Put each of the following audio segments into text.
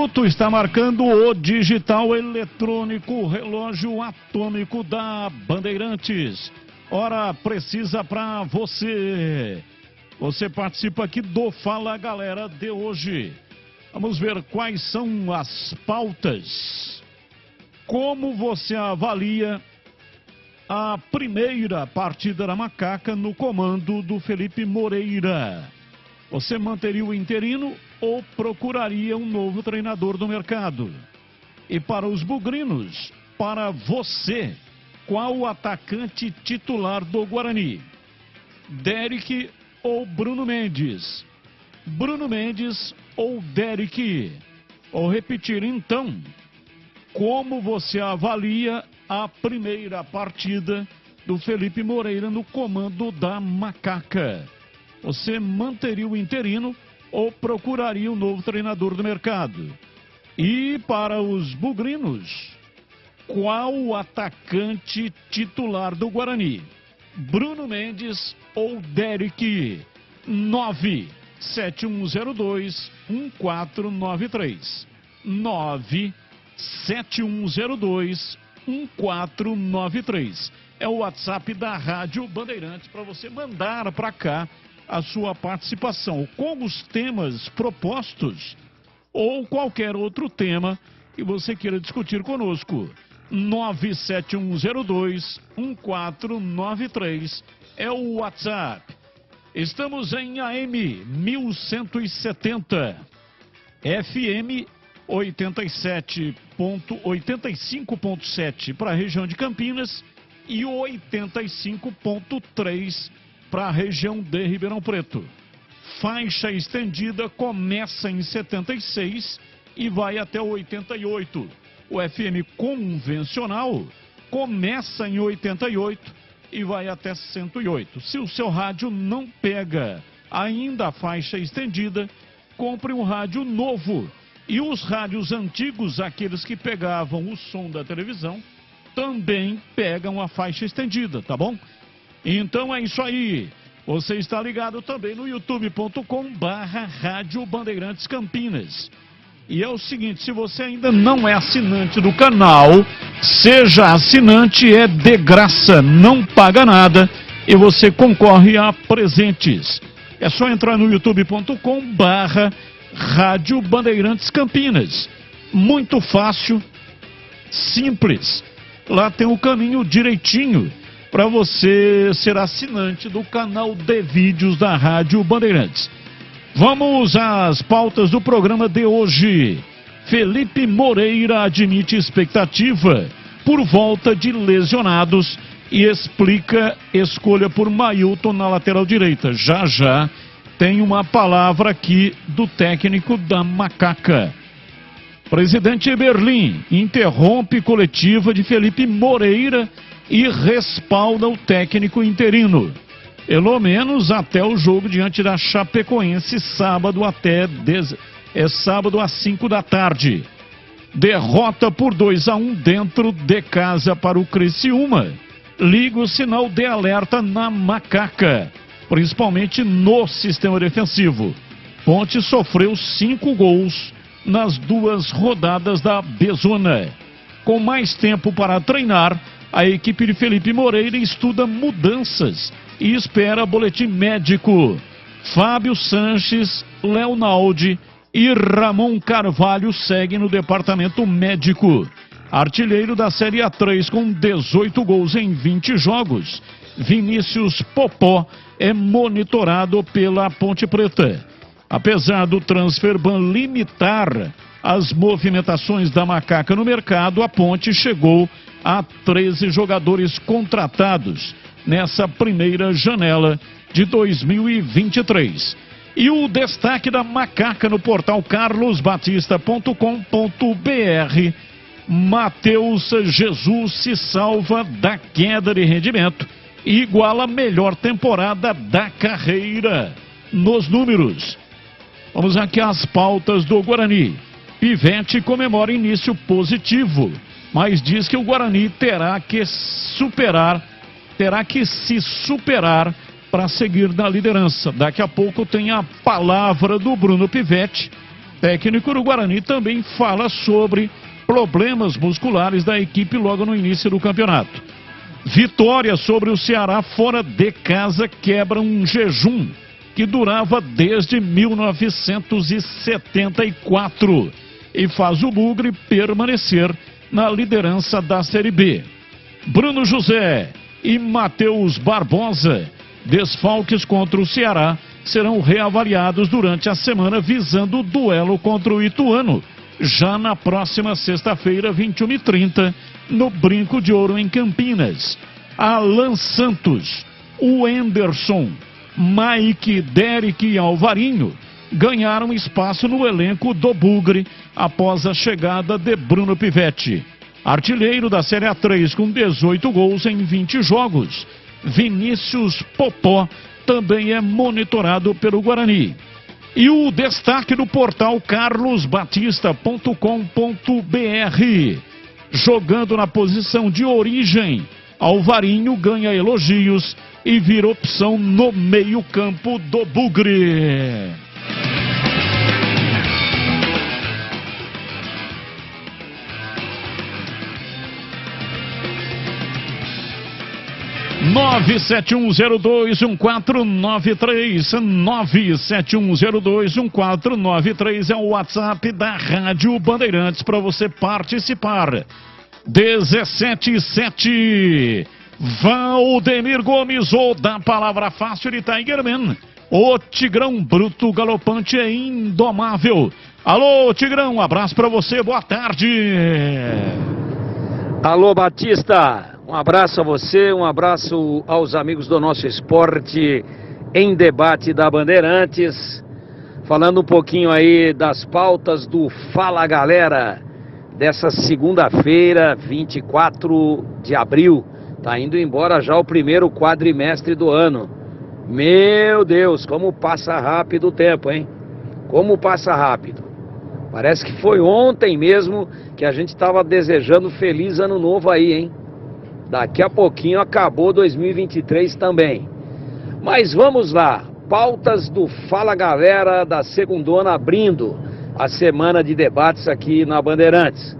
Está marcando o digital eletrônico, relógio atômico da Bandeirantes. Hora precisa para você. Você participa aqui do Fala Galera de hoje. Vamos ver quais são as pautas. Como você avalia a primeira partida da Macaca no comando do Felipe Moreira? Você manteria o interino ou procuraria um novo treinador do mercado? E para os bugrinos, para você, qual o atacante titular do Guarani? Derek ou Bruno Mendes? Bruno Mendes ou Derek? Vou repetir então, como você avalia a primeira partida do Felipe Moreira no comando da Macaca? Você manteria o interino ou procuraria um novo treinador do mercado? E para os bugrinos, qual o atacante titular do Guarani? Bruno Mendes ou Derek? 97102-1493. 97102-1493. É o WhatsApp da Rádio Bandeirantes para você mandar para cá a sua participação com os temas propostos ou qualquer outro tema que você queira discutir conosco. 97102-1493 é o WhatsApp. Estamos em AM 1170, FM 85.7 para a região de Campinas e 85.3 para a região de Ribeirão Preto. Faixa estendida começa em 76 e vai até 88. O FM convencional começa em 88 e vai até 108. Se o seu rádio não pega ainda a faixa estendida, compre um rádio novo. E os rádios antigos, aqueles que pegavam o som da televisão, também pegam a faixa estendida, tá bom? Então é isso aí. Você está ligado também no youtube.com/Rádio Bandeirantes Campinas. E é o seguinte, se você ainda não é assinante do canal, seja assinante, é de graça, não paga nada e você concorre a presentes. É só entrar no youtube.com/Rádio Bandeirantes Campinas. Muito fácil, simples. Lá tem o caminho direitinho para você ser assinante do canal de vídeos da Rádio Bandeirantes. Vamos às pautas do programa de hoje. Felipe Moreira admite expectativa por volta de lesionados e explica escolha por Mailton na lateral direita. Já já tem uma palavra aqui do técnico da Macaca. Presidente Eberlin interrompe coletiva de Felipe Moreira e respalda o técnico interino. Pelo menos até o jogo diante da Chapecoense, sábado às 5 da tarde. Derrota por 2-1 dentro de casa para o Criciúma. Liga o sinal de alerta na Macaca, principalmente no sistema defensivo. Ponte sofreu 5 gols nas 2 rodadas da B-Zona. Com mais tempo para treinar, a equipe de Felipe Moreira estuda mudanças e espera boletim médico. Fábio Sanches, Leonaldi e Ramon Carvalho seguem no departamento médico. Artilheiro da Série A3 com 18 gols em 20 jogos. Vinícius Popó é monitorado pela Ponte Preta. Apesar do transfer-ban limitar as movimentações da Macaca no mercado, a Ponte chegou a 13 jogadores contratados nessa primeira janela de 2023. E o destaque da Macaca no portal carlosbatista.com.br: Matheus Jesus se salva da queda de rendimento e iguala a melhor temporada da carreira. Nos números, vamos aqui às pautas do Guarani. Pivete comemora início positivo, mas diz que o Guarani terá que se superar para seguir na liderança. Daqui a pouco tem a palavra do Bruno Pivete técnico do Guarani, também fala sobre problemas musculares da equipe logo no início do campeonato. Vitória sobre o Ceará fora de casa quebra um jejum que durava desde 1974 e faz o Bugre permanecer na liderança da Série B. Bruno José e Matheus Barbosa, desfalques contra o Ceará, serão reavaliados durante a semana visando o duelo contra o Ituano, já na próxima sexta-feira, 21h30, no Brinco de Ouro, em Campinas. Alan Santos, o Anderson, Mike, Derek e Alvarinho ganharam espaço no elenco do Bugre após a chegada de Bruno Pivetti. Artilheiro da Série A3 com 18 gols em 20 jogos. Vinícius Popó também é monitorado pelo Guarani. E o destaque do portal carlosbatista.com.br. Jogando na posição de origem, Alvarinho ganha elogios e vira opção no meio-campo do Bugre. Nove 971021493 971021493 é o WhatsApp da Rádio Bandeirantes para você participar. 177. Valdemir Gomes, ou da palavra fácil de Tigerman. O Tigrão bruto, galopante e indomável. Alô, Tigrão, um abraço para você, boa tarde. Alô, Batista. Um abraço a você, um abraço aos amigos do nosso esporte em debate da Bandeirantes. Falando um pouquinho aí das pautas do Fala Galera dessa segunda-feira, 24 de abril. Tá indo embora já o primeiro quadrimestre do ano. Meu Deus, como passa rápido o tempo, hein? Como passa rápido. Parece que foi ontem mesmo que a gente estava desejando feliz ano novo aí, hein? Daqui a pouquinho acabou 2023 também. Mas vamos lá, pautas do Fala Galera da segundona abrindo a semana de debates aqui na Bandeirantes.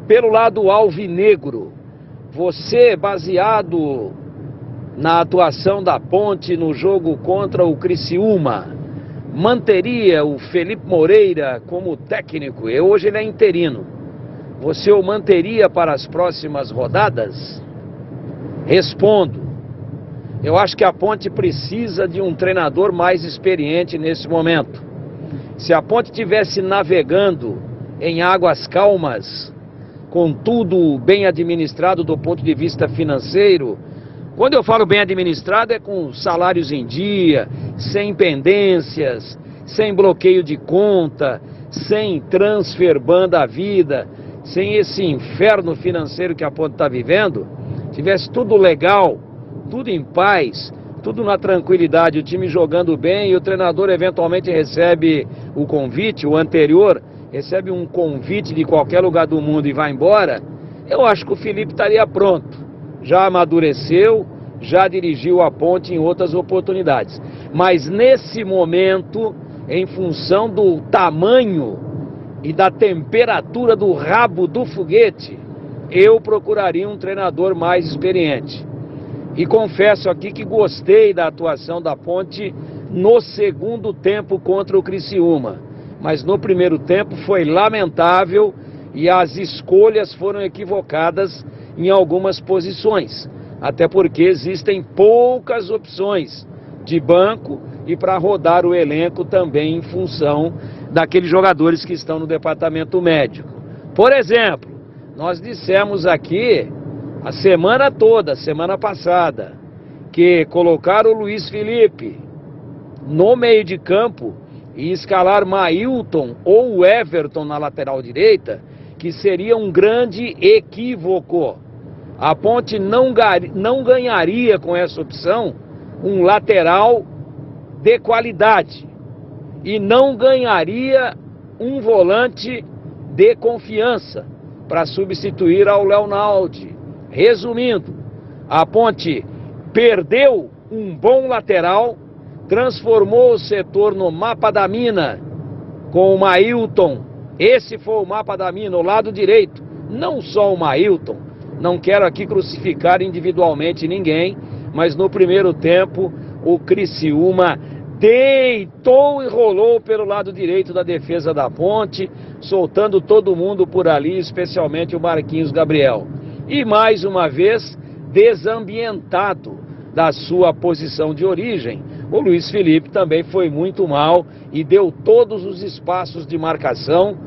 Pelo lado alvinegro, você, baseado na atuação da Ponte no jogo contra o Criciúma, manteria o Felipe Moreira como técnico? Hoje ele é interino. Você o manteria para as próximas rodadas? Respondo, eu acho que a Ponte precisa de um treinador mais experiente nesse momento. Se a Ponte estivesse navegando em águas calmas, com tudo bem administrado do ponto de vista financeiro, quando eu falo bem administrado é com salários em dia, sem pendências, sem bloqueio de conta, sem transfer ban da vida, sem esse inferno financeiro que a Ponte está vivendo, tivesse tudo legal, tudo em paz, tudo na tranquilidade, o time jogando bem e o treinador eventualmente recebe o convite, o anterior recebe um convite de qualquer lugar do mundo e vai embora, eu acho que o Felipe estaria pronto. Já amadureceu, já dirigiu a Ponte em outras oportunidades. Mas nesse momento, em função do tamanho e da temperatura do rabo do foguete, eu procuraria um treinador mais experiente. E confesso aqui que gostei da atuação da Ponte no segundo tempo contra o Criciúma. Mas no primeiro tempo foi lamentável e as escolhas foram equivocadas em algumas posições. Até porque existem poucas opções de banco e para rodar o elenco também em função daqueles jogadores que estão no departamento médico. Por exemplo, nós dissemos aqui a semana toda, semana passada, que colocar o Luiz Felipe no meio de campo e escalar Mailton ou Everton na lateral direita, que seria um grande equívoco. A Ponte não ganharia com essa opção um lateral de qualidade e não ganharia um volante de confiança para substituir ao Leonaldi. Resumindo, a Ponte perdeu um bom lateral, transformou o setor no mapa da mina com o Mailton. Esse foi o mapa da mina, o lado direito. Não só o Mailton, não quero aqui crucificar individualmente ninguém, mas no primeiro tempo o Criciúma deitou e rolou pelo lado direito da defesa da Ponte, soltando todo mundo por ali, especialmente o Marquinhos Gabriel. E mais uma vez, desambientado da sua posição de origem, o Luiz Felipe também foi muito mal e deu todos os espaços de marcação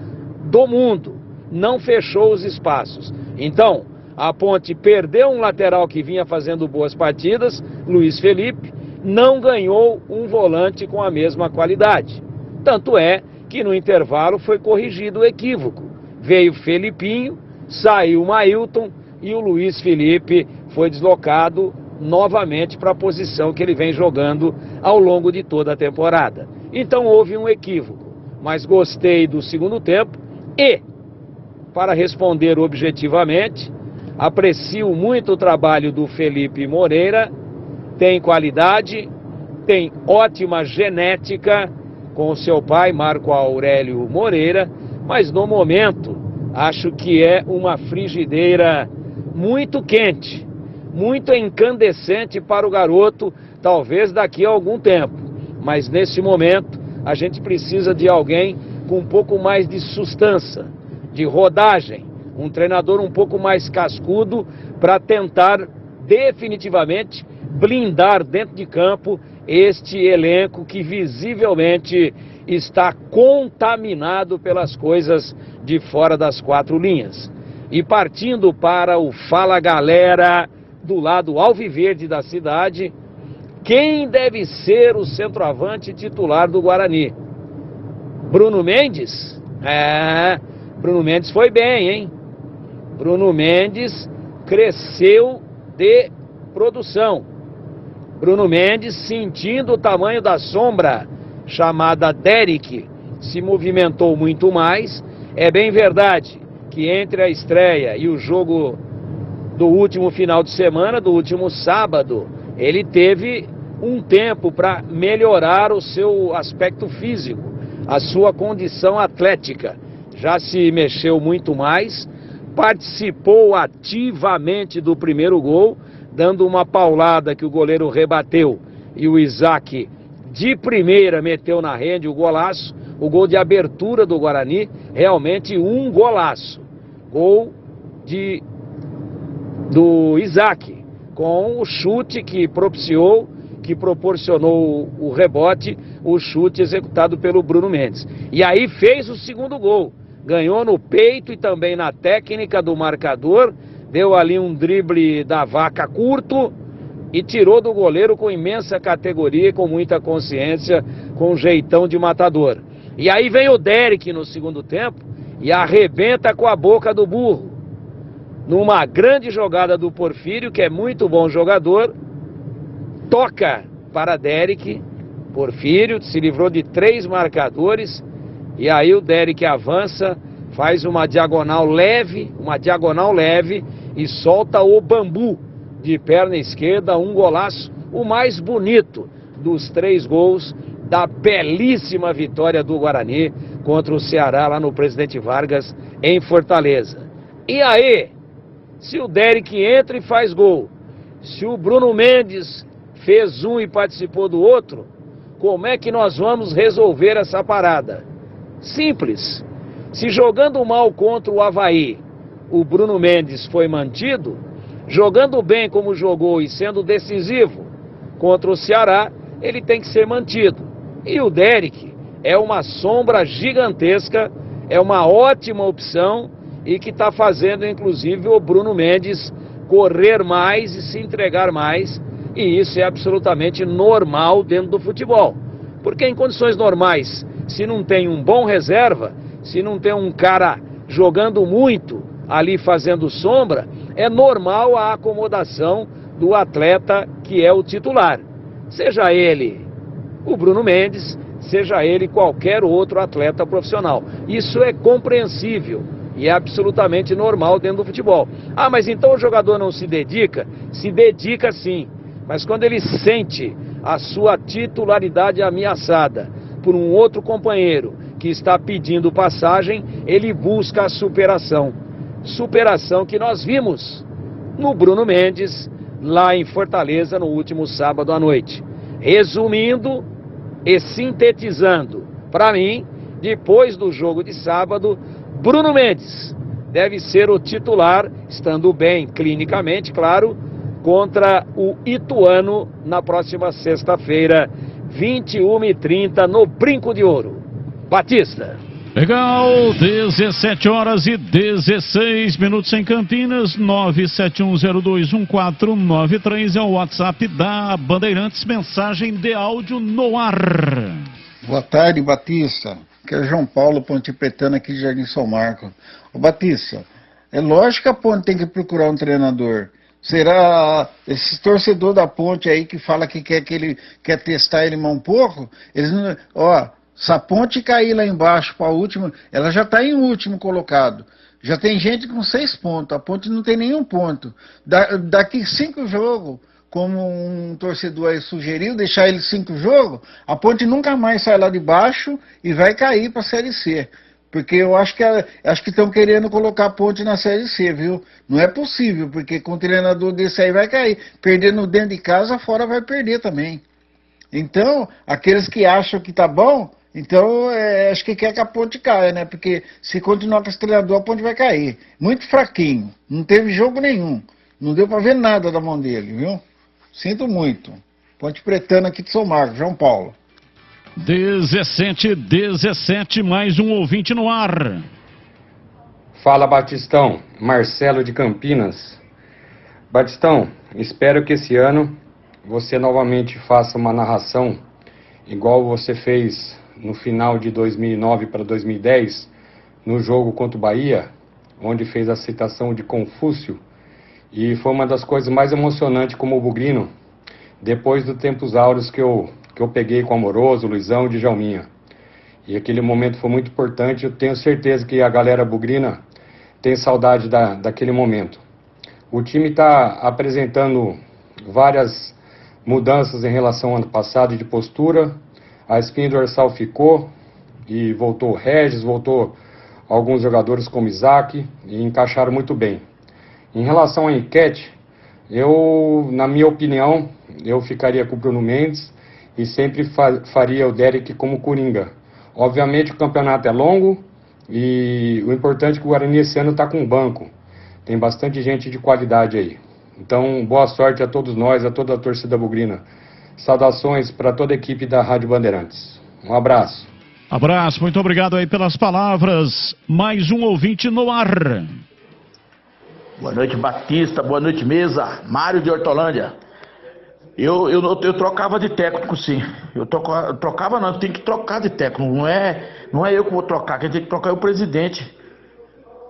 do mundo, não fechou os espaços. Então, a Ponte perdeu um lateral que vinha fazendo boas partidas, Luiz Felipe, não ganhou um volante com a mesma qualidade. Tanto é que no intervalo foi corrigido o equívoco. Veio Felipinho, saiu Mailton e o Luiz Felipe foi deslocado novamente para a posição que ele vem jogando ao longo de toda a temporada. Então houve um equívoco, mas gostei do segundo tempo e, para responder objetivamente, aprecio muito o trabalho do Felipe Moreira. Tem qualidade, tem ótima genética com o seu pai, Marco Aurélio Moreira, mas no momento acho que é uma frigideira muito quente, muito incandescente para o garoto, talvez daqui a algum tempo. Mas nesse momento a gente precisa de alguém com um pouco mais de sustância, de rodagem, um treinador um pouco mais cascudo para tentar definitivamente blindar dentro de campo este elenco que visivelmente está contaminado pelas coisas de fora das quatro linhas. E partindo para o Fala Galera do lado alviverde da cidade, quem deve ser o centroavante titular do Guarani? Bruno Mendes? Bruno Mendes foi bem, hein? Bruno Mendes cresceu de produção. Bruno Mendes, sentindo o tamanho da sombra chamada Derek, se movimentou muito mais. É bem verdade que entre a estreia e o jogo do último final de semana, do último sábado, ele teve um tempo para melhorar o seu aspecto físico, a sua condição atlética. Já se mexeu muito mais, participou ativamente do primeiro gol, dando uma paulada que o goleiro rebateu e o Isaac de primeira meteu na rede o golaço, o gol de abertura do Guarani, realmente um golaço. Gol do Isaac, com o chute que propiciou, que proporcionou o rebote, o chute executado pelo Bruno Mendes. E aí fez o segundo gol, ganhou no peito e também na técnica do marcador, deu ali um drible da vaca curto e tirou do goleiro com imensa categoria, com muita consciência, com um jeitão de matador. E aí vem o Derek no segundo tempo e arrebenta com a boca do burro. Numa grande jogada do Porfírio, que é muito bom jogador, toca para Derek, Porfírio se livrou de 3 marcadores, e aí o Derek avança, faz uma diagonal leve e solta o bambu de perna esquerda, um golaço, o mais bonito dos 3 gols da belíssima vitória do Guarani contra o Ceará lá no Presidente Vargas em Fortaleza. E aí, se o Derek entra e faz gol, se o Bruno Mendes fez um e participou do outro, como é que nós vamos resolver essa parada? Simples. Se jogando mal contra o Avaí, o Bruno Mendes foi mantido, jogando bem como jogou e sendo decisivo contra o Ceará, ele tem que ser mantido. E o Derek é uma sombra gigantesca, é uma ótima opção e que está fazendo inclusive o Bruno Mendes correr mais e se entregar mais, e isso é absolutamente normal dentro do futebol. Porque em condições normais, se não tem um bom reserva, se não tem um cara jogando muito ali fazendo sombra, é normal a acomodação do atleta que é o titular. Seja ele o Bruno Mendes, seja ele qualquer outro atleta profissional. Isso é compreensível e é absolutamente normal dentro do futebol. Ah, mas então o jogador não se dedica? Se dedica sim, mas quando ele sente a sua titularidade ameaçada por um outro companheiro que está pedindo passagem, ele busca a superação. Superação que nós vimos no Bruno Mendes, lá em Fortaleza, no último sábado à noite. Resumindo e sintetizando, para mim, depois do jogo de sábado, Bruno Mendes deve ser o titular, estando bem clinicamente, claro, contra o Ituano na próxima sexta-feira, 21h30, no Brinco de Ouro. Batista. Legal, 17 horas e 16 minutos em Campinas, 971021493 é o WhatsApp da Bandeirantes, mensagem de áudio no ar. Boa tarde, Batista. Que é João Paulo Ponte Pretano aqui de Jardim São Marco. Ô Batista, é lógico que a Ponte tem que procurar um treinador. Será esse torcedor da Ponte aí que fala que ele quer testar ele mais um pouco? Eles não, se a Ponte cair lá embaixo para a última, ela já está em último colocado. Já tem gente com 6 pontos, a Ponte não tem nenhum ponto. Daqui 5 jogos, como um torcedor aí sugeriu, deixar ele 5 jogos, a Ponte nunca mais sai lá de baixo e vai cair para a Série C. Porque eu acho que estão querendo colocar a Ponte na Série C, viu? Não é possível, porque com um treinador desse aí vai cair. Perdendo dentro de casa, fora vai perder também. Então, aqueles que acham que tá bom, então acho que quer que a Ponte caia, né? Porque se continuar com esse treinador, a Ponte vai cair. Muito fraquinho, não teve jogo nenhum. Não deu para ver nada da mão dele, viu? Sinto muito. Ponte Pretano aqui de São Marcos, João Paulo. 17, mais um ouvinte no ar. Fala, Batistão, Marcelo de Campinas. Batistão, espero que esse ano você novamente faça uma narração igual você fez no final de 2009 para 2010, no jogo contra o Bahia, onde fez a citação de Confúcio, e foi uma das coisas mais emocionantes como bugrino, depois dos tempos áureos que eu peguei com o Amoroso, Luizão e Djalminha. E aquele momento foi muito importante, eu tenho certeza que a galera bugrina tem saudade daquele momento. O time está apresentando várias mudanças em relação ao ano passado de postura, a espinha dorsal ficou, e voltou o Regis, voltou alguns jogadores como Isaac, e encaixaram muito bem. Em relação à enquete, na minha opinião, eu ficaria com o Bruno Mendes, e sempre faria o Derek como Coringa. Obviamente o campeonato é longo e o importante é que o Guarani esse ano está com banco. Tem bastante gente de qualidade aí. Então, boa sorte a todos nós, a toda a torcida bugrina. Saudações para toda a equipe da Rádio Bandeirantes. Um abraço. Abraço, muito obrigado aí pelas palavras. Mais um ouvinte no ar. Boa noite, Batista. Boa noite, mesa. Mário de Hortolândia. Eu trocava de técnico, sim. Eu trocava não, tem que trocar de técnico. Não é eu que vou trocar, quem tem que trocar é o presidente.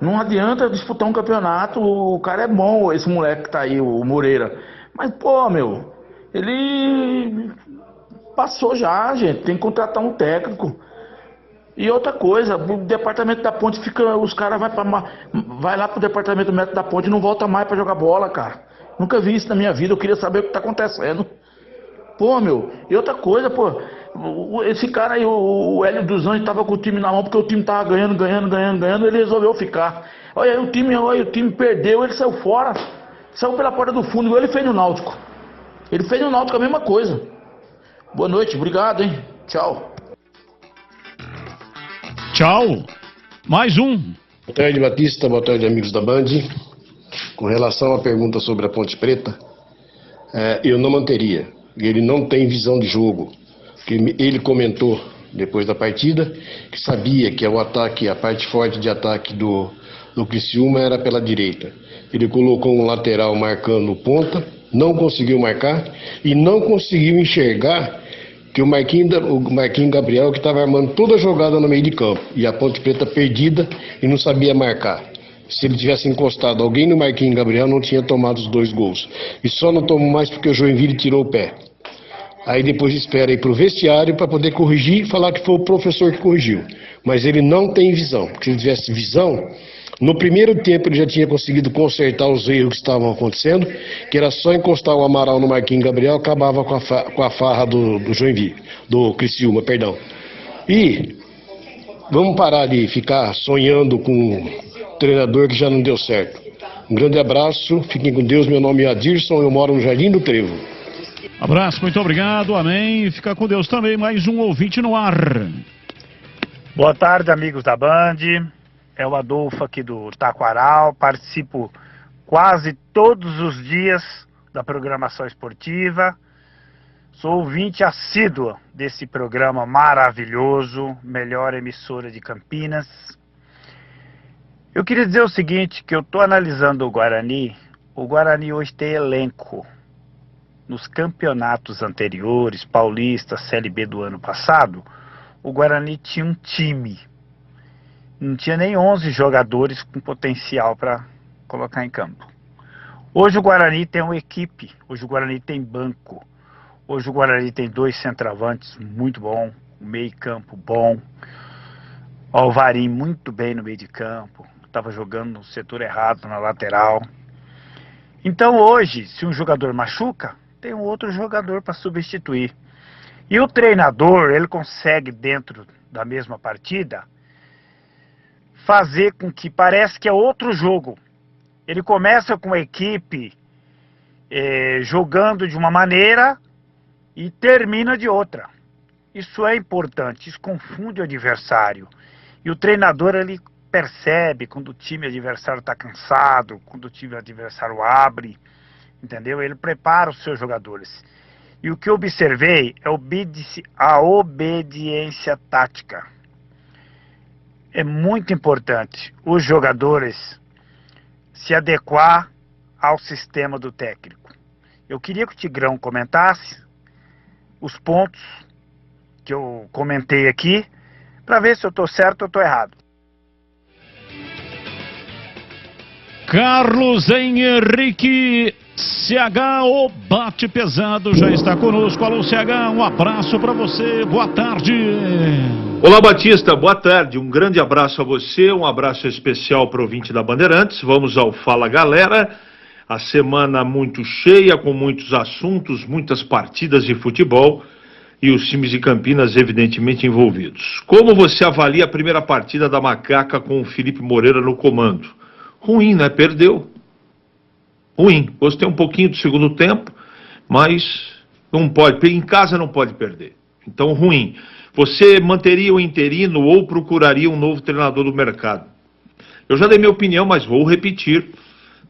Não adianta disputar um campeonato, o cara é bom, esse moleque que tá aí, o Moreira. Mas, pô, ele passou já, gente, tem que contratar um técnico. E outra coisa, o departamento da Ponte fica, os caras vai lá pro departamento médico da Ponte e não volta mais pra jogar bola, cara. Nunca vi isso na minha vida, eu queria saber o que tá acontecendo. Pô, e outra coisa, pô, esse cara aí, o Hélio dos Anjos, tava com o time na mão porque o time tava ganhando, ele resolveu ficar. Olha aí, o time perdeu, ele saiu fora, saiu pela porta do fundo, igual ele fez no Náutico. Ele fez no Náutico a mesma coisa. Boa noite, obrigado, hein, tchau. Tchau, mais um. Boa tarde, Batista, boa tarde, amigos da Band. Com relação à pergunta sobre a Ponte Preta, eu não manteria. Ele não tem visão de jogo. Ele comentou depois da partida que sabia que o ataque, a parte forte de ataque do Criciúma era pela direita. Ele colocou um lateral marcando ponta, não conseguiu marcar e não conseguiu enxergar que o Marquinhos Gabriel que estava armando toda a jogada no meio de campo e a Ponte Preta perdida e não sabia marcar. Se ele tivesse encostado alguém no Marquinhos Gabriel, não tinha tomado os 2 gols. E só não tomou mais porque o Joinville tirou o pé. Aí depois espera ir para o vestiário para poder corrigir e falar que foi o professor que corrigiu. Mas ele não tem visão. Porque se ele tivesse visão, no primeiro tempo ele já tinha conseguido consertar os erros que estavam acontecendo, que era só encostar o Amaral no Marquinhos Gabriel, acabava com a farra do Joinville, do Criciúma, perdão. E vamos parar de ficar sonhando com um treinador que já não deu certo. Um grande abraço, fiquem com Deus, meu nome é Adirson, eu moro no Jardim do Trevo. Abraço, muito obrigado, amém. Fica com Deus também, mais um ouvinte no ar. Boa tarde, amigos da Band. É o Adolfo aqui do Taquaral. Participo quase todos os dias da programação esportiva. Sou ouvinte assíduo desse programa maravilhoso, melhor emissora de Campinas. Eu queria dizer o seguinte, que eu estou analisando o Guarani. O Guarani hoje tem elenco. Nos campeonatos anteriores, Paulista, Série B do ano passado, o Guarani tinha um time. Não tinha nem 11 jogadores com potencial para colocar em campo. Hoje o Guarani tem uma equipe, hoje o Guarani tem banco. Hoje o Guarani tem 2 centroavantes muito bom, um meio campo bom. Alvarim muito bem no meio de campo, estava jogando no setor errado, na lateral. Então hoje, se um jogador machuca, tem um outro jogador para substituir. E o treinador, ele consegue dentro da mesma partida fazer com que parece que é outro jogo. Ele começa com a equipe jogando de uma maneira e termina de outra. Isso é importante, isso confunde o adversário. E o treinador, ele percebe quando o time adversário está cansado, quando o time adversário abre, entendeu? Ele prepara os seus jogadores. E o que eu observei é a obediência tática. É muito importante os jogadores se adequar ao sistema do técnico. Eu queria que o Tigrão comentasse os pontos que eu comentei aqui, para ver se eu estou certo ou estou errado. Carlos Henrique CH, o bate pesado, já está conosco. Alô, CH, um abraço para você, boa tarde. Olá, Batista, boa tarde, um grande abraço a você, um abraço especial para o ouvinte da Bandeirantes. Vamos ao Fala Galera, a semana muito cheia, com muitos assuntos, muitas partidas de futebol e os times de Campinas evidentemente envolvidos. Como você avalia a primeira partida da Macaca com o Felipe Moreira no comando? Ruim, né? Perdeu. Ruim. Gostei um pouquinho do segundo tempo, mas não pode, em casa não pode perder. Então, ruim. Você manteria o interino ou procuraria um novo treinador do mercado? Eu já dei minha opinião, mas vou repetir,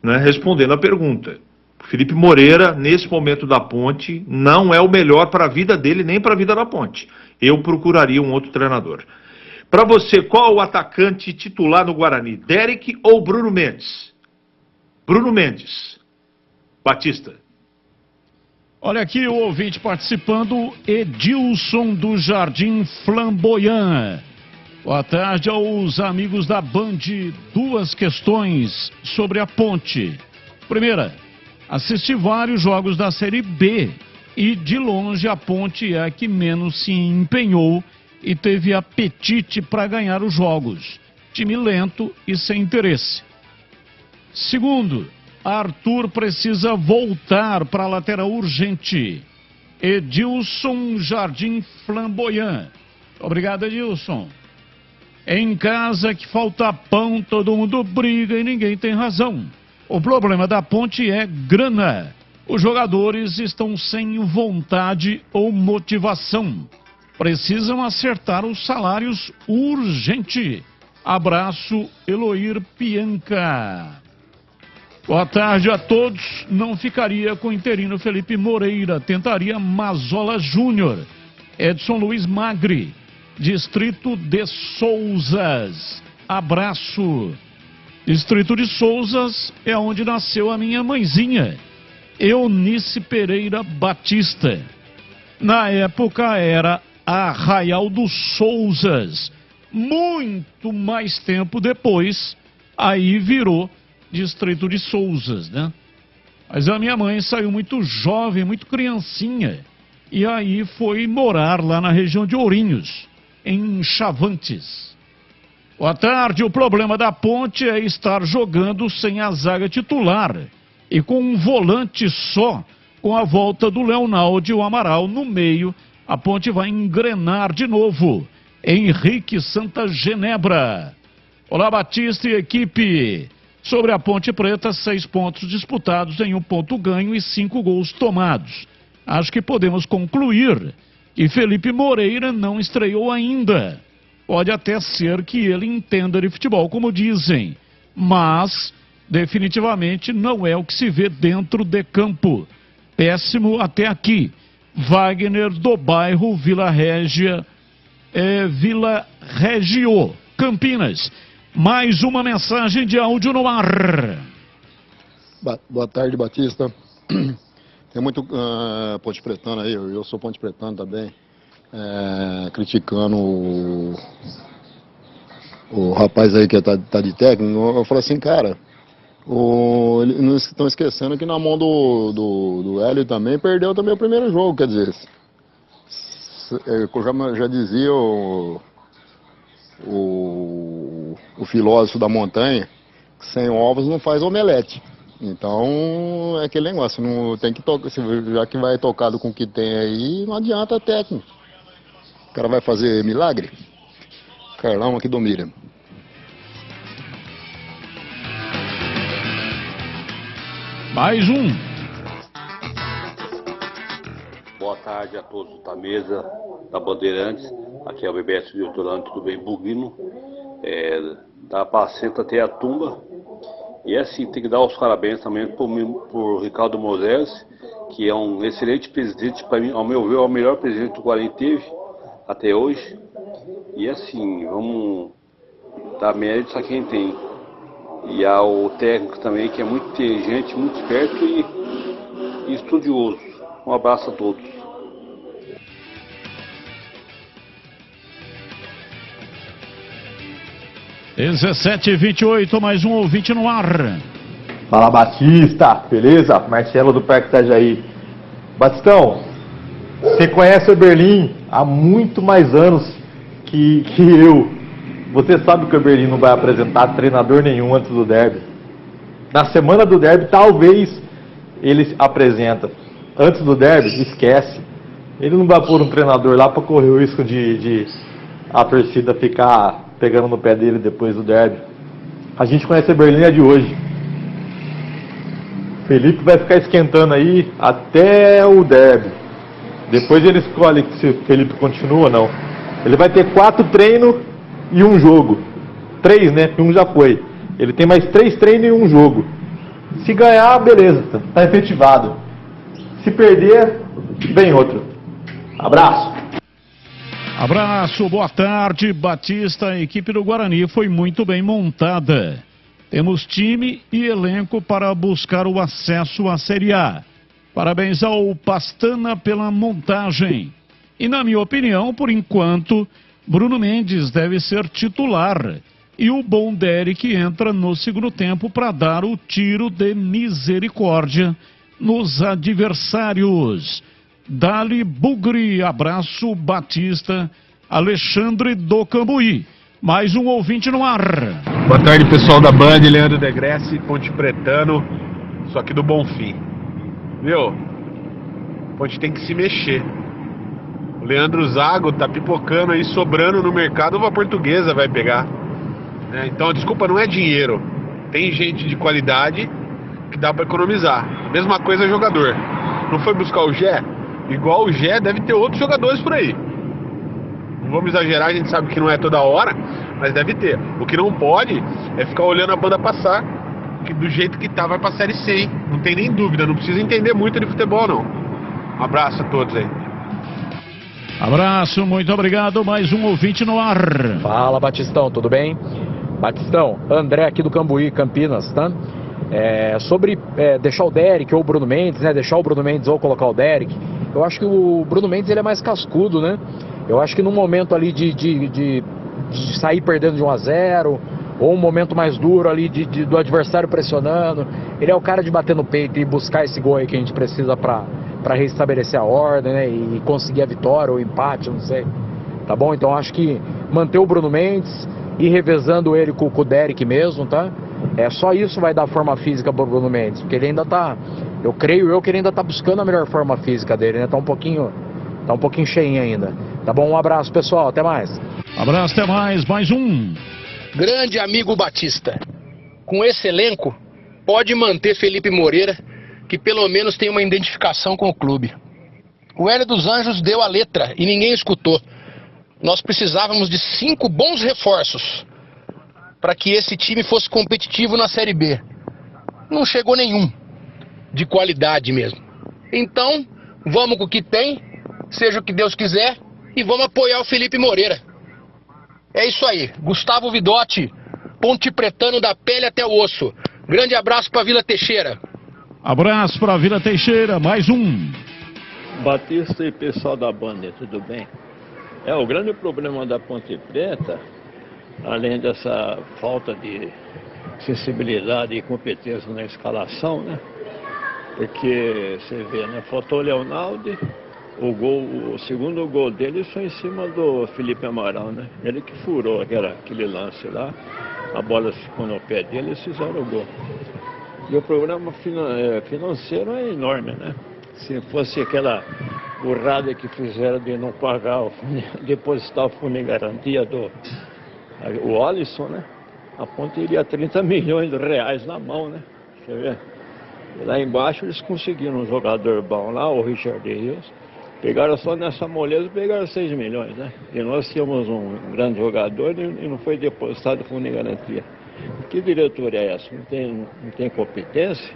né, respondendo a pergunta. Felipe Moreira, nesse momento da Ponte, não é o melhor para a vida dele, nem para a vida da Ponte. Eu procuraria um outro treinador. Para você, qual o atacante titular no Guarani? Derek ou Bruno Mendes? Bruno Mendes. Batista. Olha aqui o ouvinte participando, Edilson do Jardim Flamboyant. Boa tarde aos amigos da Band. 2 questões sobre a Ponte. Primeira, assisti vários jogos da Série B e de longe a Ponte é a que menos se empenhou e teve apetite para ganhar os jogos. Time lento e sem interesse. Segundo, Arthur precisa voltar para a lateral urgente. Edilson Jardim Flamboyant. Obrigado, Edilson. Em casa que falta pão, todo mundo briga e ninguém tem razão. O problema da Ponte é grana. Os jogadores estão sem vontade ou motivação. Precisam acertar os salários urgente. Abraço, Eloir Pianca. Boa tarde a todos. Não ficaria com o interino Felipe Moreira. Tentaria Mazola Júnior. Edson Luiz Magri, Distrito de Souzas. Abraço. Distrito de Souzas é onde nasceu a minha mãezinha, Eunice Pereira Batista. Na época era Arraial dos Souzas. Muito mais tempo depois, aí virou Distrito de Souzas, né? Mas a minha mãe saiu muito jovem, muito criancinha, e aí foi morar lá na região de Ourinhos, em Chavantes. Boa tarde, o problema da Ponte é estar jogando sem a zaga titular e com um volante só, com a volta do Leonardo e o Amaral no meio, a Ponte vai engrenar de novo. Henrique Santa Genebra. Olá, Batista e equipe. Sobre a Ponte Preta, 6 pontos disputados em 1 ponto ganho e 5 gols tomados. Acho que podemos concluir que Felipe Moreira não estreou ainda. Pode até ser que ele entenda de futebol, como dizem, mas definitivamente não é o que se vê dentro de campo. Péssimo até aqui. Wagner do bairro Vila Régia, Vila Regio, Campinas. Mais uma mensagem de áudio no ar. Boa tarde, Batista. Tem muito Ponte Pretano aí, eu sou Ponte Pretano também, criticando o rapaz aí que tá de técnico. Eu falo assim, cara, eles não estão esquecendo que na mão do Hélio também perdeu também o primeiro jogo, quer dizer, eu já dizia o filósofo da montanha, que sem ovos não faz omelete. Então é aquele negócio, não tem que tocar, já que vai tocado com o que tem aí, não adianta técnico. O cara vai fazer milagre? Carlão aqui do Miriam. Mais um. Boa tarde a todos da mesa da Bandeirantes. Aqui é o BBS de Hortolândia, tudo bem? Bugino. Da Pacenta até a tumba. E assim, tem que dar os parabéns também por Ricardo Moisés, que é um excelente presidente, para mim, ao meu ver, é o melhor presidente do Guarani teve até hoje. E assim, vamos dar méritos a quem tem. E ao técnico também, que é muito inteligente, muito esperto e estudioso. Um abraço a todos. Dezessete e 28, mais um ouvinte no ar. Fala, Batista, beleza? Marcelo do Parque Itajaí. Batistão, você conhece o Berlim há muito mais anos que eu. Você sabe que o Berlim não vai apresentar treinador nenhum antes do derby. Na semana do derby, talvez ele apresenta. Antes do derby, esquece. Ele não vai pôr um treinador lá para correr o risco de a torcida ficar pegando no pé dele depois do derby. A gente conhece a Berlim de hoje. Felipe vai ficar esquentando aí até o derby. Depois ele escolhe se o Felipe continua ou não. Ele vai ter 4 treinos e 1 jogo. 3, né? Um já foi. Ele tem mais 3 treinos e 1 jogo. Se ganhar, beleza. Tá efetivado. Se perder, vem outro. Abraço. Abraço, boa tarde, Batista. A equipe do Guarani foi muito bem montada. Temos time e elenco para buscar o acesso à Série A. Parabéns ao Pastana pela montagem. E na minha opinião, por enquanto, Bruno Mendes deve ser titular. E o bom Derek entra no segundo tempo para dar o tiro de misericórdia nos adversários. Dali Bugri, abraço Batista, Alexandre do Cambuí. Mais um ouvinte no ar. Boa tarde, pessoal da Band, Leandro Degresse, Ponte Pretano, só aqui do Bonfim. Meu, Ponte tem que se mexer. O Leandro Zago tá pipocando aí, sobrando no mercado, uma Portuguesa vai pegar. Então, desculpa, não é dinheiro. Tem gente de qualidade que dá pra economizar. Mesma coisa jogador. Não foi buscar o Gé? Igual o Gé, deve ter outros jogadores por aí. Não vamos exagerar, a gente sabe que não é toda hora, mas deve ter. O que não pode é ficar olhando a banda passar, que do jeito que tá vai pra Série C, hein? Não tem nem dúvida, não precisa entender muito de futebol, não. Um abraço a todos aí. Abraço, muito obrigado. Mais um ouvinte no ar. Fala, Batistão, tudo bem? Batistão, André aqui do Cambuí, Campinas, tá? Sobre deixar o Derek ou o Bruno Mendes, né? Deixar o Bruno Mendes ou colocar o Derek. Eu acho que o Bruno Mendes ele é mais cascudo, né? Eu acho que num momento ali de sair perdendo de 1-0, ou um momento mais duro ali do adversário pressionando, ele é o cara de bater no peito e buscar esse gol aí que a gente precisa para restabelecer a ordem, né? E conseguir a vitória ou o empate, não sei. Tá bom? Então acho que manter o Bruno Mendes e revezando ele com o Derek mesmo, tá? Só isso vai dar forma física pro Bruno Mendes, porque ele ainda tá, que ele ainda tá buscando a melhor forma física dele, né? Tá um pouquinho cheinho ainda. Tá bom? Um abraço, pessoal. Até mais. Abraço, até mais. Mais um. Grande amigo Batista, com esse elenco, pode manter Felipe Moreira, que pelo menos tem uma identificação com o clube. O Hélio dos Anjos deu a letra e ninguém escutou. Nós precisávamos de 5 bons reforços para que esse time fosse competitivo na Série B. Não chegou nenhum de qualidade mesmo. Então, vamos com o que tem, seja o que Deus quiser, e vamos apoiar o Felipe Moreira. É isso aí, Gustavo Vidotti, Ponte Pretano da pele até o osso. Grande abraço para Vila Teixeira. Abraço para Vila Teixeira, mais um. Batista e pessoal da banda, tudo bem? O grande problema da Ponte Preta, além dessa falta de sensibilidade e competência na escalação, né? Porque você vê, né? Faltou o Leonaldo, o segundo gol dele foi em cima do Felipe Amaral, né? Ele que furou aquele lance lá, a bola ficou no pé dele e eles fizeram o gol. E o problema financeiro é enorme, né? Se fosse aquela burrada que fizeram de não pagar, depositar o fundo em garantia o Alisson, né? A Ponte iria 30 milhões de reais na mão, né? Você vê? E lá embaixo eles conseguiram um jogador bom lá, o Richard Rios. Pegaram só nessa moleza, pegaram 6 milhões, né? E nós tínhamos um grande jogador e não foi depositado fundo em garantia. Que diretoria é essa? Não tem competência?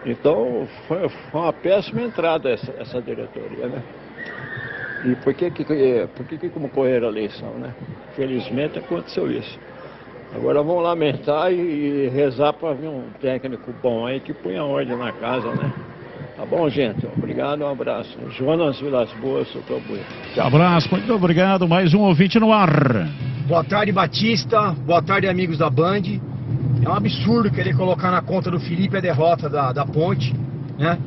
Então foi uma péssima entrada essa diretoria, né? E por que concorreram a eleição, né? Felizmente aconteceu isso. Agora vamos lamentar e rezar para vir um técnico bom aí que ponha ordem na casa, né? Tá bom, gente? Obrigado, um abraço. Jonas Vilas Boas, Soutor Buia. Abraço, muito obrigado. Mais um ouvinte no ar. Boa tarde, Batista. Boa tarde, amigos da Band. É um absurdo querer colocar na conta do Felipe a derrota da Ponte, né?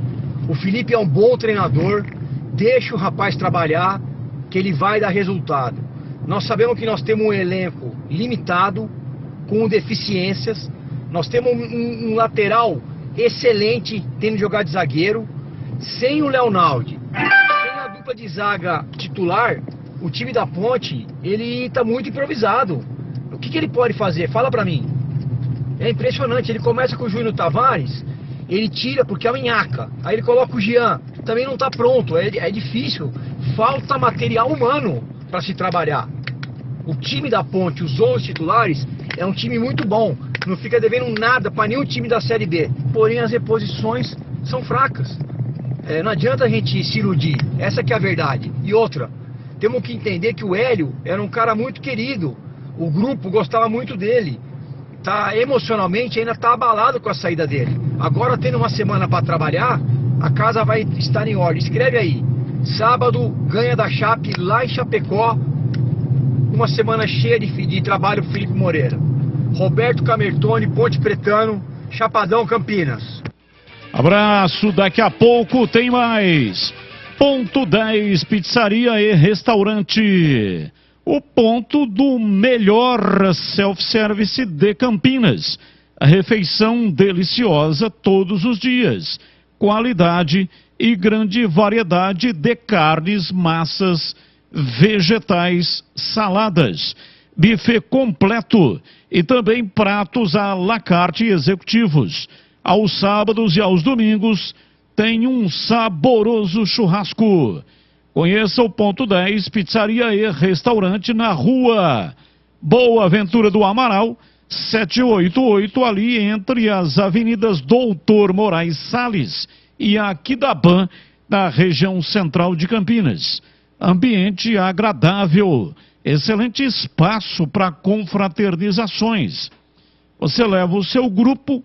O Felipe é um bom treinador. Deixa o rapaz trabalhar, que ele vai dar resultado. Nós sabemos que nós temos um elenco limitado, com deficiências. Nós temos um lateral excelente, tendo de jogar de zagueiro. Sem o Leonaldo, sem a dupla de zaga titular, o time da Ponte, ele tá muito improvisado. O que ele pode fazer? Fala pra mim. É impressionante, ele começa com o Júnior Tavares, ele tira porque é o Inhaca. Aí ele coloca o Jean, também não tá pronto, é difícil. Falta material humano para se trabalhar. O time da Ponte, os 11 titulares, é um time muito bom. Não fica devendo nada para nenhum time da Série B. Porém, as reposições são fracas. Não adianta a gente se iludir. Essa que é a verdade. E outra, temos que entender que o Hélio era um cara muito querido. O grupo gostava muito dele. Emocionalmente ainda está abalado com a saída dele. Agora, tendo uma semana para trabalhar, a casa vai estar em ordem. Escreve aí. Sábado, ganha da Chape lá em Chapecó. Uma semana cheia de trabalho para Felipe Moreira. Roberto Camertone, Ponte Pretano, Chapadão, Campinas. Abraço, daqui a pouco tem mais. Ponto 10, pizzaria e restaurante. O ponto do melhor self-service de Campinas. A refeição deliciosa todos os dias. Qualidade e grande variedade de carnes, massas, vegetais, saladas, buffet completo e também pratos à la carte executivos. Aos sábados e aos domingos tem um saboroso churrasco. Conheça o Ponto 10, pizzaria e restaurante na rua Boa Ventura do Amaral, 788, ali entre as avenidas Doutor Moraes Salles e Aquidaban, na região central de Campinas. Ambiente agradável, excelente espaço para confraternizações. Você leva o seu grupo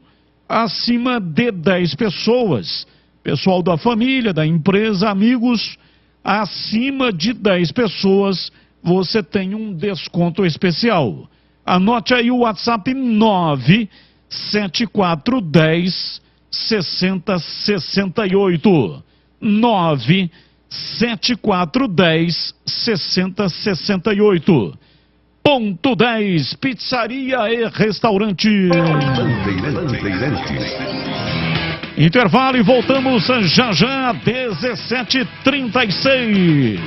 acima de 10 pessoas. Pessoal da família, da empresa, amigos, acima de 10 pessoas, você tem um desconto especial. Anote aí o WhatsApp 97410 6068. 97410 6068. Ponto 10, pizzaria e restaurante. Intervalo e voltamos já já, 17h36.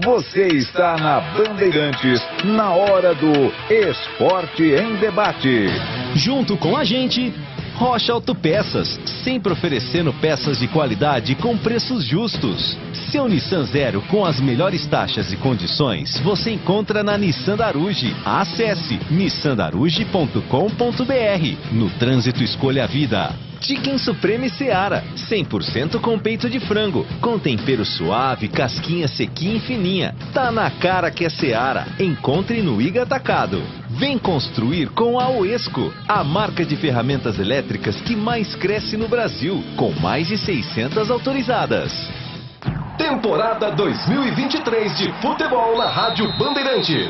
Você está na Bandeirantes, na hora do Esporte em Debate. Junto com a gente, Rocha Autopeças, sempre oferecendo peças de qualidade com preços justos. Seu Nissan Zero com as melhores taxas e condições você encontra na Nissan Daruge. Acesse nissandaruge.com.br. No trânsito, escolha a vida. Chicken Supreme Seara, 100% com peito de frango, com tempero suave, casquinha sequinha e fininha. Tá na cara que é Seara. Encontre no Iga Atacado. Vem construir com a Oesco, a marca de ferramentas elétricas que mais cresce no Brasil, com mais de 600 autorizadas. Temporada 2023 de futebol na Rádio Bandeirantes.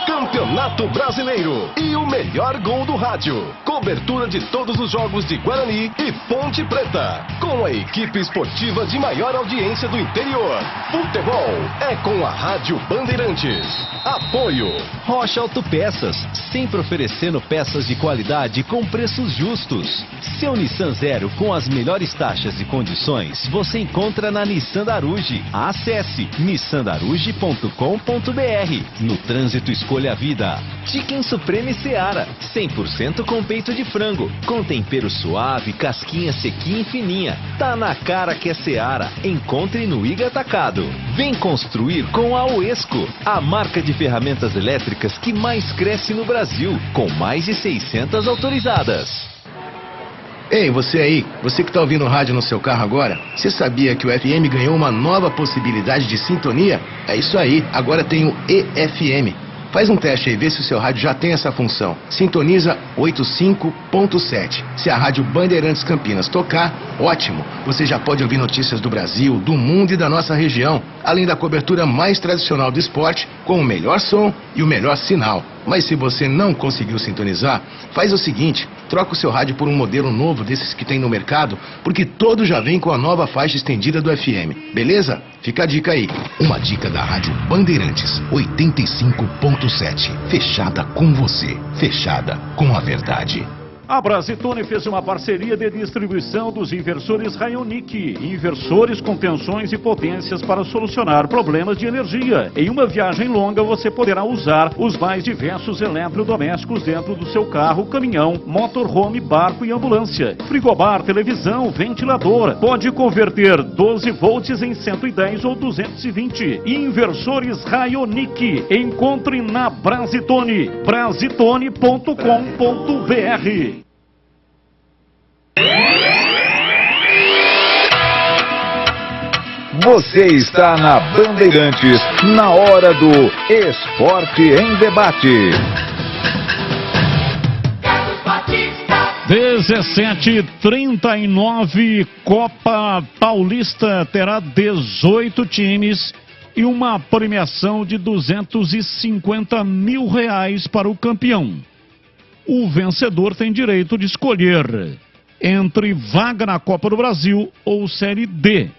Campeonato Brasileiro e o melhor gol do rádio. Cobertura de todos os jogos de Guarani e Ponte Preta. Com a equipe esportiva de maior audiência do interior. Futebol é com a Rádio Bandeirantes. Apoio Rocha Autopeças, sempre oferecendo peças de qualidade com preços justos. Seu Nissan Zero com as melhores taxas e condições você encontra na Nissan Daruge. Acesse nissandaruge.com.br. No trânsito, escolha a vida. Chicken Supreme Seara, 100% com peito de frango, com tempero suave, casquinha sequinha e fininha. Tá na cara que é Seara. Encontre no Iga Atacado. Vem construir com a Oesco, a marca de ferramentas elétricas que mais cresce no Brasil, com mais de 600 autorizadas. Ei, você aí, você que está ouvindo rádio no seu carro agora, você sabia que o FM ganhou uma nova possibilidade de sintonia? É isso aí, agora tem o EFM. Faz um teste aí, vê se o seu rádio já tem essa função. Sintoniza 85.7. Se a Rádio Bandeirantes Campinas tocar, ótimo. Você já pode ouvir notícias do Brasil, do mundo e da nossa região. Além da cobertura mais tradicional do esporte, com o melhor som e o melhor sinal. Mas se você não conseguiu sintonizar, faz o seguinte, troca o seu rádio por um modelo novo desses que tem no mercado, porque todo já vem com a nova faixa estendida do FM, beleza? Fica a dica aí. Uma dica da Rádio Bandeirantes, 85.7. Fechada com você, fechada com a verdade. A Brasitone fez uma parceria de distribuição dos inversores Rayonic. Inversores com tensões e potências para solucionar problemas de energia. Em uma viagem longa, você poderá usar os mais diversos eletrodomésticos dentro do seu carro, caminhão, motorhome, barco e ambulância. Frigobar, televisão, ventilador. Pode converter 12 volts em 110 ou 220. Inversores Rayonic. Encontre na Brasitone. Brasitone.com.br. Você está na Bandeirantes, na hora do Esporte em Debate. 17h39, Copa Paulista terá 18 times e uma premiação de R$250 mil para o campeão. O vencedor tem direito de escolher entre vaga na Copa do Brasil ou Série D.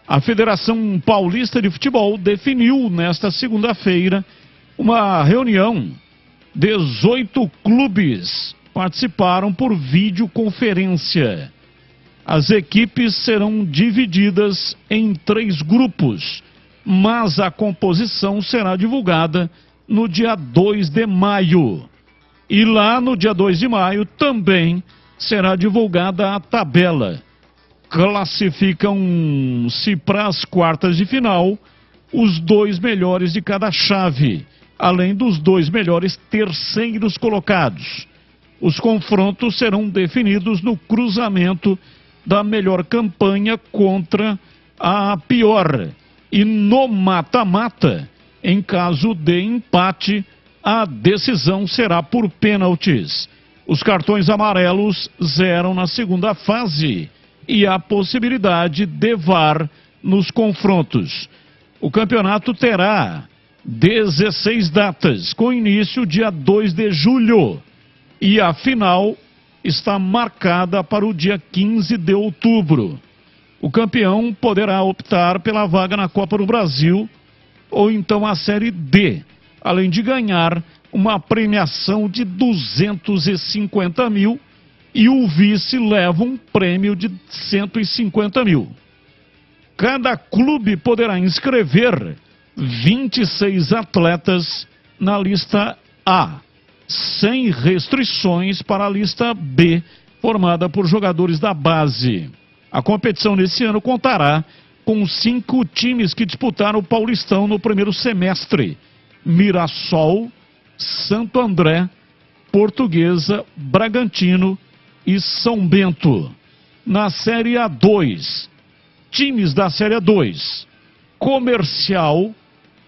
A Federação Paulista de Futebol definiu nesta segunda-feira uma reunião. 18 clubes participaram por videoconferência. As equipes serão divididas em 3 grupos, mas a composição será divulgada no dia 2 de maio. E lá no dia 2 de maio também será divulgada a tabela. Classificam-se para as quartas de final os 2 melhores de cada chave, além dos 2 melhores terceiros colocados. Os confrontos serão definidos no cruzamento da melhor campanha contra a pior. E no mata-mata, em caso de empate, a decisão será por pênaltis. Os cartões amarelos zeram na segunda fase e há possibilidade de VAR nos confrontos. O campeonato terá 16 datas, com início dia 2 de julho. E a final está marcada para o dia 15 de outubro. O campeão poderá optar pela vaga na Copa do Brasil ou então a Série D, além de ganhar uma premiação de R$250 mil e o vice leva um prêmio de R$150 mil. Cada clube poderá inscrever 26 atletas na lista A, sem restrições para a lista B, formada por jogadores da base. A competição nesse ano contará com 5 times que disputaram o Paulistão no primeiro semestre: Mirassol, Santo André, Portuguesa, Bragantino e São Bento. Na Série A2, times da Série A2: Comercial,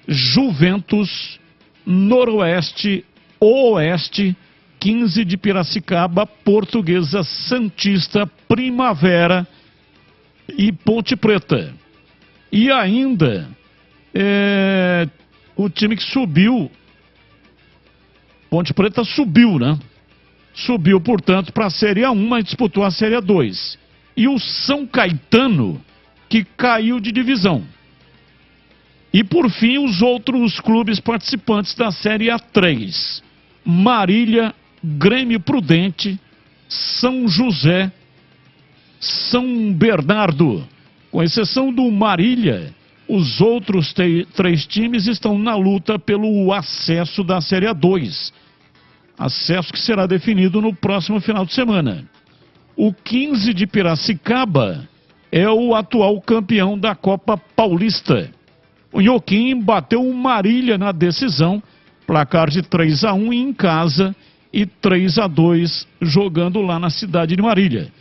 Juventus, Noroeste, Oeste, 15 de Piracicaba, Portuguesa, Santista, Primavera e Ponte Preta. E ainda o time que subiu, Ponte Preta subiu, né? Subiu, portanto, para a Série A1, mas disputou a Série A2. E o São Caetano, que caiu de divisão. E, por fim, os outros clubes participantes da Série A3. Marília, Grêmio Prudente, São José, São Bernardo. Com exceção do Marília, os outros 3 times estão na luta pelo acesso da Série A2. Acesso que será definido no próximo final de semana. O 15 de Piracicaba é o atual campeão da Copa Paulista. O Inhoquim bateu o Marília na decisão, placar de 3-1 em casa e 3-2 jogando lá na cidade de Marília.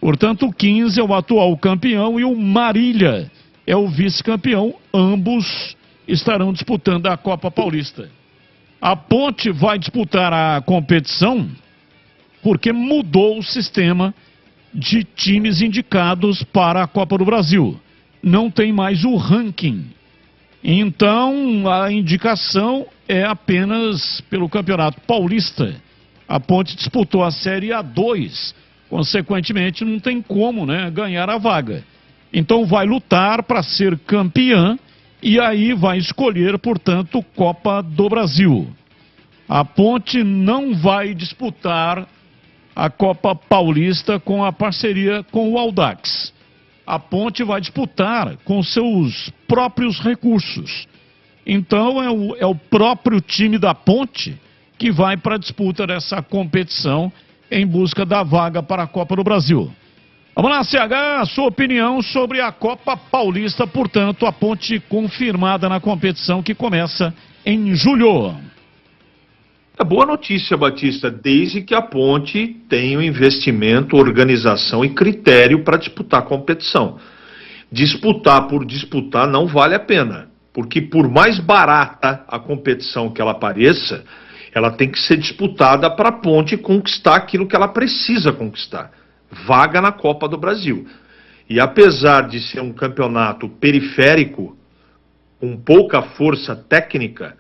Portanto, o 15 é o atual campeão e o Marília é o vice-campeão. Ambos estarão disputando a Copa Paulista. A Ponte vai disputar a competição porque mudou o sistema de times indicados para a Copa do Brasil. Não tem mais o ranking. Então, a indicação é apenas pelo Campeonato Paulista. A Ponte disputou a Série A2. Consequentemente, não tem como, né, ganhar a vaga. Então, vai lutar para ser campeã e aí vai escolher, portanto, Copa do Brasil. A Ponte não vai disputar a Copa Paulista com a parceria com o Audax. A Ponte vai disputar com seus próprios recursos. Então, é o próprio time da Ponte que vai para a disputa dessa competição em busca da vaga para a Copa do Brasil. Vamos lá, CH, a sua opinião sobre a Copa Paulista, portanto, a Ponte confirmada na competição que começa em julho. É boa notícia, Batista, desde que a Ponte tenha o investimento, organização e critério para disputar a competição. Disputar por disputar não vale a pena, porque por mais barata a competição que ela pareça, ela tem que ser disputada para a Ponte conquistar aquilo que ela precisa conquistar. Vaga na Copa do Brasil. E apesar de ser um campeonato periférico, com pouca força técnica,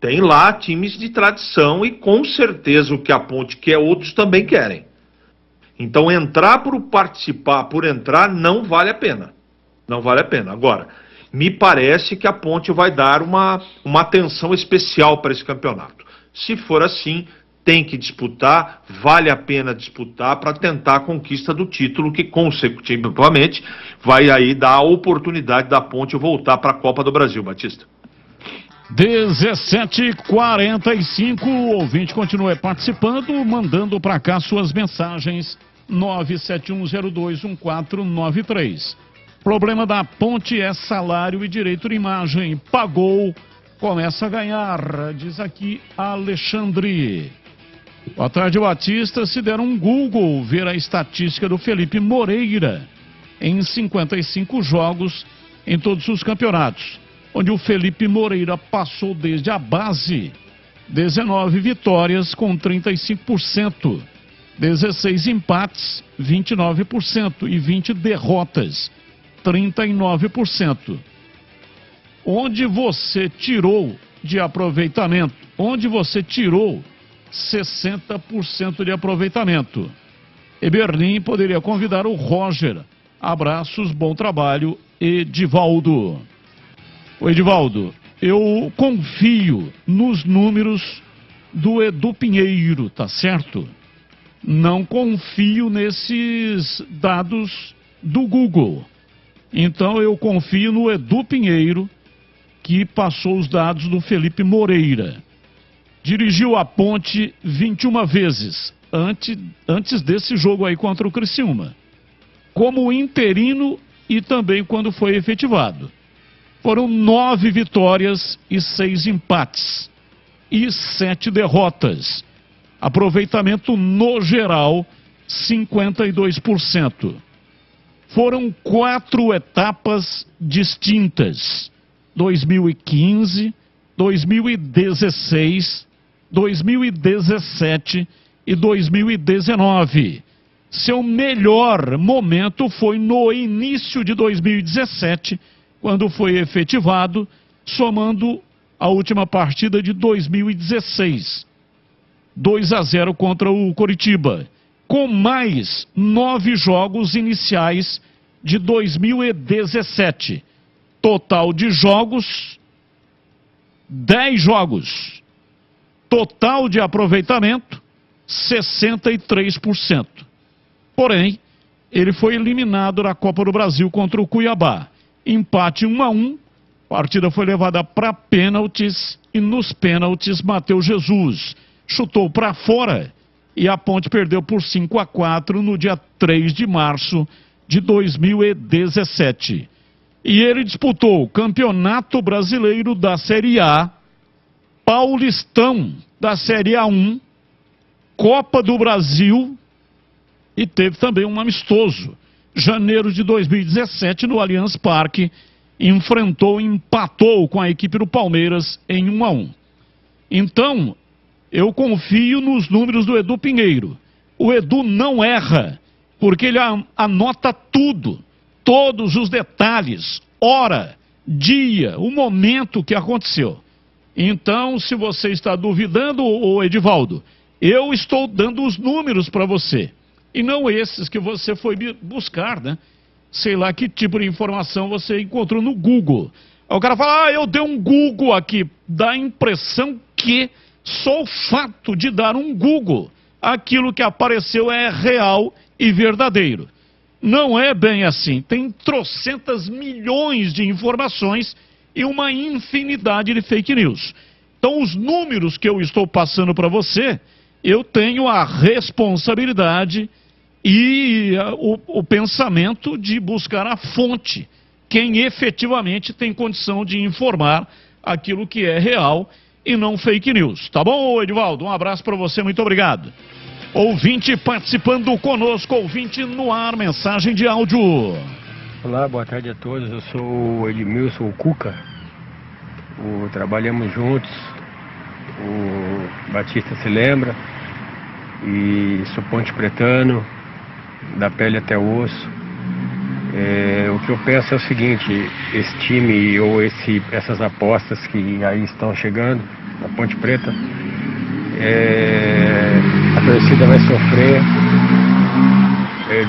tem lá times de tradição e com certeza o que a Ponte quer, outros também querem. Então entrar por participar, por entrar, não vale a pena. Não vale a pena. Agora, me parece que a Ponte vai dar uma atenção especial para esse campeonato. Se for assim, tem que disputar, vale a pena disputar para tentar a conquista do título, que consecutivamente vai aí dar a oportunidade da Ponte voltar para a Copa do Brasil, Batista. 17h45, o ouvinte continua participando, mandando para cá suas mensagens. 971021493. Problema da Ponte é salário e direito de imagem. Pagou, começa a ganhar, diz aqui Alexandre. Boa tarde, Batista. Se der um Google ver a estatística do Felipe Moreira em 55 jogos em todos os campeonatos, onde o Felipe Moreira passou desde a base: 19 vitórias com 35%, 16 empates, 29% e 20 derrotas, 39%. Onde você tirou de aproveitamento? Onde você tirou 60% de aproveitamento? Eberlin poderia convidar o Roger. Abraços, bom trabalho, Edivaldo. Ô Edivaldo, eu confio nos números do Edu Pinheiro, tá certo? Não confio nesses dados do Google. Então eu confio no Edu Pinheiro, que passou os dados do Felipe Moreira. Dirigiu a Ponte 21 vezes, antes desse jogo aí contra o Criciúma, como interino e também quando foi efetivado. Foram 9 vitórias e 6 empates e 7 derrotas. Aproveitamento no geral, 52%. Foram 4 etapas distintas: 2015, 2016, 2017 e 2019. Seu melhor momento foi no início de 2017, quando foi efetivado, somando a última partida de 2016. 2-0 contra o Coritiba, com mais 9 jogos iniciais de 2017. Total de jogos, 10 jogos. Total de aproveitamento, 63%. Porém, ele foi eliminado da Copa do Brasil contra o Cuiabá. Empate 1-1, a partida foi levada para pênaltis e nos pênaltis Matheus Jesus chutou para fora e a Ponte perdeu por 5-4 no dia 3 de março de 2017. E ele disputou o Campeonato Brasileiro da Série A, Paulistão da Série A1, Copa do Brasil e teve também um amistoso. Janeiro de 2017, no Allianz Parque, empatou com a equipe do Palmeiras em 1-1. Então, eu confio nos números do Edu Pinheiro. O Edu não erra, porque ele anota tudo, todos os detalhes, hora, dia, o momento que aconteceu. Então, se você está duvidando, ô Edivaldo, eu estou dando os números para você, e não esses que você foi buscar, né? Sei lá que tipo de informação você encontrou no Google. Aí o cara fala, eu dei um Google aqui. Dá a impressão que só o fato de dar um Google, aquilo que apareceu é real e verdadeiro. Não é bem assim. Tem trocentas milhões de informações e uma infinidade de fake news. Então, os números que eu estou passando para você, eu tenho a responsabilidade e o pensamento de buscar a fonte, quem efetivamente tem condição de informar aquilo que é real e não fake news. Tá bom, Edivaldo? Um abraço para você, muito obrigado. Ouvinte participando conosco, ouvinte no ar, mensagem de áudio. Olá, boa tarde a todos, eu sou o Edmilson Cuca, trabalhamos juntos, o Batista se lembra, e sou ponte pretano, da pele até o osso. O que eu penso é o seguinte, esse time ou essas apostas que aí estão chegando, na Ponte Preta, a torcida vai sofrer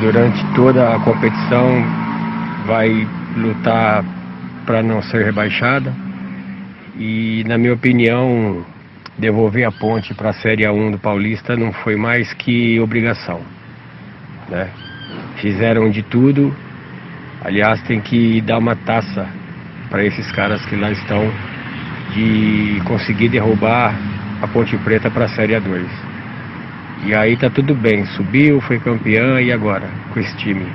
durante toda a competição, vai lutar para não ser rebaixada e, na minha opinião, devolver a Ponte para a Série A1 do Paulista não foi mais que obrigação, né? Fizeram de tudo, aliás, tem que dar uma taça para esses caras que lá estão de conseguir derrubar a Ponte Preta para a Série A2. E aí tá tudo bem, subiu, foi campeã, e agora com esse time?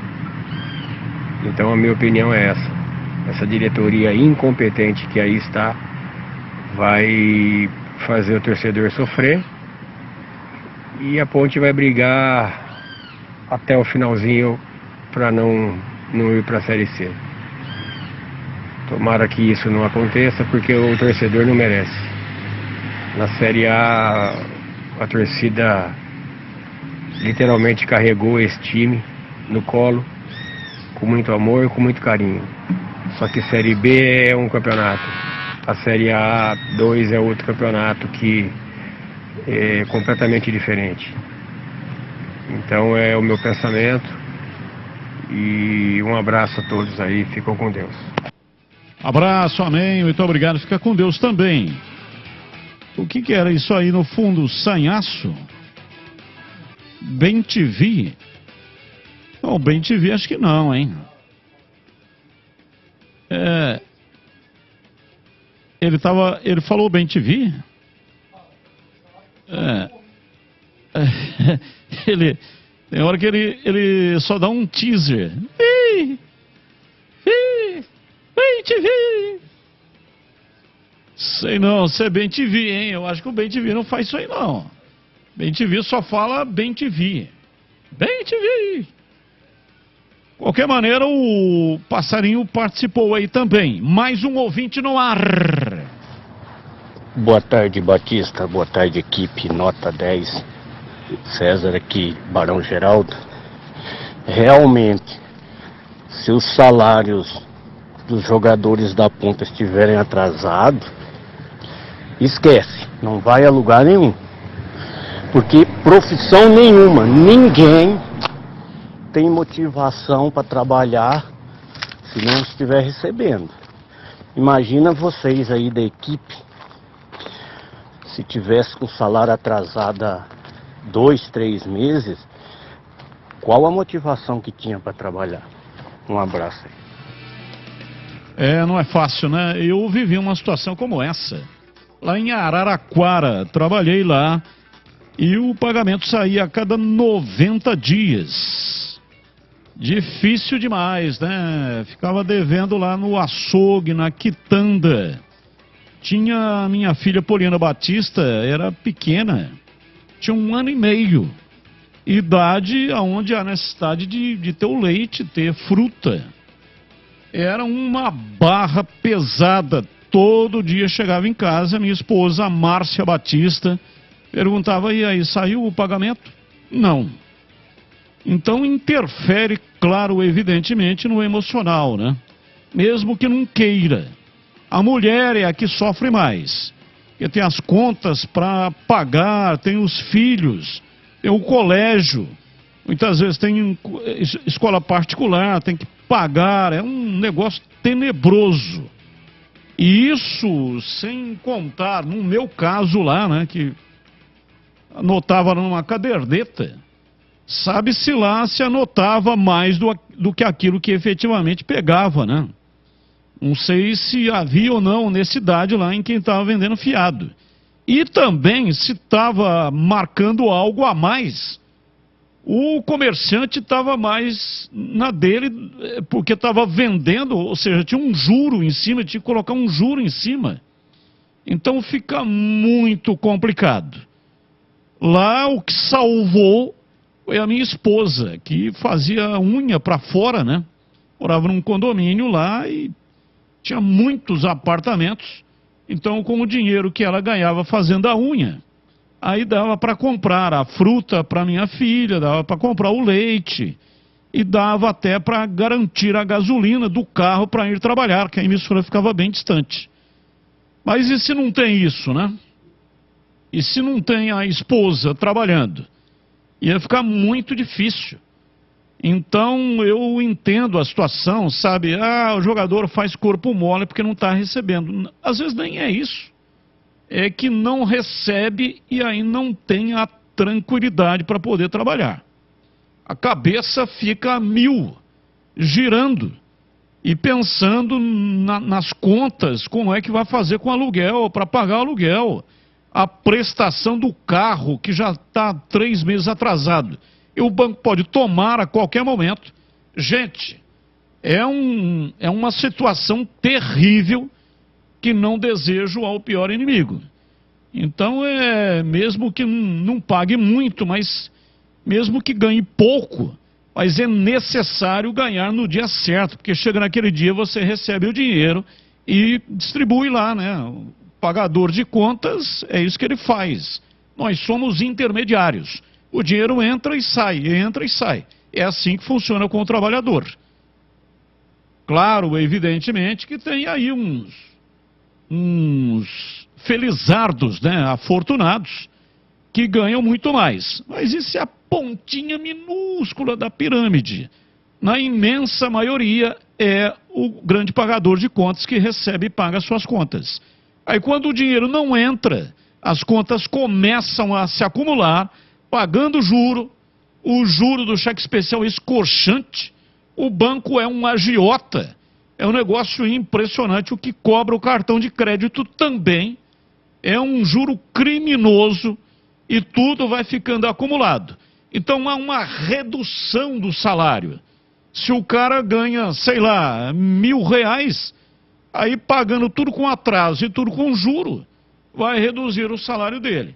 Então a minha opinião é essa diretoria incompetente que aí está vai fazer o torcedor sofrer e a Ponte vai brigar até o finalzinho para não ir para a Série C. Tomara que isso não aconteça, porque o torcedor não merece. Na Série A, a torcida literalmente carregou esse time no colo, com muito amor e com muito carinho. Só que Série B é um campeonato, a Série A2 é outro campeonato que é completamente diferente. Então é o meu pensamento e um abraço a todos aí, ficam com Deus. Abraço, amém, muito obrigado, fica com Deus também. O que era isso aí no fundo? Sanhaço? Bem TV? Não, Bem TV acho que não, hein? Ele falou bem TV? Tem hora que ele só dá um teaser. Bem TV. Sei não, se é bem TV, hein? Eu acho que o bem TV não faz isso aí, não. Bem TV só fala bem TV. Bem TV. Qualquer maneira, o Passarinho participou aí também. Mais um ouvinte no ar. Boa tarde, Batista. Boa tarde, equipe. Nota 10. César aqui, Barão Geraldo. Realmente, se os salários dos jogadores da ponta estiverem atrasados, esquece, não vai a lugar nenhum. Porque profissão nenhuma, ninguém tem motivação para trabalhar se não estiver recebendo. Imagina vocês aí da equipe, se tivesse com salário atrasado há 2, 3 meses, qual a motivação que tinha para trabalhar? Um abraço aí. Não é fácil, né? Eu vivi uma situação como essa. Lá em Araraquara, trabalhei lá e o pagamento saía a cada 90 dias. Difícil demais, né? Ficava devendo lá no açougue, na quitanda. Tinha a minha filha Poliana Batista, era pequena, tinha 1 ano e meio. Idade onde há necessidade de ter o leite, ter fruta. Era uma barra pesada. Todo dia chegava em casa, minha esposa, a Márcia Batista, perguntava, e aí, saiu o pagamento? Não. Então interfere, claro, evidentemente, no emocional, né? Mesmo que não queira. A mulher é a que sofre mais. Porque tem as contas para pagar, tem os filhos, tem o colégio. Muitas vezes tem escola particular, tem que pagar. É um negócio tenebroso. E isso sem contar, no meu caso lá, né, que anotava numa caderneta, sabe-se lá se anotava mais do que aquilo que efetivamente pegava, né? Não sei se havia ou não honestidade lá em quem estava vendendo fiado. E também se estava marcando algo a mais, o comerciante estava mais na dele, porque estava vendendo, ou seja, tinha um juro em cima, tinha que colocar um juro em cima. Então fica muito complicado. Lá o que salvou foi a minha esposa, que fazia unha para fora, né? Morava num condomínio lá e tinha muitos apartamentos. Então, com o dinheiro que ela ganhava fazendo a unha, aí dava para comprar a fruta para minha filha, dava para comprar o leite e dava até para garantir a gasolina do carro para ir trabalhar, que a emissora ficava bem distante. Mas e se não tem isso, né? E se não tem a esposa trabalhando? Ia ficar muito difícil. Então eu entendo a situação, sabe? O jogador faz corpo mole porque não está recebendo. Às vezes nem é isso. É que não recebe e aí não tem a tranquilidade para poder trabalhar. A cabeça fica a 1000, girando e pensando nas contas, como é que vai fazer com o aluguel, para pagar o aluguel, a prestação do carro que já está 3 meses atrasado. E o banco pode tomar a qualquer momento. Gente, é uma situação terrível que não desejo ao pior inimigo. Então, mesmo que não pague muito, mas mesmo que ganhe pouco, mas é necessário ganhar no dia certo, porque chega naquele dia, você recebe o dinheiro e distribui lá, né? O pagador de contas, é isso que ele faz. Nós somos intermediários. O dinheiro entra e sai, entra e sai. É assim que funciona com o trabalhador. Claro, evidentemente, que tem aí uns felizardos, né, afortunados, que ganham muito mais. Mas isso é a pontinha minúscula da pirâmide. Na imensa maioria é o grande pagador de contas que recebe e paga suas contas. Aí quando o dinheiro não entra, as contas começam a se acumular, pagando juro, o juro do cheque especial escorchante, o banco é um agiota, É um negócio impressionante. O que cobra o cartão de crédito também é um juro criminoso e tudo vai ficando acumulado. Então há uma redução do salário. Se o cara ganha, sei lá, R$1.000, aí pagando tudo com atraso e tudo com juro, vai reduzir o salário dele.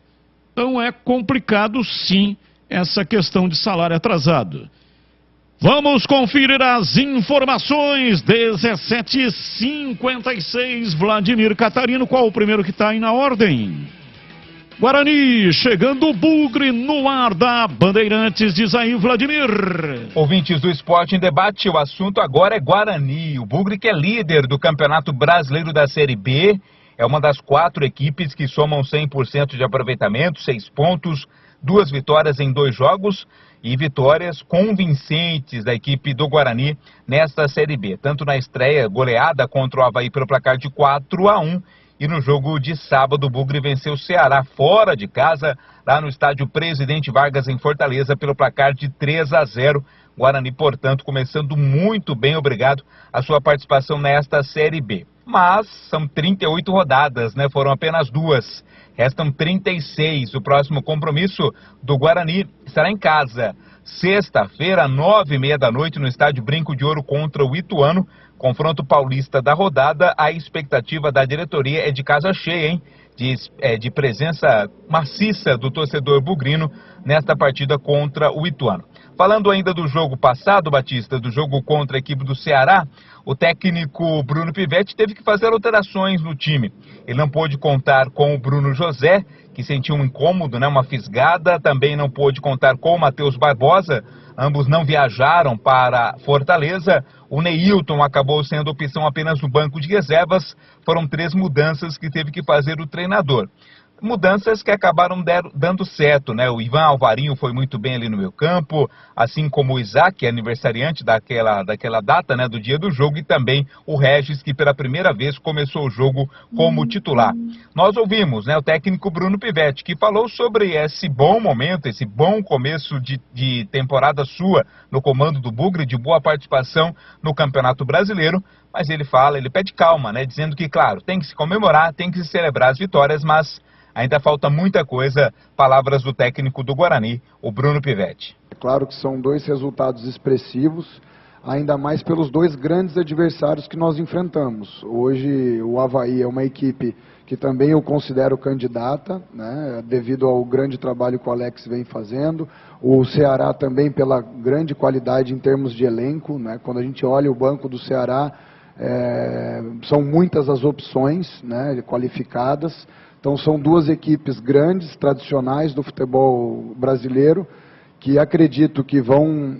Então é complicado sim essa questão de salário atrasado. Vamos conferir as informações. 17h56, Vladimir Catarino, qual o primeiro que está aí na ordem? Guarani, chegando o Bugre no ar da Bandeirantes, diz aí Vladimir. Ouvintes do Esporte em Debate, o assunto agora é Guarani. O Bugre, que é líder do Campeonato Brasileiro da Série B, é uma das 4 equipes que somam 100% de aproveitamento, 6 pontos, 2 vitórias em 2 jogos e vitórias convincentes da equipe do Guarani nesta Série B. Tanto na estreia, goleada contra o Avaí pelo placar de 4-1, e no jogo de sábado, o Bugre venceu o Ceará fora de casa, lá no estádio Presidente Vargas, em Fortaleza, pelo placar de 3-0. Guarani, portanto, começando muito bem, obrigado a sua participação nesta Série B. Mas são 38 rodadas, né? Foram apenas 2. Restam 36. O próximo compromisso do Guarani será em casa. Sexta-feira, 9h30 da noite, no estádio Brinco de Ouro contra o Ituano. Confronto paulista da rodada. A expectativa da diretoria é de casa cheia, hein? De presença maciça do torcedor bugrino nesta partida contra o Ituano. Falando ainda do jogo passado, Batista, do jogo contra a equipe do Ceará, o técnico Bruno Pivetti teve que fazer alterações no time. Ele não pôde contar com o Bruno José, que sentiu um incômodo, né, uma fisgada. Também não pôde contar com o Matheus Barbosa. Ambos não viajaram para Fortaleza. O Neilton acabou sendo opção apenas no banco de reservas. Foram 3 mudanças que teve que fazer o treinador. Mudanças que acabaram dando certo, né? O Ivan Alvarinho foi muito bem ali no meio campo, assim como o Isaac, que é aniversariante daquela data, né, do dia do jogo, e também o Regis, que pela primeira vez começou o jogo como titular. Nós ouvimos, né, o técnico Bruno Pivetti, que falou sobre esse bom momento, esse bom começo de temporada sua no comando do Bugre, de boa participação no Campeonato Brasileiro, mas ele pede calma, né, dizendo que, claro, tem que se comemorar, tem que se celebrar as vitórias, mas ainda falta muita coisa. Palavras do técnico do Guarani, o Bruno Pivetti. É claro que são 2 resultados expressivos, ainda mais pelos 2 grandes adversários que nós enfrentamos. Hoje o Avaí é uma equipe que também eu considero candidata, né, devido ao grande trabalho que o Alex vem fazendo. O Ceará também pela grande qualidade em termos de elenco, né, quando a gente olha o banco do Ceará, são muitas as opções, né, qualificadas. Então são 2 equipes grandes, tradicionais do futebol brasileiro, que acredito que vão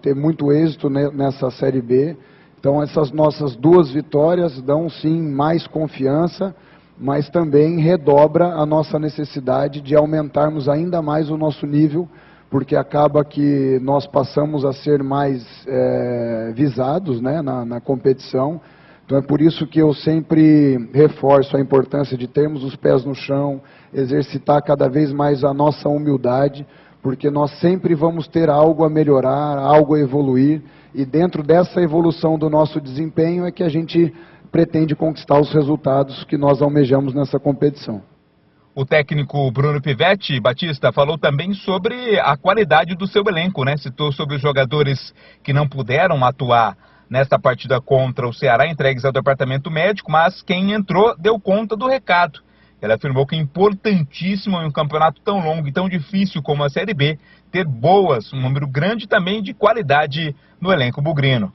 ter muito êxito nessa Série B. Então essas nossas 2 vitórias dão sim mais confiança, mas também redobra a nossa necessidade de aumentarmos ainda mais o nosso nível, porque acaba que nós passamos a ser mais visados, né, na competição. Então é por isso que eu sempre reforço a importância de termos os pés no chão, exercitar cada vez mais a nossa humildade, porque nós sempre vamos ter algo a melhorar, algo a evoluir, e dentro dessa evolução do nosso desempenho é que a gente pretende conquistar os resultados que nós almejamos nessa competição. O técnico Bruno Pivetti, Batista, falou também sobre a qualidade do seu elenco, né? Citou sobre os jogadores que não puderam atuar nesta partida contra o Ceará, entregues ao departamento médico, mas quem entrou deu conta do recado. Ele afirmou que é importantíssimo em um campeonato tão longo e tão difícil como a Série B, ter um número grande também de qualidade no elenco bugrino.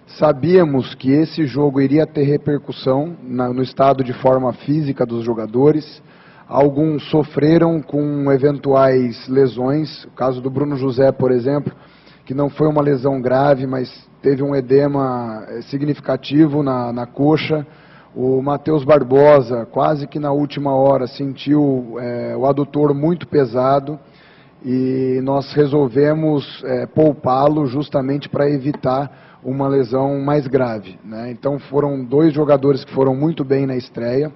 Sabíamos que esse jogo iria ter repercussão no estado de forma física dos jogadores. Alguns sofreram com eventuais lesões, o caso do Bruno José, por exemplo, que não foi uma lesão grave, mas teve um edema significativo na coxa. O Matheus Barbosa, quase que na última hora, sentiu o adutor muito pesado e nós resolvemos poupá-lo justamente para evitar uma lesão mais grave, né? Então foram 2 jogadores que foram muito bem na estreia,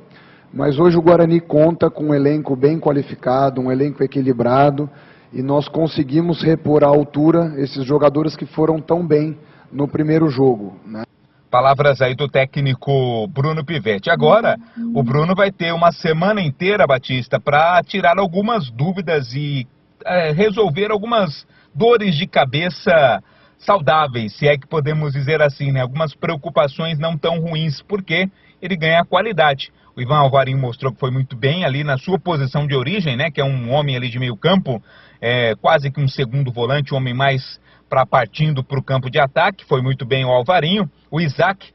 mas hoje o Guarani conta com um elenco bem qualificado, um elenco equilibrado, e nós conseguimos repor à altura esses jogadores que foram tão bem no primeiro jogo, né? Palavras aí do técnico Bruno Pivetti. Agora, o Bruno vai ter uma semana inteira, Batista, para tirar algumas dúvidas e resolver algumas dores de cabeça saudáveis, se é que podemos dizer assim, né? Algumas preocupações não tão ruins, porque ele ganha qualidade. O Ivan Alvarinho mostrou que foi muito bem ali na sua posição de origem, né? Que é um homem ali de meio campo, quase que um segundo volante, um homem mais partindo para o campo de ataque. Foi muito bem o Alvarinho. O Isaac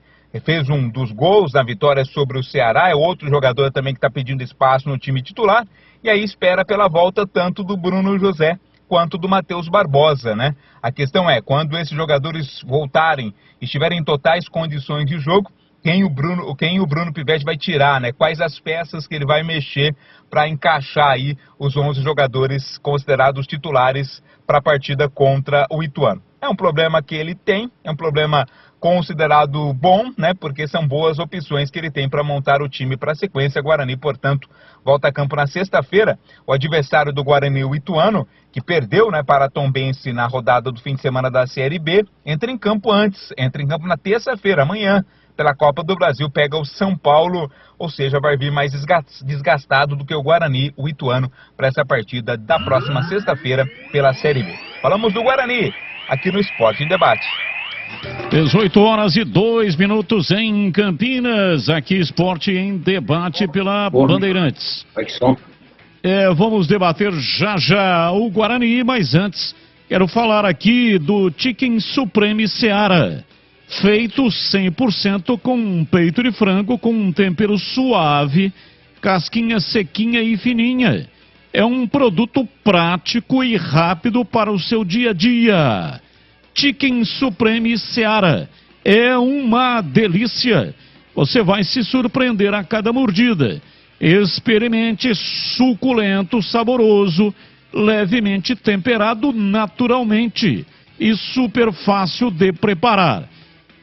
fez um dos gols na vitória sobre o Ceará, é outro jogador também que está pedindo espaço no time titular. E aí espera pela volta tanto do Bruno José quanto do Matheus Barbosa, né? A questão é, quando esses jogadores voltarem e estiverem em totais condições de jogo, quem o Bruno Pivetti vai tirar, né? Quais as peças que ele vai mexer para encaixar aí os 11 jogadores considerados titulares para a partida contra o Ituano. É um problema que ele tem, é um problema considerado bom, né? Porque são boas opções que ele tem para montar o time para a sequência. Guarani, portanto, volta a campo na sexta-feira. O adversário do Guarani, o Ituano, que perdeu, né, para a Tombense na rodada do fim de semana da Série B, entra em campo na terça-feira, amanhã, pela Copa do Brasil, pega o São Paulo, ou seja, vai vir mais desgastado do que o Guarani, o Ituano, para essa partida da próxima sexta-feira pela Série B. Falamos do Guarani, aqui no Esporte em Debate. 18h02 em Campinas, aqui Esporte em Debate pela Bandeirantes. Vamos debater já o Guarani, mas antes quero falar aqui do Chicken Supreme Seara, feito 100% com peito de frango com um tempero suave, casquinha sequinha e fininha. É um produto prático e rápido para o seu dia a dia. Chicken Supreme Seara é uma delícia. Você vai se surpreender a cada mordida. Experimente, suculento, saboroso, levemente temperado naturalmente e super fácil de preparar.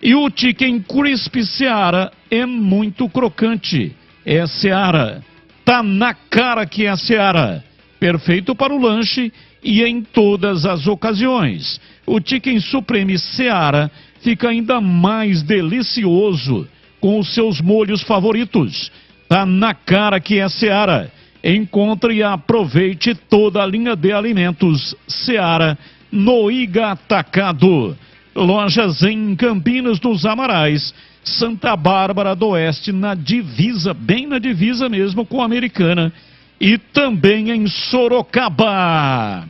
E o Chicken Crispy Seara é muito crocante. É Seara. Tá na cara que é Seara. Perfeito para o lanche e em todas as ocasiões. O Chicken Supreme Seara fica ainda mais delicioso com os seus molhos favoritos. Tá na cara que é Seara. Encontre e aproveite toda a linha de alimentos Seara no Iga Atacado. Lojas em Campinas dos Amarais, Santa Bárbara do Oeste, na divisa, bem na divisa mesmo com a Americana, e também em Sorocaba.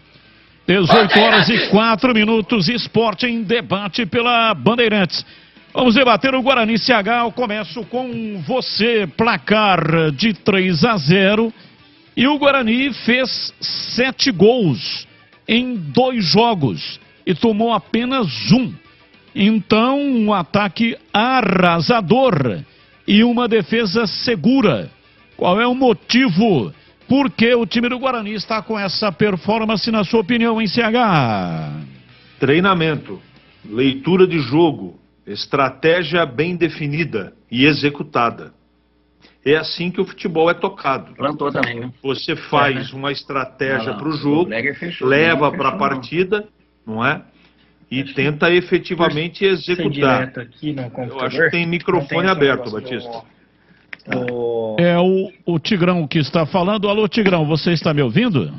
18h04, Esporte em Debate pela Bandeirantes. Vamos debater o Guarani CH. Eu começo com você, placar de 3-0. E o Guarani fez 7 gols em 2 jogos e tomou apenas 1. Então, um ataque arrasador e uma defesa segura. Qual é o motivo? Por que o time do Guarani está com essa performance, na sua opinião, em CH? Treinamento, leitura de jogo, estratégia bem definida e executada. É assim que o futebol é tocado. Plantou também, né? Você faz uma estratégia para o jogo, leva para a partida, não é? E tenta efetivamente executar. Eu acho que tem microfone aberto, Batista. É o Tigrão que está falando. Alô, Tigrão, você está me ouvindo?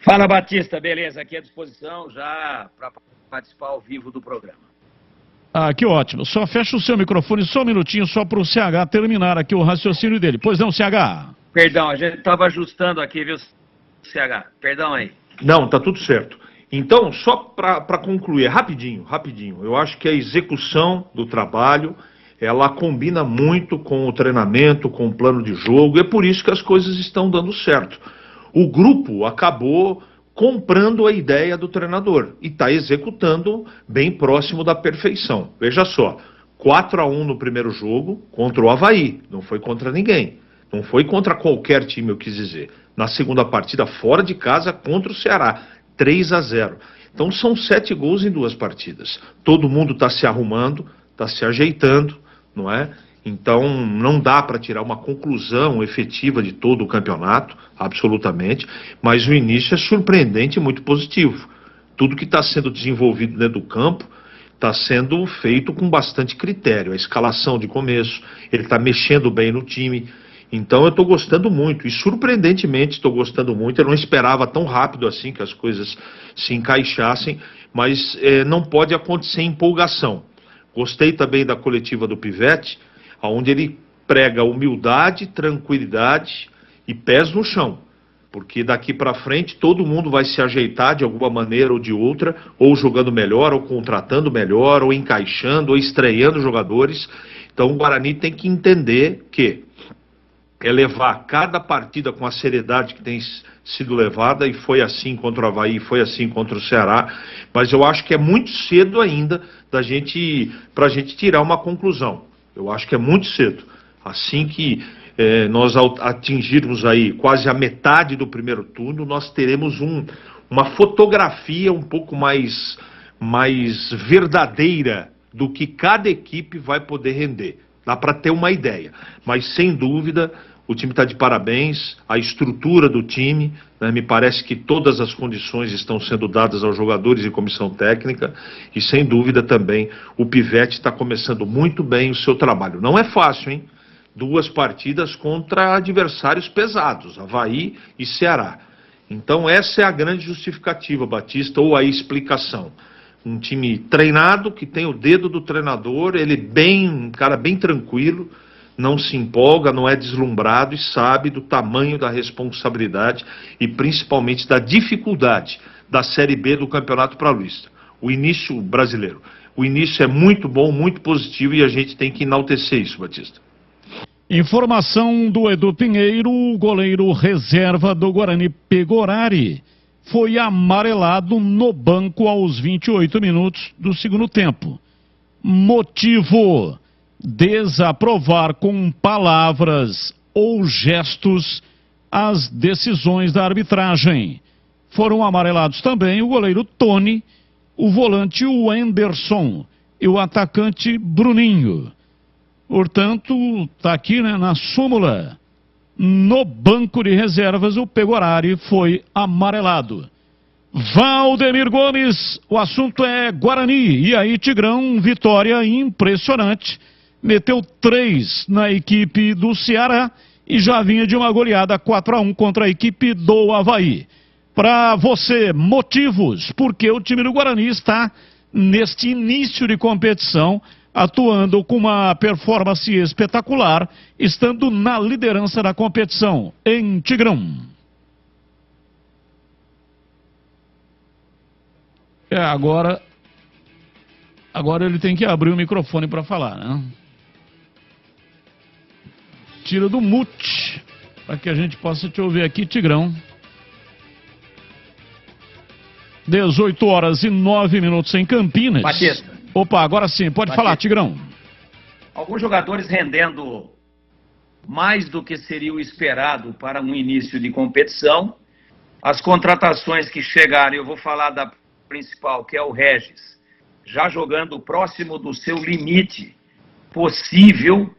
Fala, Batista, beleza, aqui à disposição já para participar ao vivo do programa. Ah, que ótimo. Só fecha o seu microfone só um minutinho, só para o CH terminar aqui o raciocínio dele. Pois não, CH? Perdão, a gente estava ajustando aqui, viu, CH? Perdão aí. Não, tá tudo certo. Então, só para concluir, rapidinho, eu acho que a execução do trabalho, ela combina muito com o treinamento, com o plano de jogo, e é por isso que as coisas estão dando certo. O grupo acabou comprando a ideia do treinador e está executando bem próximo da perfeição. Veja só, 4-1 no primeiro jogo contra o Avaí, não foi contra ninguém, não foi contra qualquer time, eu quis dizer. Na segunda partida, fora de casa, contra o Ceará, 3-0. Então são 7 gols em 2 partidas. Todo mundo está se arrumando, está se ajeitando, não é? Então não dá para tirar uma conclusão efetiva de todo o campeonato, absolutamente, mas o início é surpreendente e muito positivo. Tudo que está sendo desenvolvido dentro do campo está sendo feito com bastante critério. A escalação de começo, ele está mexendo bem no time. Então eu estou gostando muito, e surpreendentemente estou gostando muito. Eu não esperava tão rápido assim que as coisas se encaixassem, mas não pode acontecer empolgação. Gostei também da coletiva do Pivete, onde ele prega humildade, tranquilidade e pés no chão. Porque daqui para frente todo mundo vai se ajeitar de alguma maneira ou de outra, ou jogando melhor, ou contratando melhor, ou encaixando, ou estreando jogadores. Então o Guarani tem que entender que é levar cada partida com a seriedade que tem sido levada, e foi assim contra o Avaí, foi assim contra o Ceará, mas eu acho que é muito cedo ainda para a gente tirar uma conclusão. Eu acho que é muito cedo. Assim que nós atingirmos aí quase a metade do primeiro turno, nós teremos uma fotografia um pouco mais verdadeira do que cada equipe vai poder render. Dá para ter uma ideia, mas sem dúvida o time está de parabéns, a estrutura do time, né, me parece que todas as condições estão sendo dadas aos jogadores e comissão técnica, e sem dúvida também o Pivete está começando muito bem o seu trabalho. Não é fácil, hein? 2 partidas contra adversários pesados, Avaí e Ceará. Então essa é a grande justificativa, Batista, ou a explicação. Um time treinado, que tem o dedo do treinador, ele um cara bem tranquilo, não se empolga, não é deslumbrado e sabe do tamanho da responsabilidade e principalmente da dificuldade da Série B do Campeonato Paulista. O início brasileiro. O início é muito bom, muito positivo, e a gente tem que enaltecer isso, Batista. Informação do Edu Pinheiro: o goleiro reserva do Guarani Pegorari foi amarelado no banco aos 28 minutos do segundo tempo. Motivo: desaprovar com palavras ou gestos as decisões da arbitragem. Foram amarelados também o goleiro Tony, o volante Wenderson e o atacante Bruninho. Portanto, está aqui, né, na súmula. No banco de reservas, o Pegorari foi amarelado. Valdemir Gomes, o assunto é Guarani. E aí, Tigrão, vitória impressionante. Meteu 3 na equipe do Ceará e já vinha de uma goleada 4-1 contra a equipe do Avaí. Para você, motivos porque o time do Guarani está neste início de competição, atuando com uma performance espetacular, estando na liderança da competição, em Tigrão. Agora ele tem que abrir o microfone para falar, né? Tira do mute, para que a gente possa te ouvir aqui, Tigrão. 18h09 em Campinas. Batista. Opa, agora sim, pode falar, Tigrão. Alguns jogadores rendendo mais do que seria o esperado para um início de competição. As contratações que chegaram, eu vou falar da principal, que é o Regis, já jogando próximo do seu limite possível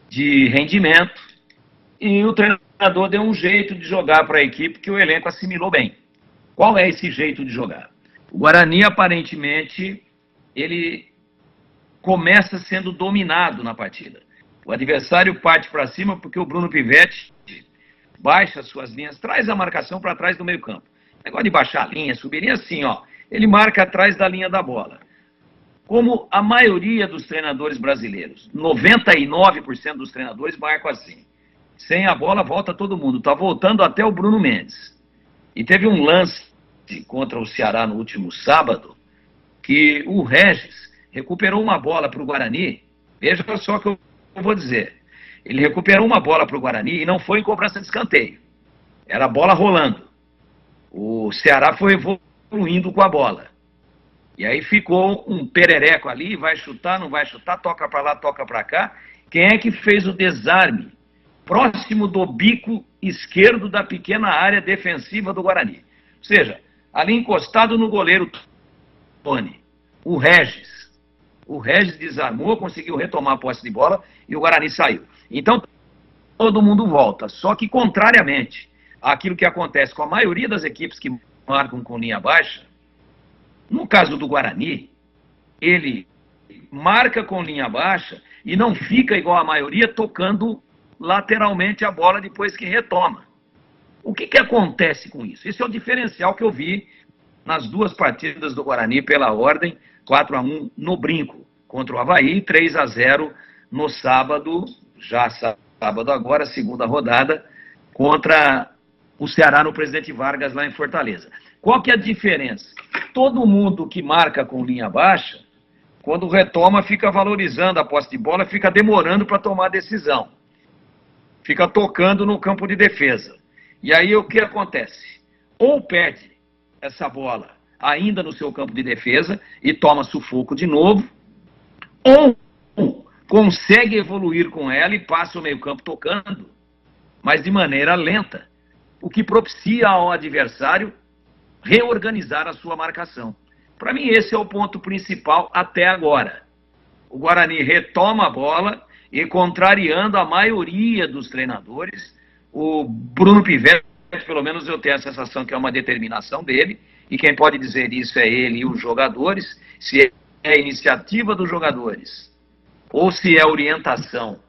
de rendimento. E o treinador deu um jeito de jogar para a equipe que o elenco assimilou bem. Qual é esse jeito de jogar? O Guarani, aparentemente, ele começa sendo dominado na partida. O adversário parte para cima porque o Bruno Pivete baixa suas linhas, traz a marcação para trás do meio campo. Negócio de baixar a linha, subir linha assim, ó. Ele marca atrás da linha da bola. Como a maioria dos treinadores brasileiros, 99% dos treinadores marcam assim. Sem a bola, volta todo mundo. Tá voltando até o Bruno Mendes. E teve um lance contra o Ceará no último sábado, que o Regis recuperou uma bola para o Guarani. Veja só o que eu vou dizer. Ele recuperou uma bola para o Guarani e não foi em cobrança de escanteio. Era a bola rolando. O Ceará foi evoluindo com a bola. E aí ficou um perereco ali, vai chutar, não vai chutar, toca para lá, toca para cá. Quem é que fez o desarme? Próximo do bico esquerdo da pequena área defensiva do Guarani. Ou seja, ali encostado no goleiro Tony, o Regis. O Regis desarmou, conseguiu retomar a posse de bola e o Guarani saiu. Então, todo mundo volta. Só que, contrariamente àquilo que acontece com a maioria das equipes que marcam com linha baixa, no caso do Guarani, ele marca com linha baixa e não fica igual a maioria tocando lateralmente a bola depois que retoma. O que acontece com isso? Esse é o diferencial que eu vi nas duas partidas do Guarani pela ordem, 4-1 no Brinco contra o Avaí, 3-0 no sábado, já sábado agora, segunda rodada, contra o Ceará no Presidente Vargas lá em Fortaleza. Qual que é a diferença? Todo mundo que marca com linha baixa, quando retoma, fica valorizando a posse de bola, fica demorando para tomar a decisão. Fica tocando no campo de defesa. E aí o que acontece? Ou perde essa bola ainda no seu campo de defesa e toma sufoco de novo, ou consegue evoluir com ela e passa o meio-campo tocando, mas de maneira lenta, o que propicia ao adversário reorganizar a sua marcação. Para mim, esse é o ponto principal até agora. O Guarani retoma a bola e, contrariando a maioria dos treinadores, o Bruno Pivetti, pelo menos eu tenho a sensação que é uma determinação dele, e quem pode dizer isso é ele e os jogadores, se é a iniciativa dos jogadores ou se é orientação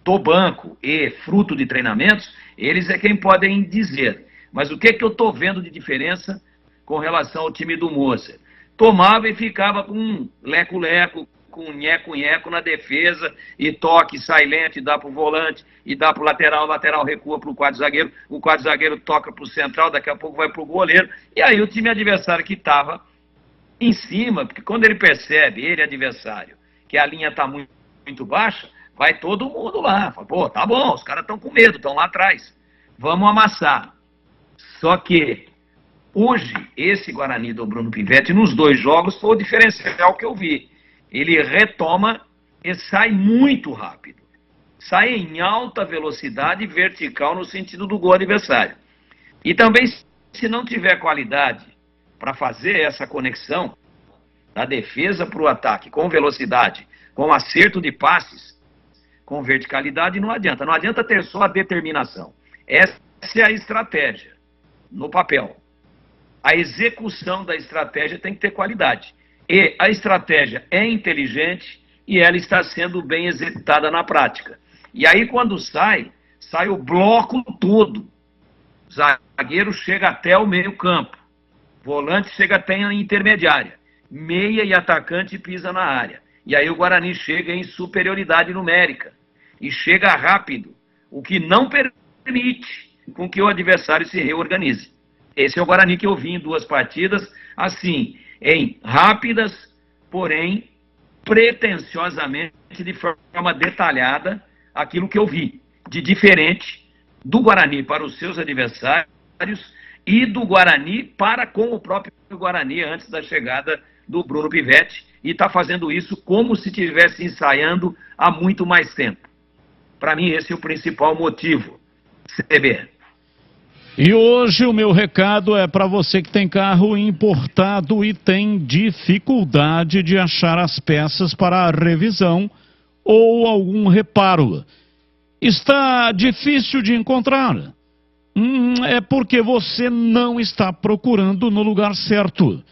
do banco e fruto de treinamentos, eles é quem podem dizer. Mas o que eu estou vendo de diferença com relação ao time do Moser? Tomava e ficava com leco-leco, com nheco-nheco na defesa, e toque, sai lento, e dá para o volante, e dá para o lateral recua para o quadro zagueiro, o quadro zagueiro toca para o central, daqui a pouco vai para o goleiro, e aí o time adversário que estava em cima, porque quando ele percebe, ele adversário, que a linha está muito baixa, vai todo mundo lá, fala, pô, tá bom, os caras estão com medo, estão lá atrás, vamos amassar. Só que hoje, esse Guarani do Bruno Pivetti, nos dois jogos, foi o diferencial que eu vi. Ele retoma e sai muito rápido. Sai em alta velocidade vertical no sentido do gol adversário. E também, se não tiver qualidade para fazer essa conexão da defesa para o ataque com velocidade, com acerto de passes, com verticalidade, não adianta. Não adianta ter só a determinação. Essa é a estratégia no papel. A execução da estratégia tem que ter qualidade. E a estratégia é inteligente e ela está sendo bem executada na prática. E aí, quando sai o bloco todo. Zagueiro chega até o meio-campo. Volante chega até a intermediária. Meia e atacante pisa na área. E aí o Guarani chega em superioridade numérica. E chega rápido. O que não permite com que o adversário se reorganize. Esse é o Guarani que eu vi em duas partidas, assim, em rápidas, porém, pretensiosamente, de forma detalhada, aquilo que eu vi, de diferente do Guarani para os seus adversários e do Guarani para com o próprio Guarani antes da chegada do Bruno Pivetti, e está fazendo isso como se estivesse ensaiando há muito mais tempo. Para mim, esse é o principal motivo. CB. E hoje o meu recado é para você que tem carro importado e tem dificuldade de achar as peças para a revisão ou algum reparo. Está difícil de encontrar? É porque você não está procurando no lugar certo.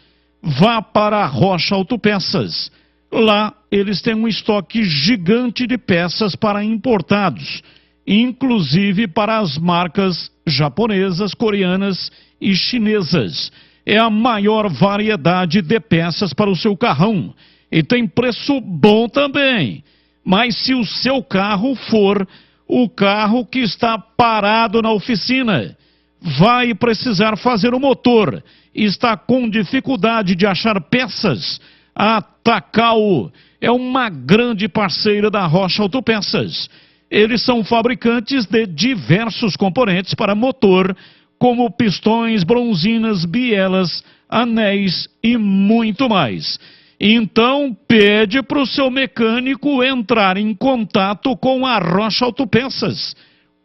Vá para a Rocha Autopeças. Lá eles têm um estoque gigante de peças para importados, inclusive para as marcas japonesas, coreanas e chinesas. É a maior variedade de peças para o seu carrão. E tem preço bom também. Mas se o seu carro for o carro que está parado na oficina, vai precisar fazer o motor, está com dificuldade de achar peças, a Takao é uma grande parceira da Rocha Autopeças. Eles são fabricantes de diversos componentes para motor, como pistões, bronzinas, bielas, anéis e muito mais. Então, pede para o seu mecânico entrar em contato com a Rocha Autopeças.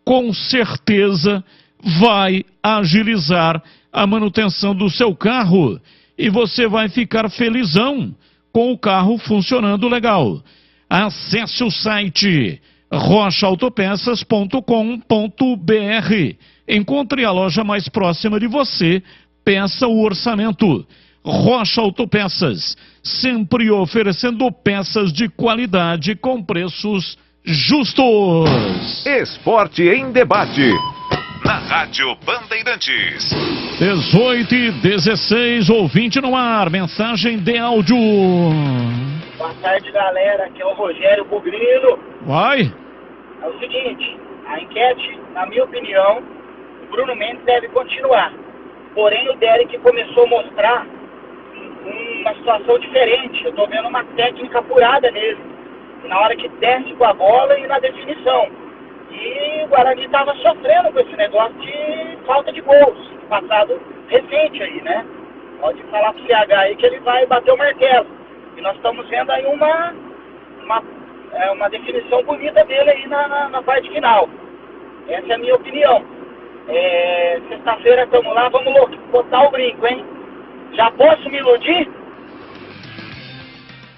Com certeza vai agilizar a manutenção do seu carro e você vai ficar felizão com o carro funcionando legal. Acesse o site rochaautopeças.com.br. Encontre a loja mais próxima de você, peça o orçamento. Rocha Autopeças, sempre oferecendo peças de qualidade com preços justos. Esporte em debate. Na Rádio Bandeirantes. 18h16, ouvinte no ar, mensagem de áudio. Boa tarde, galera, aqui é o Rogério Bugrino. Vai. É o seguinte, a enquete, na minha opinião, o Bruno Mendes deve continuar. Porém, o Derek começou a mostrar uma situação diferente. Eu tô vendo uma técnica apurada nele, na hora que desce com a bola e na definição. E o Guarani estava sofrendo com esse negócio de falta de gols, passado recente aí, né? Pode falar pro CH aí que ele vai bater o martelo. E nós estamos vendo aí uma definição bonita dele aí na parte final. Essa é a minha opinião. Sexta-feira estamos lá, vamos botar o brinco, hein? Já posso me iludir?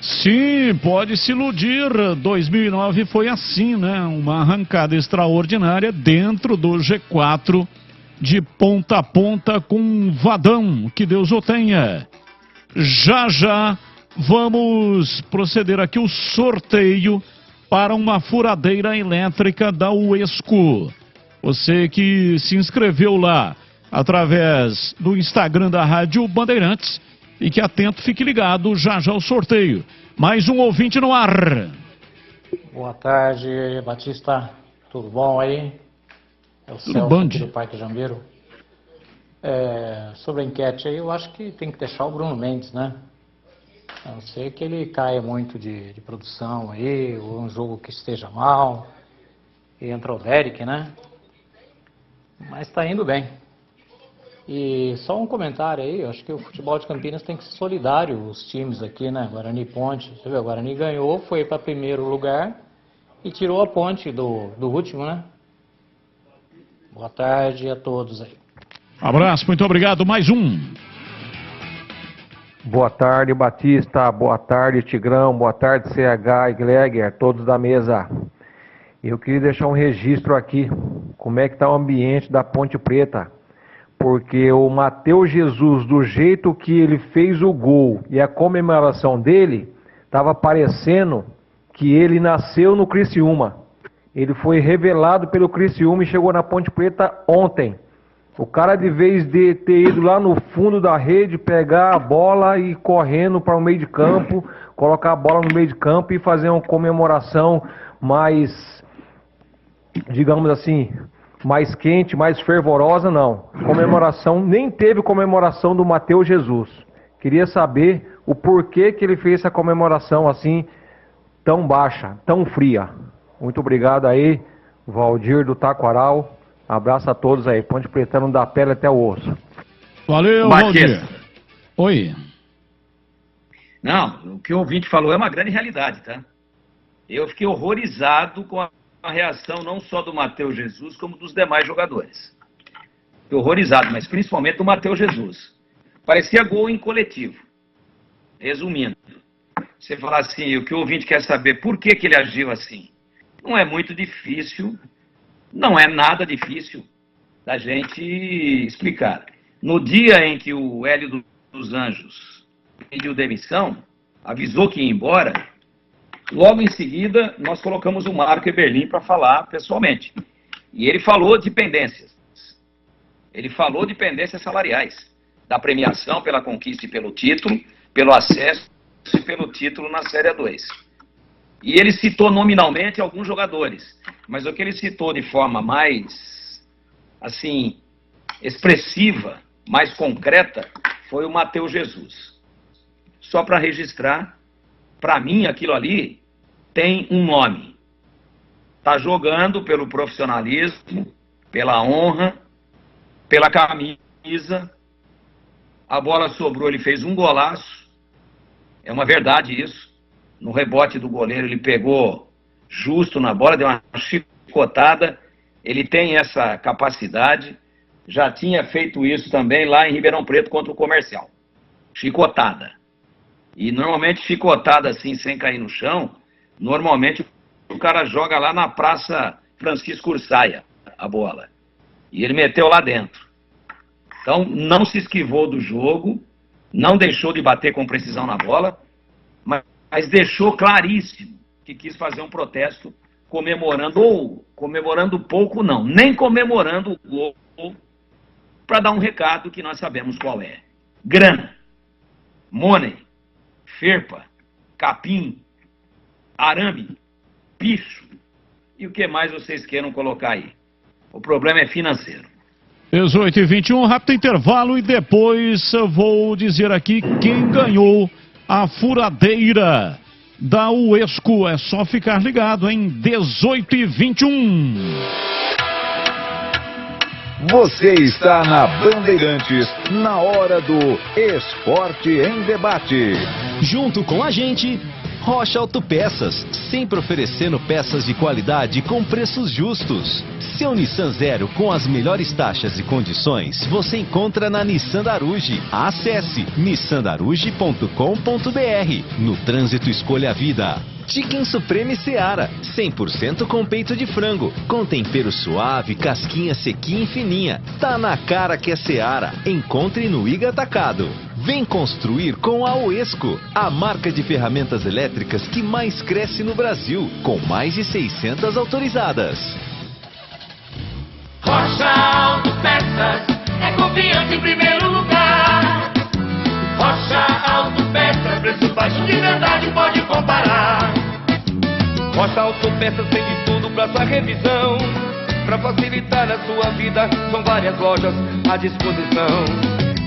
Sim, pode se iludir. 2009 foi assim, né? Uma arrancada extraordinária dentro do G4, de ponta a ponta com um Vadão, que Deus o tenha. Já vamos proceder aqui o sorteio para uma furadeira elétrica da Uesco. Você que se inscreveu lá através do Instagram da Rádio Bandeirantes, fique atento, fique ligado, já o sorteio. Mais um ouvinte no ar. Boa tarde, Batista. Tudo bom aí? É o Tudo Celso bom, aqui do Parque Jambeiro. Sobre a enquete aí, eu acho que tem que deixar o Bruno Mendes, né? A não ser que ele caia muito de produção aí, ou um jogo que esteja mal. E entra o Derek, né? Mas tá indo bem. E só um comentário aí, eu acho que o futebol de Campinas tem que ser solidário, os times aqui, né? Guarani e Ponte. Você viu, o Guarani ganhou, foi para primeiro lugar e tirou a Ponte do último, né? Boa tarde a todos aí. Abraço, muito obrigado. Mais um. Boa tarde, Batista. Boa tarde, Tigrão. Boa tarde, CH e Gleger, todos da mesa. Eu queria deixar um registro aqui, como é que está o ambiente da Ponte Preta. Porque o Matheus Jesus, do jeito que ele fez o gol e a comemoração dele, estava parecendo que ele nasceu no Criciúma. Ele foi revelado pelo Criciúma e chegou na Ponte Preta ontem. O cara, de vez de ter ido lá no fundo da rede, pegar a bola e ir correndo para o meio de campo, colocar a bola no meio de campo e fazer uma comemoração mais, digamos assim, mais quente, mais fervorosa, não. Comemoração, nem teve comemoração do Matheus Jesus. Queria saber o porquê que ele fez essa comemoração assim, tão baixa, tão fria. Muito obrigado aí, Valdir do Taquaral. Abraço a todos aí. Ponte Pretano da pele até o osso. Valeu, Valdir. Oi. Não, o que o ouvinte falou é uma grande realidade, tá? Eu fiquei horrorizado com a reação não só do Matheus Jesus, como dos demais jogadores. Fiquei horrorizado, mas principalmente do Matheus Jesus. Parecia gol em coletivo. Resumindo, você falar assim, o que o ouvinte quer saber, por que ele agiu assim? Não é muito difícil, não é nada difícil da gente explicar. No dia em que o Hélio dos Anjos pediu demissão, avisou que ia embora, logo em seguida nós colocamos o Marco Eberlin para falar pessoalmente. E ele falou de pendências. Ele falou de pendências salariais, da premiação pela conquista e pelo título, pelo acesso e pelo título na Série A2. E ele citou nominalmente alguns jogadores, mas o que ele citou de forma mais, assim, expressiva, mais concreta, foi o Matheus Jesus. Só para registrar, para mim aquilo ali tem um nome. Está jogando pelo profissionalismo, pela honra, pela camisa. A bola sobrou, ele fez um golaço. É uma verdade isso. No rebote do goleiro, ele pegou justo na bola, deu uma chicotada. Ele tem essa capacidade. Já tinha feito isso também lá em Ribeirão Preto contra o Comercial. Chicotada. E normalmente chicotada assim, sem cair no chão, normalmente o cara joga lá na Praça Francisco Ursaia a bola. E ele meteu lá dentro. Então, não se esquivou do jogo, não deixou de bater com precisão na bola, mas deixou claríssimo que quis fazer um protesto comemorando pouco não, nem comemorando o gol, para dar um recado que nós sabemos qual é. Grana, money, ferpa, capim, arame, picho e o que mais vocês queiram colocar aí. O problema é financeiro. 18h21, rápido intervalo e depois eu vou dizer aqui quem ganhou a furadeira da Uesco. É só ficar ligado em 18h21. Você está na Bandeirantes, na hora do Esporte em Debate. Junto com a gente, Rocha Autopeças, sempre oferecendo peças de qualidade com preços justos. Seu Nissan Zero com as melhores taxas e condições você encontra na Nissan Daruge. Acesse nissandaruge.com.br. No trânsito, escolha a vida. Chicken Supreme Seara, 100% com peito de frango, com tempero suave, casquinha sequinha e fininha. Tá na cara que é Seara. Encontre no Iga Atacado. Vem construir com a Uesco, a marca de ferramentas elétricas que mais cresce no Brasil, com mais de 600 autorizadas. Rocha Autopeças é confiança em primeiro lugar. Rocha Autopeças, preço baixo de verdade, pode comparar. Rocha Autopeças tem de tudo pra sua revisão. Pra facilitar a sua vida, são várias lojas à disposição.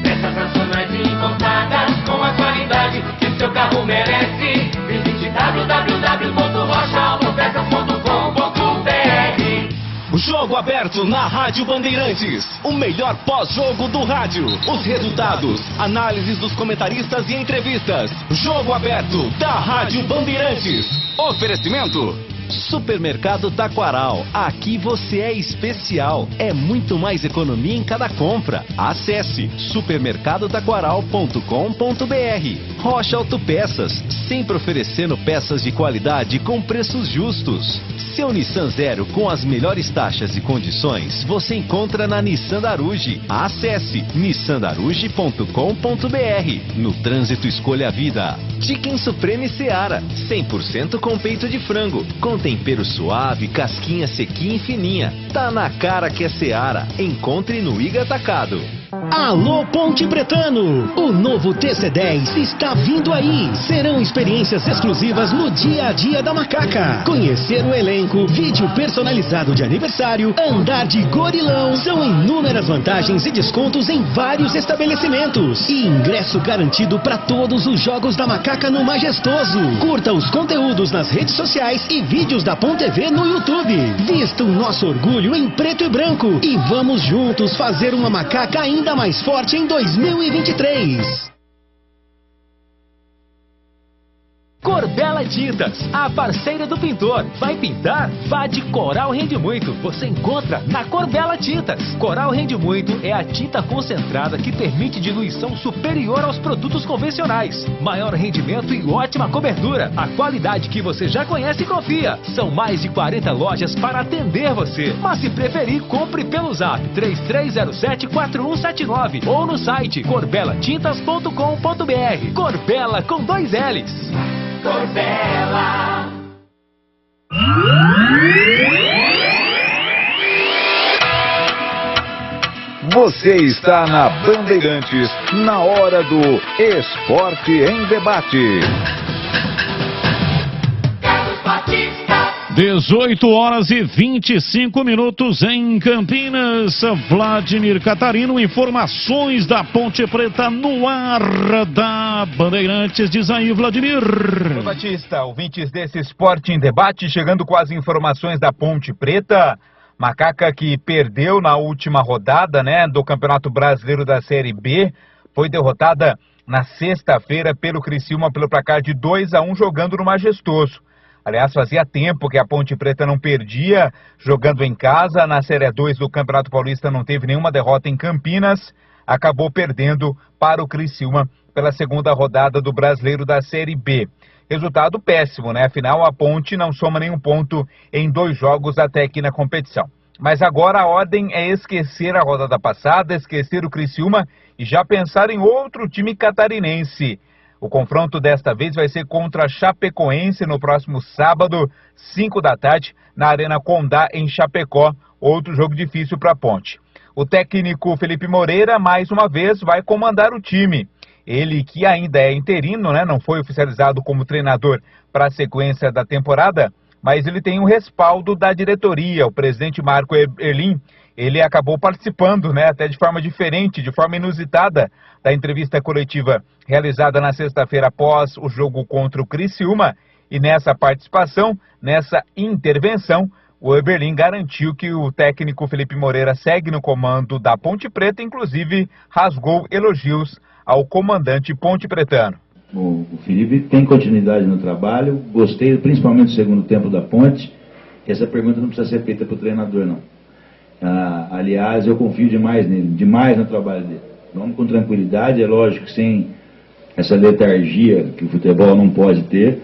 Peças nacionais e importadas com a qualidade que seu carro merece. Visite www.rochaautopesas.com.br. Jogo aberto na Rádio Bandeirantes. O melhor pós-jogo do rádio. Os resultados, análises dos comentaristas e entrevistas. Jogo aberto da Rádio Bandeirantes. Oferecimento Supermercado Taquaral. Aqui você é especial. É muito mais economia em cada compra. Acesse supermercadotaquaral.com.br. Rocha Autopeças, sempre oferecendo peças de qualidade com preços justos. Seu Nissan Zero com as melhores taxas e condições você encontra na Nissan Daruge. Acesse nissandaruge.com.br. No trânsito, escolha a vida. Chicken Supreme Seara, 100% com peito de frango, com tempero suave, casquinha sequinha e fininha. Tá na cara que é Seara. Encontre no Iga Atacado. Alô Ponte Pretano, o novo TC10 está vindo aí. Serão experiências exclusivas no dia a dia da Macaca. Conhecer o elenco, vídeo personalizado de aniversário, andar de gorilão. São inúmeras vantagens e descontos em vários estabelecimentos. E ingresso garantido para todos os jogos da Macaca no Majestoso. Curta os conteúdos nas redes sociais e vídeos da Ponte TV no YouTube. Vista o nosso orgulho em preto e branco e vamos juntos fazer uma Macaca ainda mais forte em 2023. Corbela Tintas, a parceira do pintor. Vai pintar? Vá de Coral Rende Muito. Você encontra na Corbela Tintas. Coral Rende Muito é a tinta concentrada que permite diluição superior aos produtos convencionais. Maior rendimento e ótima cobertura. A qualidade que você já conhece e confia. São mais de 40 lojas para atender você. Mas se preferir, compre pelo Zap 3307-4179 ou no site corbelatintas.com.br. Corbela com 2 L's. Corbela. Você está na Bandeirantes, na hora do Esporte em Debate. 18h25 em Campinas. Vladimir Catarino, informações da Ponte Preta no ar da Bandeirantes. Diz aí, Vladimir. Oi, Batista, ouvintes desse Esporte em Debate, chegando com as informações da Ponte Preta. Macaca que perdeu na última rodada, do Campeonato Brasileiro da Série B, foi derrotada na sexta-feira pelo Criciúma pelo placar de 2-1, jogando no Majestoso. Aliás, fazia tempo que a Ponte Preta não perdia jogando em casa. Na Série 2 do Campeonato Paulista não teve nenhuma derrota em Campinas. Acabou perdendo para o Criciúma pela segunda rodada do Brasileiro da Série B. Resultado péssimo, Afinal, a Ponte não soma nenhum ponto em 2 jogos até aqui na competição. Mas agora a ordem é esquecer a rodada passada, esquecer o Criciúma e já pensar em outro time catarinense. O confronto desta vez vai ser contra a Chapecoense no próximo sábado, 5 da tarde, na Arena Condá, em Chapecó. Outro jogo difícil para a Ponte. O técnico Felipe Moreira, mais uma vez, vai comandar o time. Ele que ainda é interino, né, não foi oficializado como treinador para a sequência da temporada, mas ele tem um respaldo da diretoria. O presidente Marco Eberlin, ele acabou participando, né, até de forma diferente, de forma inusitada, da entrevista coletiva realizada na sexta-feira após o jogo contra o Criciúma. E nessa participação, nessa intervenção, o Eberlin garantiu que o técnico Felipe Moreira segue no comando da Ponte Preta, inclusive rasgou elogios ao comandante pontepretano. O Felipe tem continuidade no trabalho, gostei principalmente do segundo tempo da Ponte. Essa pergunta não precisa ser feita para o treinador, não. Aliás, eu confio demais nele, demais no trabalho dele. Vamos com tranquilidade, é lógico, sem essa letargia que o futebol não pode ter,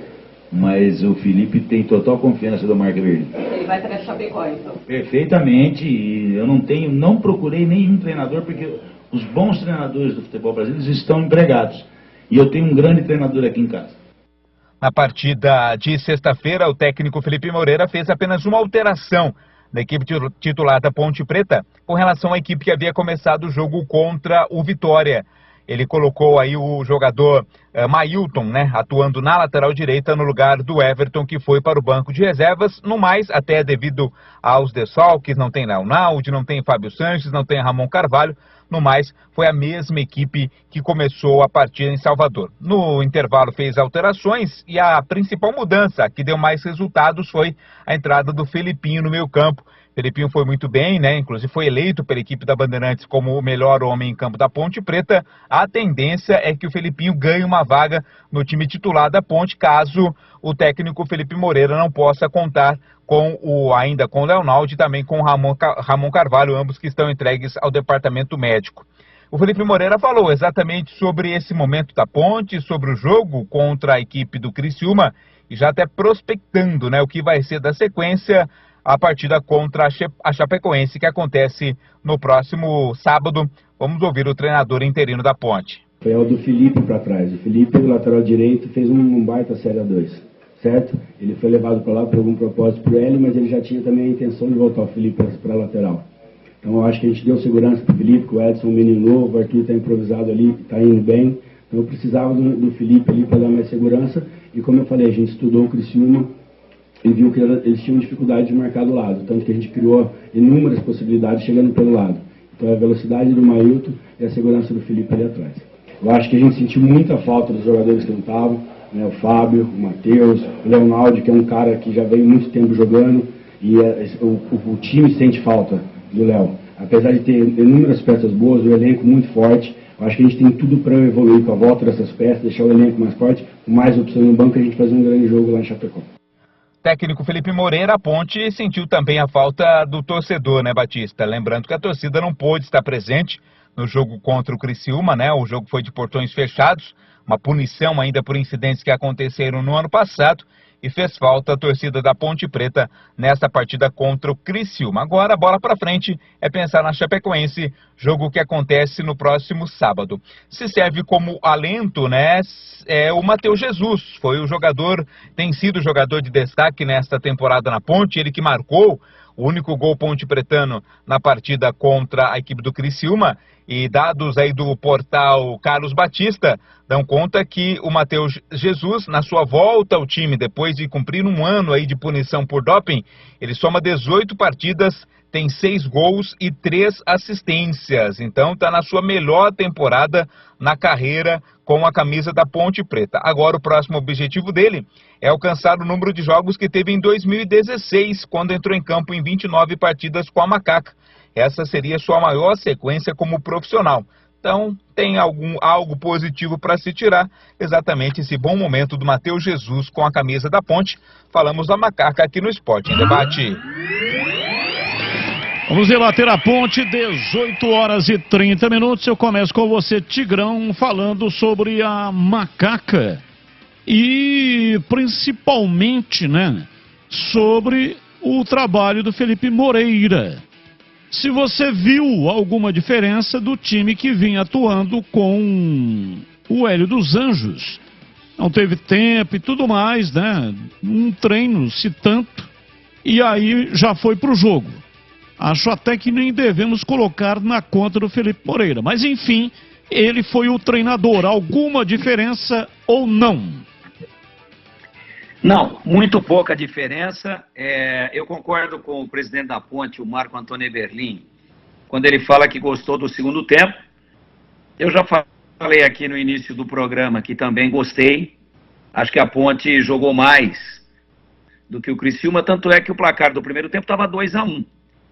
mas o Felipe tem total confiança do Marco Eberlin. Ele vai para a Chapecó, então? Perfeitamente, e eu não procurei nenhum treinador, porque os bons treinadores do futebol brasileiro estão empregados. E eu tenho um grande treinador aqui em casa. Na partida de sexta-feira, o técnico Felipe Moreira fez apenas uma alteração da equipe titular da Ponte Preta com relação à equipe que havia começado o jogo contra o Vitória. Ele colocou aí o jogador Mailton, né, atuando na lateral direita no lugar do Everton, que foi para o banco de reservas. No mais, até devido aos desfalques, não tem Leonaldi, não tem Fábio Sanches, não tem Ramon Carvalho. No mais, foi a mesma equipe que começou a partida em Salvador. No intervalo fez alterações e a principal mudança que deu mais resultados foi a entrada do Felipinho no meio-campo. Felipinho foi muito bem, né? Inclusive foi eleito pela equipe da Bandeirantes como o melhor homem em campo da Ponte Preta. A tendência é que o Felipinho ganhe uma vaga no time titular da Ponte, caso o técnico Felipe Moreira não possa contar ainda com o Leonaldi e também com o Ramon Carvalho, ambos que estão entregues ao departamento médico. O Felipe Moreira falou exatamente sobre esse momento da Ponte, sobre o jogo contra a equipe do Criciúma e já até prospectando, né, o que vai ser da sequência a partida contra a Chapecoense, que acontece no próximo sábado. Vamos ouvir o treinador interino da Ponte. Foi o do Felipe para trás. O Felipe, o lateral direito, fez um baita Série A2, certo? Ele foi levado para lá por algum propósito para ele, mas ele já tinha também a intenção de voltar o Felipe para a lateral. Então eu acho que a gente deu segurança para o Felipe, que o Edson é um menino novo, o Arthur está improvisado ali, está indo bem. Então eu precisava do Felipe ali para dar mais segurança. E como eu falei, a gente estudou o Criciúma e viu que eles tinham dificuldade de marcar do lado. Tanto que a gente criou inúmeras possibilidades chegando pelo lado. Então a velocidade do Mailton e a segurança do Felipe ali atrás. Eu acho que a gente sentiu muita falta dos jogadores que não estavam, né? O Fábio, o Matheus, o Leonaldi, que é um cara que já vem muito tempo jogando, e o time sente falta do Léo. Apesar de ter inúmeras peças boas, o elenco muito forte, eu acho que a gente tem tudo para evoluir com a volta dessas peças, deixar o elenco mais forte, com mais opções no banco, e a gente fazer um grande jogo lá em Chapecó. Técnico Felipe Moreira, a Ponte sentiu também a falta do torcedor, né, Batista? Lembrando que a torcida não pôde estar presente no jogo contra o Criciúma, né? O jogo foi de portões fechados, uma punição ainda por incidentes que aconteceram no ano passado, e fez falta a torcida da Ponte Preta nessa partida contra o Criciúma. Agora a bola para frente é pensar na Chapecoense, jogo que acontece no próximo sábado. Se serve como alento, né, é o Matheus Jesus, tem sido jogador de destaque nesta temporada na Ponte, ele que marcou o único gol pontepretano na partida contra a equipe do Criciúma. E dados aí do portal Carlos Batista dão conta que o Matheus Jesus, na sua volta ao time, depois de cumprir um ano aí de punição por doping, ele soma 18 partidas, tem 6 gols e 3 assistências. Então está na sua melhor temporada na carreira com a camisa da Ponte Preta. Agora o próximo objetivo dele é alcançar o número de jogos que teve em 2016, quando entrou em campo em 29 partidas com a Macaca. Essa seria sua maior sequência como profissional. Então, tem algo positivo para se tirar, exatamente esse bom momento do Matheus Jesus com a camisa da Ponte. Falamos da Macaca aqui no Esporte em Debate. Vamos debater a Ponte, 18 horas e 30 minutos. Eu começo com você, Tigrão, falando sobre a Macaca. E, principalmente, né, sobre o trabalho do Felipe Moreira. Se você viu alguma diferença do time que vinha atuando com o Hélio dos Anjos. Não teve tempo e tudo mais, né? Um treino, se tanto, e aí já foi pro jogo. Acho até que nem devemos colocar na conta do Felipe Moreira. Mas enfim, ele foi o treinador. Alguma diferença ou não? Não, muito pouca diferença. Eu concordo com o presidente da Ponte, o Marco Antônio Eberlin, quando ele fala que gostou do segundo tempo. Eu já falei aqui no início do programa que também gostei. Acho que a Ponte jogou mais do que o Criciúma, tanto é que o placar do primeiro tempo estava 2-1.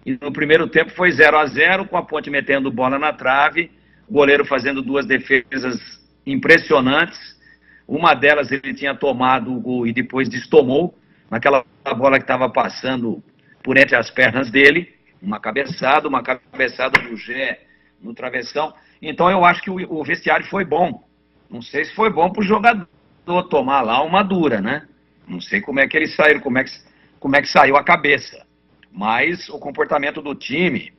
E no primeiro tempo foi 0-0, com a Ponte metendo bola na trave, o goleiro fazendo duas defesas impressionantes. Uma delas ele tinha tomado o gol e depois destomou, naquela bola que estava passando por entre as pernas dele, uma cabeçada do Gé no travessão. Então eu acho que o vestiário foi bom. Não sei se foi bom para o jogador tomar lá uma dura, né? Não sei como é que eles saíram, como é que saiu a cabeça. Mas o comportamento do time,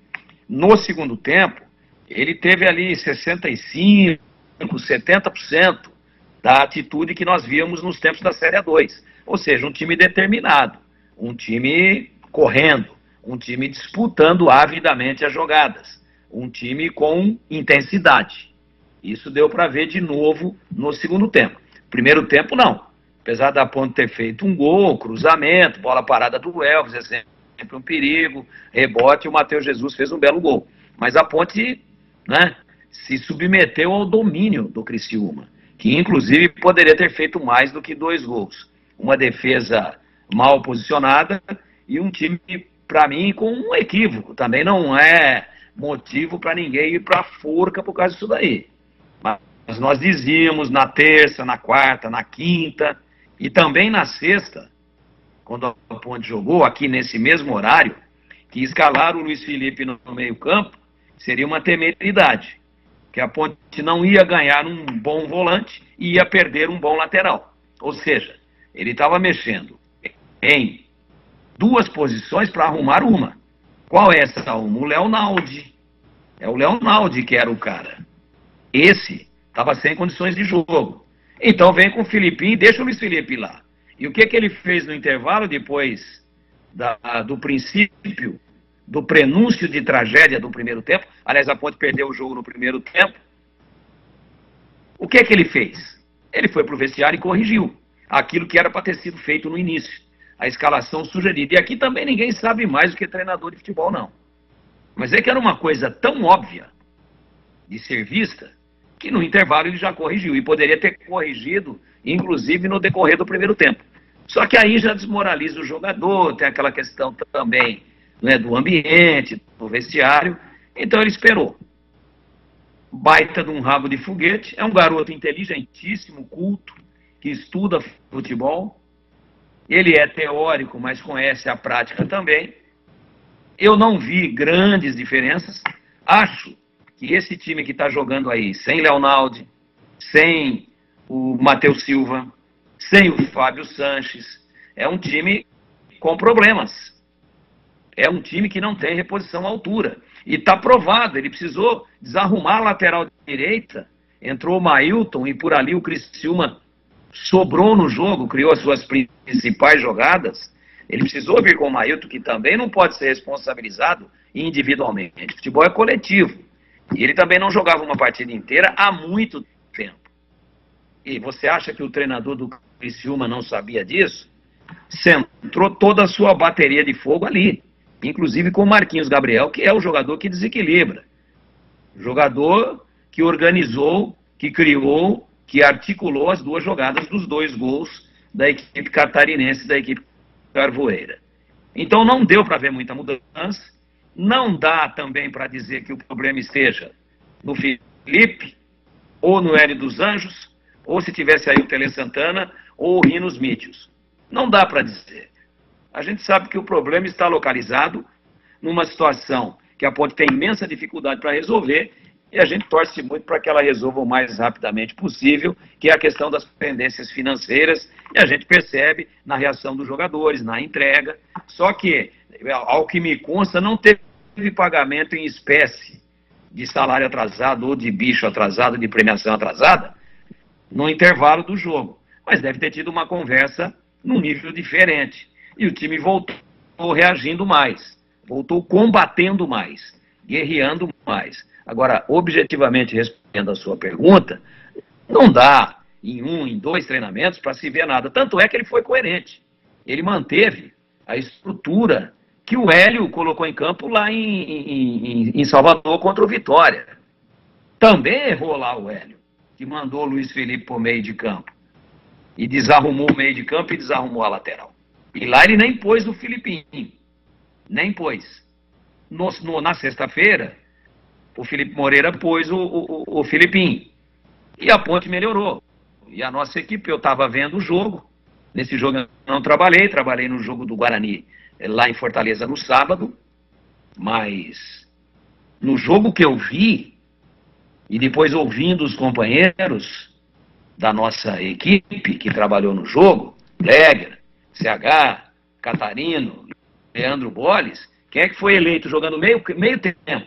no segundo tempo, ele teve ali 65%, 70%. Da atitude que nós víamos nos tempos da Série A2. Ou seja, um time determinado, um time correndo, um time disputando avidamente as jogadas, um time com intensidade. Isso deu para ver de novo no segundo tempo. Primeiro tempo, não. Apesar da Ponte ter feito um gol, cruzamento, bola parada do Elvis, é sempre um perigo, rebote, o Matheus Jesus fez um belo gol. Mas a Ponte, né, se submeteu ao domínio do Criciúma, que inclusive poderia ter feito mais do que 2 gols. Uma defesa mal posicionada e um time, para mim, com um equívoco. Também não é motivo para ninguém ir para a forca por causa disso daí. Mas nós dizíamos na terça, na quarta, na quinta e também na sexta, quando a Ponte jogou aqui nesse mesmo horário, que escalar o Luiz Felipe no meio-campo seria uma temeridade. Que a Ponte não ia ganhar um bom volante e ia perder um bom lateral. Ou seja, ele estava mexendo em 2 posições para arrumar uma. Qual é essa uma? O Leonaldi. É o Leonaldi que era o cara. Esse estava sem condições de jogo. Então vem com o Filipinho e deixa o Luiz Felipe lá. E o que ele fez no intervalo, depois do princípio, do prenúncio de tragédia do primeiro tempo? Aliás, a Ponte perdeu o jogo no primeiro tempo. O que ele fez? Ele foi para o vestiário e corrigiu aquilo que era para ter sido feito no início. A escalação sugerida. E aqui também ninguém sabe mais do que treinador de futebol, não. Mas é que era uma coisa tão óbvia de ser vista que no intervalo ele já corrigiu. E poderia ter corrigido, inclusive, no decorrer do primeiro tempo. Só que aí já desmoraliza o jogador, tem aquela questão também, né, do ambiente, do vestiário. Então ele esperou. Baita de um rabo de foguete. É um garoto inteligentíssimo, culto, que estuda futebol. Ele é teórico, mas conhece a prática também. Eu não vi grandes diferenças. Acho que esse time que está jogando aí, sem Leonaldi, sem o Matheus Silva, sem o Fábio Sanches, é um time com problemas. É um time que não tem reposição à altura. E está provado, ele precisou desarrumar a lateral direita, entrou o Mailton e por ali o Criciúma sobrou no jogo, criou as suas principais jogadas. Ele precisou vir com o Mailton, que também não pode ser responsabilizado individualmente. O futebol é coletivo. E ele também não jogava uma partida inteira há muito tempo. E você acha que o treinador do Criciúma não sabia disso? Centrou toda a sua bateria de fogo ali. Inclusive com o Marquinhos Gabriel, que é o jogador que desequilibra. Jogador que organizou, que criou, que articulou as 2 jogadas dos 2 gols da equipe catarinense e da equipe carvoeira. Então não deu para ver muita mudança. Não dá também para dizer que o problema esteja no Felipe, ou no Hélio dos Anjos, ou se tivesse aí o Tele Santana, ou o Rinos Mítios. Não dá para dizer. A gente sabe que o problema está localizado numa situação que a Ponte tem imensa dificuldade para resolver e a gente torce muito para que ela resolva o mais rapidamente possível, que é a questão das pendências financeiras, e a gente percebe na reação dos jogadores, na entrega. Só que, ao que me consta, não teve pagamento em espécie de salário atrasado ou de bicho atrasado, de premiação atrasada, no intervalo do jogo. Mas deve ter tido uma conversa num nível diferente. E o time voltou reagindo mais, voltou combatendo mais, guerreando mais. Agora, objetivamente, respondendo a sua pergunta, não dá em 2 treinamentos para se ver nada. Tanto é que ele foi coerente. Ele manteve a estrutura que o Hélio colocou em campo lá em Salvador contra o Vitória. Também errou lá o Hélio, que mandou o Luiz Felipe para o meio de campo. E desarrumou o meio de campo e desarrumou a lateral. E lá ele nem pôs o Filipinho. Nem pôs. Na sexta-feira, o Felipe Moreira pôs o Filipinho. E a Ponte melhorou. E a nossa equipe, eu estava vendo o jogo. Nesse jogo eu não trabalhei no jogo do Guarani, lá em Fortaleza no sábado. Mas no jogo que eu vi, e depois ouvindo os companheiros da nossa equipe que trabalhou no jogo, Leger, CH, Catarino, Leandro Bolles, quem é que foi eleito jogando meio tempo?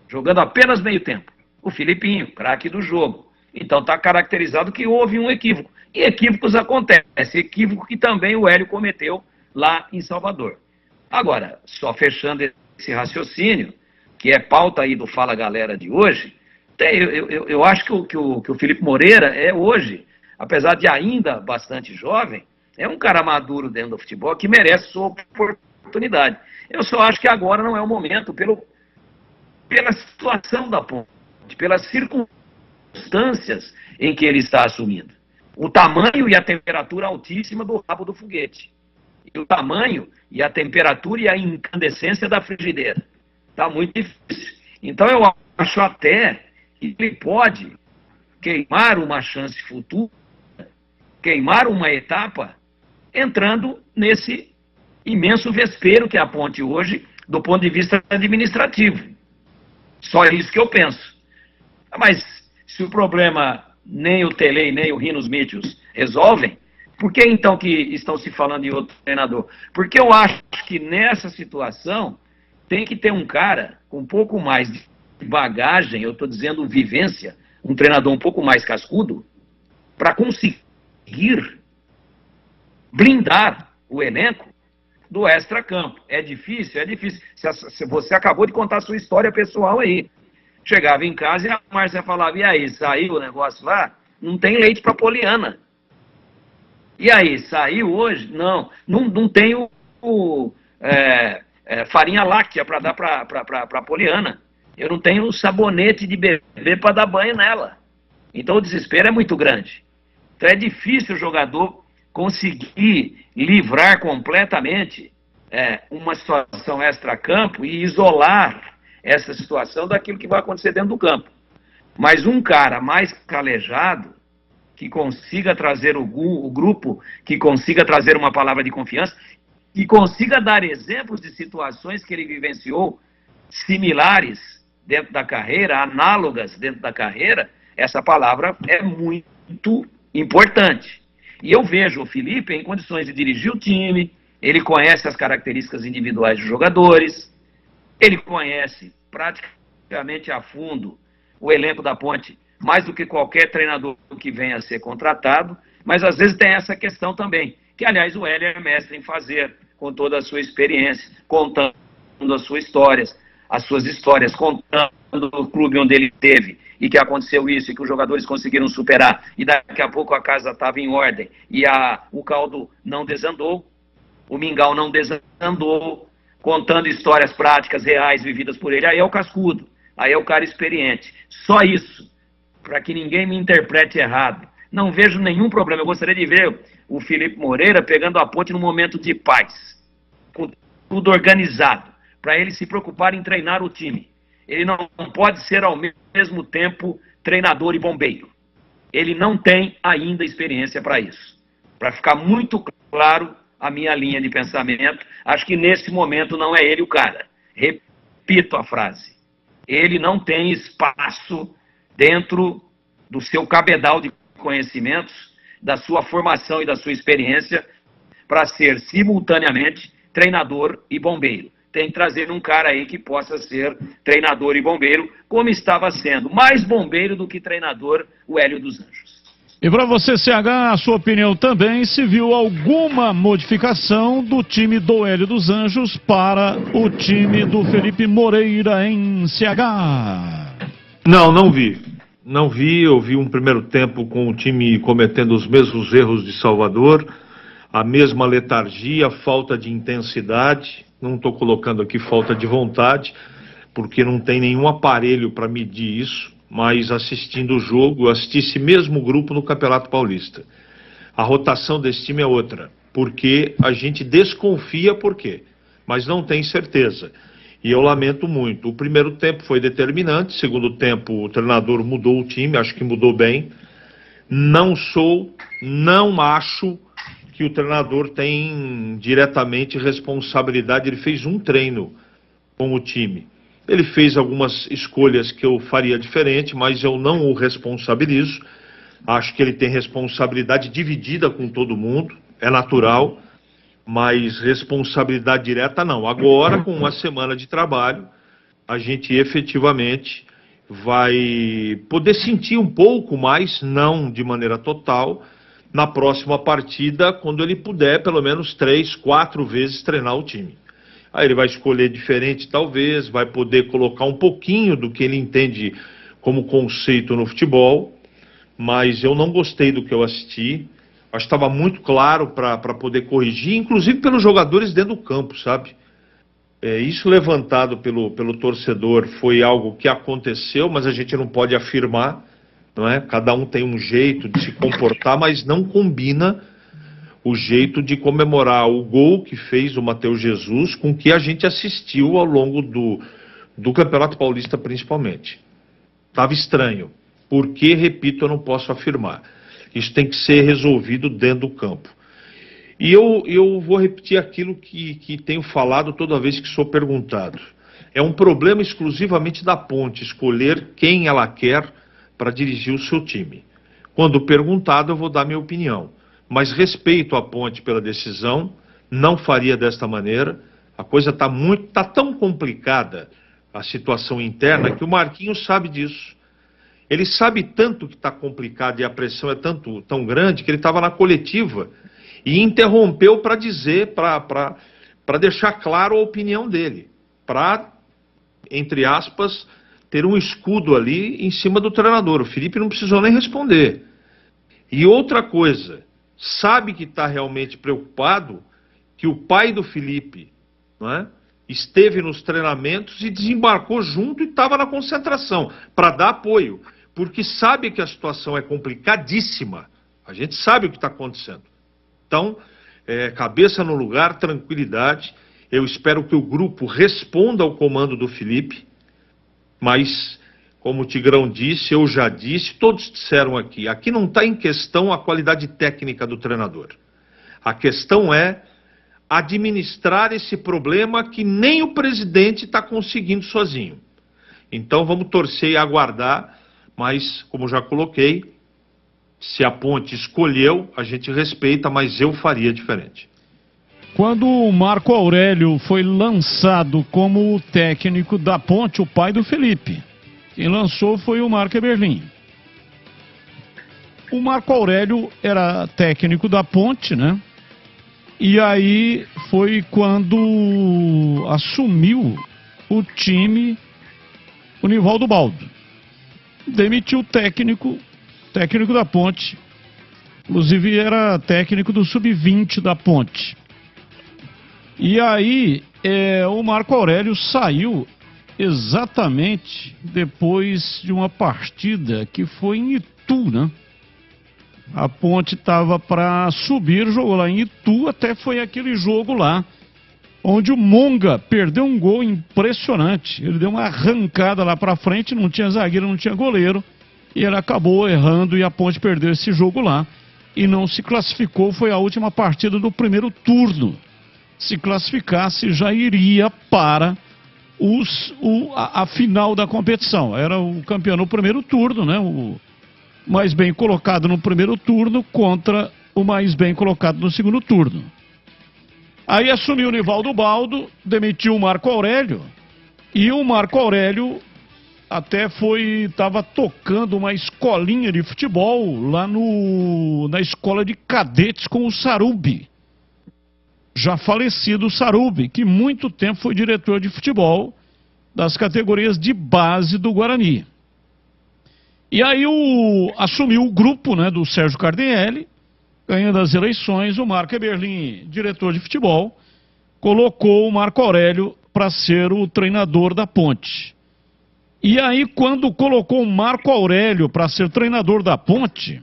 Jogando apenas meio tempo. O Filipinho, craque do jogo. Então está caracterizado que houve um equívoco. E equívocos acontecem. Equívoco que também o Hélio cometeu lá em Salvador. Agora, só fechando esse raciocínio, que é pauta aí do Fala Galera de hoje, eu acho que o Felipe Moreira é hoje, apesar de ainda bastante jovem, é um cara maduro dentro do futebol que merece sua oportunidade. Eu só acho que agora não é o momento, pela situação da Ponte, pelas circunstâncias em que ele está assumindo. O tamanho e a temperatura altíssima do rabo do foguete. E o tamanho e a temperatura e a incandescência da frigideira. Está muito difícil. Então eu acho até que ele pode queimar uma chance futura, queimar uma etapa, entrando nesse imenso vespeiro que é a Ponte hoje, do ponto de vista administrativo. Só isso que eu penso. Mas se o problema nem o Tele nem o Rinos Mítios resolvem, por que então que estão se falando em outro treinador? Porque eu acho que nessa situação tem que ter um cara com um pouco mais de bagagem, eu estou dizendo vivência, um treinador um pouco mais cascudo, para conseguir blindar o elenco do extracampo. É difícil, é difícil. Você acabou de contar a sua história pessoal aí. Chegava em casa e a Márcia falava, e aí, saiu o negócio lá? Não tem leite para Poliana. E aí, saiu hoje? Não tenho farinha láctea para dar para Poliana. Eu não tenho sabonete de bebê para dar banho nela. Então o desespero é muito grande. Então é difícil o jogador conseguir livrar completamente uma situação extra-campo e isolar essa situação daquilo que vai acontecer dentro do campo. Mas um cara mais calejado, que consiga trazer o grupo, que consiga trazer uma palavra de confiança, que consiga dar exemplos de situações que ele vivenciou similares dentro da carreira, análogas dentro da carreira, essa palavra é muito importante. E eu vejo o Felipe em condições de dirigir o time, ele conhece as características individuais dos jogadores, ele conhece praticamente a fundo o elenco da Ponte, mais do que qualquer treinador que venha a ser contratado, mas às vezes tem essa questão também, que aliás o Hélio é mestre em fazer, com toda a sua experiência, contando as suas histórias, contando o clube onde ele teve, e que aconteceu isso, e que os jogadores conseguiram superar, e daqui a pouco a casa estava em ordem, e o caldo não desandou, o mingau não desandou, contando histórias práticas, reais, vividas por ele. Aí é o cascudo, aí é o cara experiente. Só isso, para que ninguém me interprete errado. Não vejo nenhum problema. Eu gostaria de ver o Felipe Moreira pegando a Ponte num momento de paz, com tudo organizado, para ele se preocupar em treinar o time. Ele não pode ser ao mesmo tempo treinador e bombeiro. Ele não tem ainda experiência para isso. Para ficar muito claro a minha linha de pensamento, acho que nesse momento não é ele o cara. Repito a frase. ele não tem espaço dentro do seu cabedal de conhecimentos, da sua formação e da sua experiência para ser simultaneamente treinador e bombeiro. Tem que trazer um cara aí que possa ser treinador e bombeiro, como estava sendo, mais bombeiro do que treinador, o Hélio dos Anjos. E para você, CH, a sua opinião também, se viu alguma modificação do time do Hélio dos Anjos para o time do Felipe Moreira em CH? Não vi. Não vi, eu vi um primeiro tempo com o time cometendo os mesmos erros de Salvador, a mesma letargia, falta de intensidade, não estou colocando aqui falta de vontade, porque não tem nenhum aparelho para medir isso, mas assistindo o jogo, eu assisti esse mesmo grupo no Campeonato Paulista. A rotação desse time é outra, porque a gente desconfia por quê, mas não tem certeza. E eu lamento muito. O primeiro tempo foi determinante, segundo tempo o treinador mudou o time, acho que mudou bem. Não acho que o treinador tem diretamente responsabilidade, ele fez um treino com o time. Ele fez algumas escolhas que eu faria diferente, mas eu não o responsabilizo. Acho que ele tem responsabilidade dividida com todo mundo, é natural. Mas responsabilidade direta não. Agora, com uma semana de trabalho, a gente efetivamente vai poder sentir um pouco mais, não de maneira total, na próxima partida, quando ele puder pelo menos 3, 4 vezes treinar o time. Aí ele vai escolher diferente talvez, vai poder colocar um pouquinho do que ele entende como conceito no futebol, mas eu não gostei do que eu assisti. Acho que estava muito claro para poder corrigir, inclusive pelos jogadores dentro do campo, sabe? Isso levantado pelo torcedor foi algo que aconteceu, mas a gente não pode afirmar, não é? Cada um tem um jeito de se comportar, mas não combina o jeito de comemorar o gol que fez o Matheus Jesus com o que a gente assistiu ao longo do Campeonato Paulista principalmente. Estava estranho, porque, repito, eu não posso afirmar. Isso tem que ser resolvido dentro do campo. E eu vou repetir aquilo que tenho falado toda vez que sou perguntado. É um problema exclusivamente da Ponte, escolher quem ela quer para dirigir o seu time. Quando perguntado, eu vou dar minha opinião. Mas respeito a Ponte pela decisão, não faria desta maneira. A coisa está tão complicada, a situação interna, que o Marquinhos sabe disso. Ele sabe tanto que está complicado e a pressão é tão grande que ele estava na coletiva e interrompeu para dizer, para deixar claro a opinião dele, para, entre aspas, ter um escudo ali em cima do treinador. O Felipe não precisou nem responder. E outra coisa, sabe que está realmente preocupado que o pai do Felipe, não é, esteve nos treinamentos e desembarcou junto e estava na concentração para dar apoio. Porque sabe que a situação é complicadíssima. A gente sabe o que está acontecendo. Então, cabeça no lugar, tranquilidade. Eu espero que o grupo responda ao comando do Felipe. Mas, como o Tigrão disse, eu já disse, todos disseram aqui. Aqui não está em questão a qualidade técnica do treinador. A questão é administrar esse problema que nem o presidente está conseguindo sozinho. Então, vamos torcer e aguardar. Mas, como já coloquei, se a Ponte escolheu, a gente respeita, mas eu faria diferente. Quando o Marco Aurélio foi lançado como o técnico da Ponte, o pai do Felipe, quem lançou foi o Marco Eberlin. O Marco Aurélio era técnico da Ponte, né? E aí foi quando assumiu o time o Nivaldo Baldo. Demitiu o técnico da Ponte, inclusive era técnico do Sub-20 da Ponte. E aí o Marco Aurélio saiu exatamente depois de uma partida que foi em Itu, né? A Ponte estava para subir, jogou lá em Itu, até foi aquele jogo lá onde o Monga perdeu um gol impressionante. Ele deu uma arrancada lá para frente, não tinha zagueiro, não tinha goleiro, e ele acabou errando e a Ponte perdeu esse jogo lá e não se classificou. Foi a última partida do primeiro turno. Se classificasse, já iria para a final da competição. Era o campeão no primeiro turno, né? O mais bem colocado no primeiro turno contra o mais bem colocado no segundo turno. Aí assumiu o Nivaldo Baldo, demitiu o Marco Aurélio, e o Marco Aurélio até estava tocando uma escolinha de futebol lá na escola de cadetes com o Sarubi. Já falecido Sarubi, que muito tempo foi diretor de futebol das categorias de base do Guarani. E aí assumiu o grupo, né, do Sérgio Cardelli, ganhando as eleições. O Marco Eberlin, diretor de futebol, colocou o Marco Aurélio para ser o treinador da Ponte. E aí, quando colocou o Marco Aurélio para ser treinador da Ponte,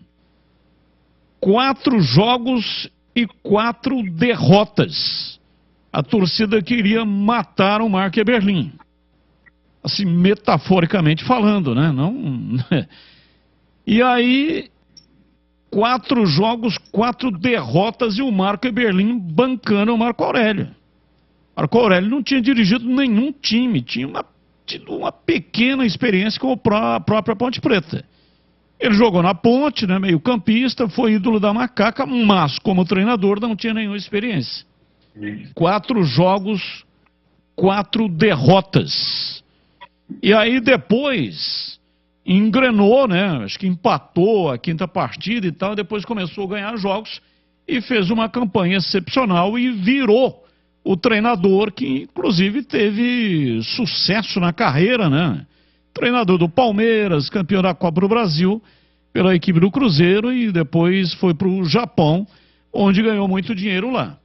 4 jogos e 4 derrotas. A torcida queria matar o Marco Eberlin. Assim, metaforicamente falando, né? Não... E aí, 4 jogos, 4 derrotas e o Marco Eberlin bancando o Marco Aurélio. Marco Aurélio não tinha dirigido nenhum time, tinha tido uma pequena experiência com a própria Ponte Preta. Ele jogou na Ponte, né, meio campista, foi ídolo da Macaca, mas como treinador não tinha nenhuma experiência. 4 jogos, 4 derrotas. E aí depois engrenou, né, acho que empatou a 5ª partida e tal, depois começou a ganhar jogos e fez uma campanha excepcional e virou o treinador que, inclusive, teve sucesso na carreira, né? Treinador do Palmeiras, campeão da Copa do Brasil pela equipe do Cruzeiro e depois foi para o Japão, onde ganhou muito dinheiro lá.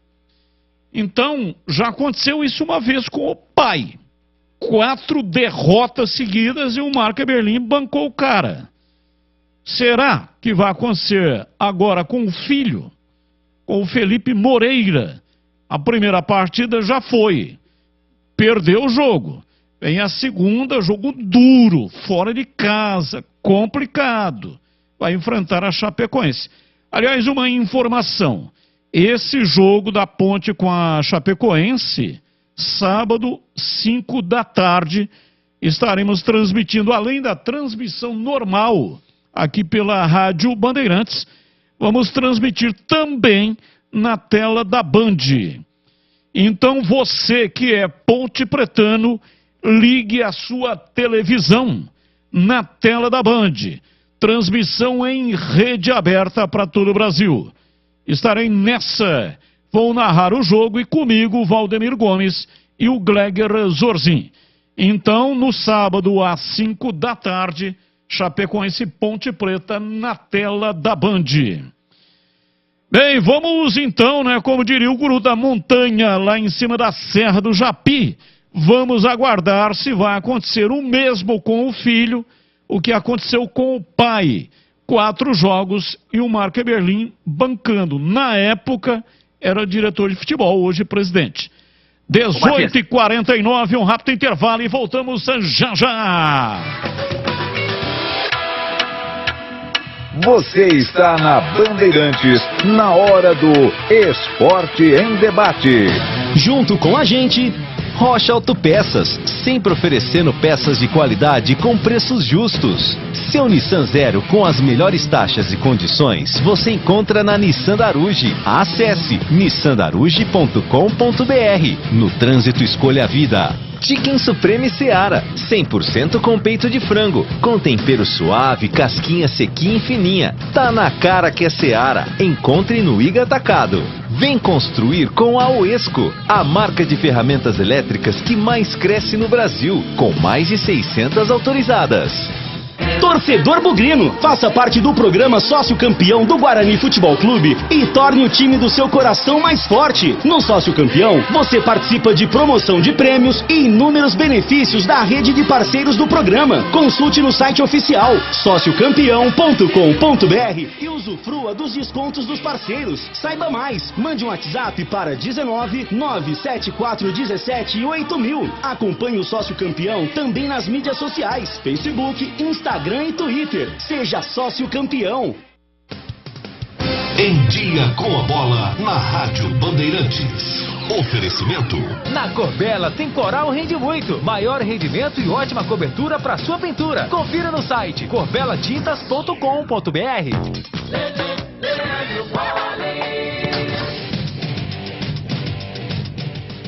Então, já aconteceu isso uma vez com o pai. 4 derrotas seguidas e o Marco Eberlin bancou o cara. Será que vai acontecer agora com o filho, com o Felipe Moreira? A primeira partida já foi. Perdeu o jogo. Vem a segunda, jogo duro, fora de casa, complicado. Vai enfrentar a Chapecoense. Aliás, uma informação. Esse jogo da Ponte com a Chapecoense, sábado, 5 da tarde, estaremos transmitindo, além da transmissão normal, aqui pela Rádio Bandeirantes, vamos transmitir também na tela da Band. Então você que é ponte pretano, ligue a sua televisão na tela da Band. Transmissão em rede aberta para todo o Brasil. Estarei nessa. Vou narrar o jogo e comigo o Valdemir Gomes e o Gleger Zorzin. Então, no sábado às 5 da tarde, Chapecoense Ponte Preta na tela da Band. Bem, vamos então, né, como diria o guru da montanha, lá em cima da Serra do Japi, vamos aguardar se vai acontecer o mesmo com o filho, o que aconteceu com o pai. 4 jogos e o Marco Eberlin bancando. Na época, era diretor de futebol, hoje presidente. 18h49, um rápido intervalo e voltamos já já. Você está na Bandeirantes, na hora do Esporte em Debate. Junto com a gente, Rocha Autopeças, sempre oferecendo peças de qualidade com preços justos. Seu Nissan Zero com as melhores taxas e condições você encontra na Nissan Daruge. Acesse nissandaruge.com.br. No trânsito, escolha a vida. Chicken Supreme Seara, 100% com peito de frango, com tempero suave, casquinha sequinha e fininha. Tá na cara que é Seara. Encontre no Iga Atacado. Vem construir com a Oesco, a marca de ferramentas elétricas que mais cresce no Brasil, com mais de 600 autorizadas. Torcedor bugrino, faça parte do programa Sócio Campeão do Guarani Futebol Clube e torne o time do seu coração mais forte. No Sócio Campeão, você participa de promoção de prêmios e inúmeros benefícios da rede de parceiros do programa. Consulte no site oficial sociocampeão.com.br e usufrua dos descontos dos parceiros. Saiba mais, mande um WhatsApp para 19 97417 8000. Acompanhe o Sócio Campeão também nas mídias sociais, Facebook, Instagram e Twitter. Seja Sócio Campeão. Em dia com a bola na Rádio Bandeirantes. Oferecimento. Na Corbella tem Coral Rende Muito. Maior rendimento e ótima cobertura para sua pintura. Confira no site corbelatintas.com.br.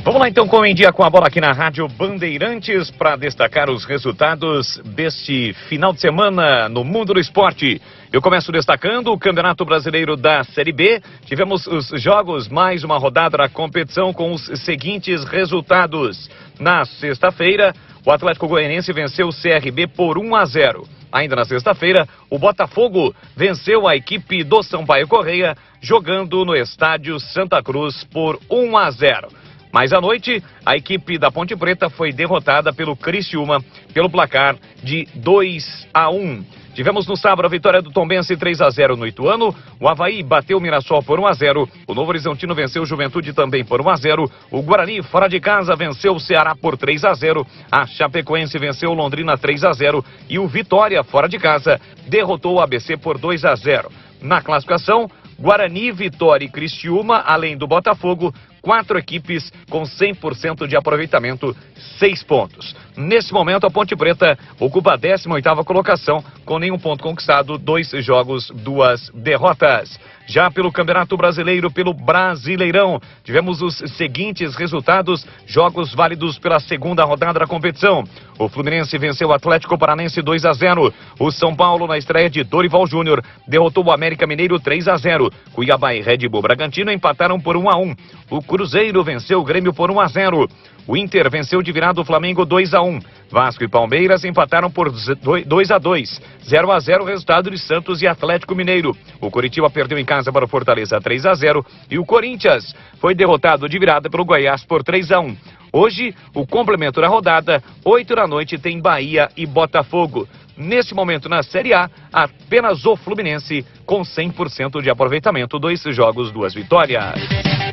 Vamos lá então com o Em Dia com a Bola aqui na Rádio Bandeirantes para destacar os resultados deste final de semana no mundo do esporte. Eu começo destacando o Campeonato Brasileiro da Série B. Tivemos os jogos, mais uma rodada da competição com os seguintes resultados. Na sexta-feira, o Atlético Goianiense venceu o CRB por 1-0. Ainda na sexta-feira, o Botafogo venceu a equipe do Sampaio Correia jogando no estádio Santa Cruz por 1-0. Mais à noite, a equipe da Ponte Preta foi derrotada pelo Criciúma pelo placar de 2-1. Tivemos no sábado a vitória do Tombense 3-0 no Ituano, o Avaí bateu o Mirassol por 1-0, o Novo Horizontino venceu o Juventude também por 1-0, o Guarani fora de casa venceu o Ceará por 3-0, a Chapecoense venceu o Londrina 3-0 e o Vitória fora de casa derrotou o ABC por 2-0. Na classificação, Guarani, Vitória e Criciúma, além do Botafogo, 4 equipes com 100% de aproveitamento, 6 pontos. Nesse momento, a Ponte Preta ocupa a 18ª colocação, com nenhum ponto conquistado, 2 jogos, 2 derrotas. Já pelo Campeonato Brasileiro, pelo Brasileirão, tivemos os seguintes resultados, jogos válidos pela segunda rodada da competição. O Fluminense venceu o Atlético Paranense 2-0. O São Paulo, na estreia de Dorival Júnior, derrotou o América Mineiro 3-0. Cuiabá e Red Bull Bragantino empataram por 1-1. O Cruzeiro venceu o Grêmio por 1-0. O Inter venceu de virada o Flamengo 2-1. Vasco e Palmeiras empataram por 2-2. 0-0 o resultado de Santos e Atlético Mineiro. O Coritiba perdeu em casa para o Fortaleza 3-0. E o Corinthians foi derrotado de virada pelo Goiás por 3-1. Hoje, o complemento da rodada, 8 da noite, tem Bahia e Botafogo. Nesse momento, na Série A, apenas o Fluminense com 100% de aproveitamento, 2 jogos, 2 vitórias.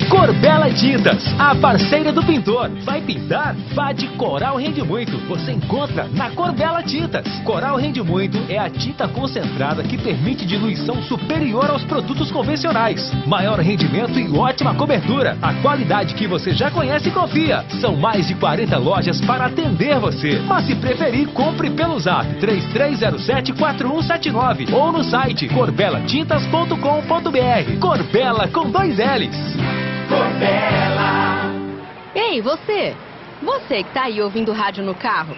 Corbella Tintas, a parceira do pintor. Vai pintar? Vá de Coral Rende Muito. Você encontra na Corbella Tintas. Coral Rende Muito é a tinta concentrada que permite diluição superior aos produtos convencionais. Maior rendimento e ótima cobertura. A qualidade que você já conhece e confia. São mais de 40 lojas para atender você. Mas se preferir, compre pelo zap 3307-4179 ou no site corbelatintas.com.br. Corbella com 2 L's. Corbella. Ei, você! Você que tá aí ouvindo rádio no carro,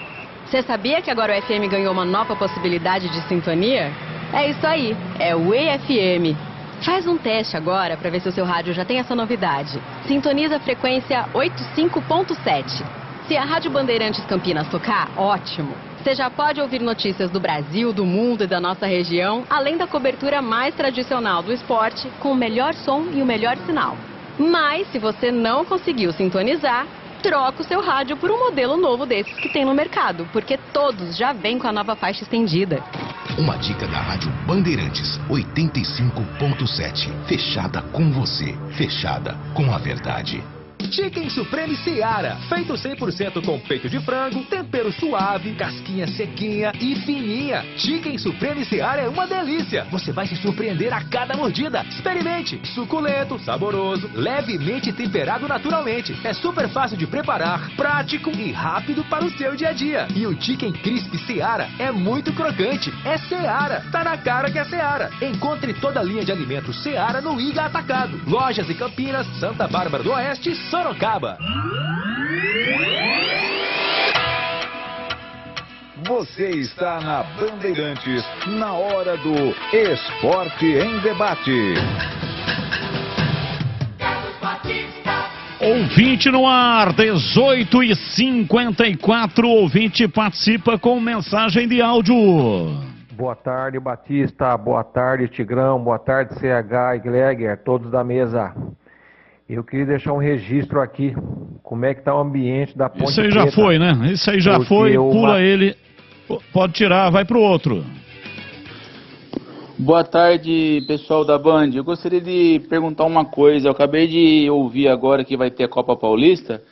você sabia que agora o FM ganhou uma nova possibilidade de sintonia? É isso aí, é o EFM. Faz um teste agora para ver se o seu rádio já tem essa novidade. Sintoniza a frequência 85.7. Se a Rádio Bandeirantes Campinas tocar, ótimo. Você já pode ouvir notícias do Brasil, do mundo e da nossa região, além da cobertura mais tradicional do esporte, com o melhor som e o melhor sinal. Mas, se você não conseguiu sintonizar, troca o seu rádio por um modelo novo desses que tem no mercado, porque todos já vêm com a nova faixa estendida. Uma dica da Rádio Bandeirantes 85.7. Fechada com você, fechada com a verdade. Chicken Supreme Seara, feito 100% com peito de frango, tempero suave, casquinha sequinha e fininha. Chicken Supreme Seara é uma delícia. Você vai se surpreender a cada mordida. Experimente. Suculento, saboroso, levemente temperado naturalmente. É super fácil de preparar, prático e rápido para o seu dia a dia. E o Chicken Crisp Seara é muito crocante. É Seara. Tá na cara que é Seara. Encontre toda a linha de alimentos Seara no Iga Atacado. Lojas em Campinas, Santa Bárbara do Oeste e Sorocaba. Você está na Bandeirantes, na hora do Esporte em Debate. Ouvinte no ar, 18h54, ouvinte participa com mensagem de áudio. Boa tarde, Batista, boa tarde, Tigrão, boa tarde, CH e Gleger, todos da mesa. Eu queria deixar um registro aqui, como é que está o ambiente da Ponte Preta. Isso aí já foi, né? Isso aí já foi, pula ele, pode tirar, vai pro outro. Boa tarde, pessoal da Band. Eu gostaria de perguntar uma coisa. Eu acabei de ouvir agora que vai ter a Copa Paulista.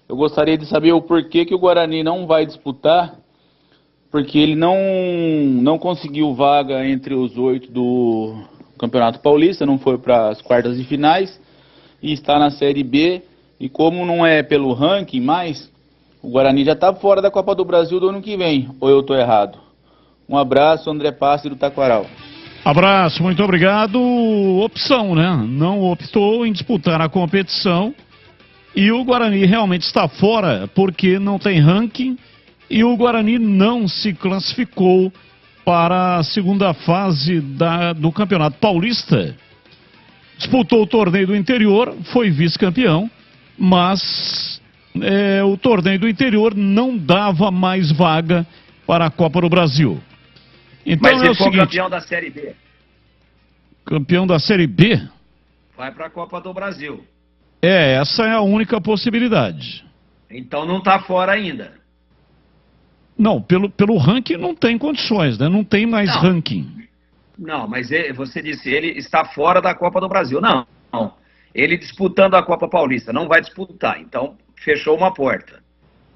Eu gostaria de saber o porquê que o Guarani não vai disputar, porque ele não conseguiu vaga entre os 8 do Campeonato Paulista, não foi para as quartas de finais. E está na Série B E como não é pelo ranking mais, o Guarani já está fora da Copa do Brasil do ano que vem. Ou eu estou errado? Um abraço, André Passi do Taquaral. Abraço, muito obrigado. Opção, né? Não optou em disputar a competição. E o Guarani realmente está fora porque não tem ranking. E o Guarani não se classificou para a segunda fase do Campeonato Paulista. Disputou o torneio do interior, foi vice-campeão, mas o torneio do interior não dava mais vaga para a Copa do Brasil. Então mas é se o for seguinte, campeão da Série B, campeão da Série B, vai para a Copa do Brasil. essa é a única possibilidade. Então não está fora ainda. Não, pelo ranking não tem condições, né? Não tem mais ranking. Não, mas você disse, ele está fora da Copa do Brasil. Não, ele disputando a Copa Paulista, não vai disputar. Então, fechou uma porta.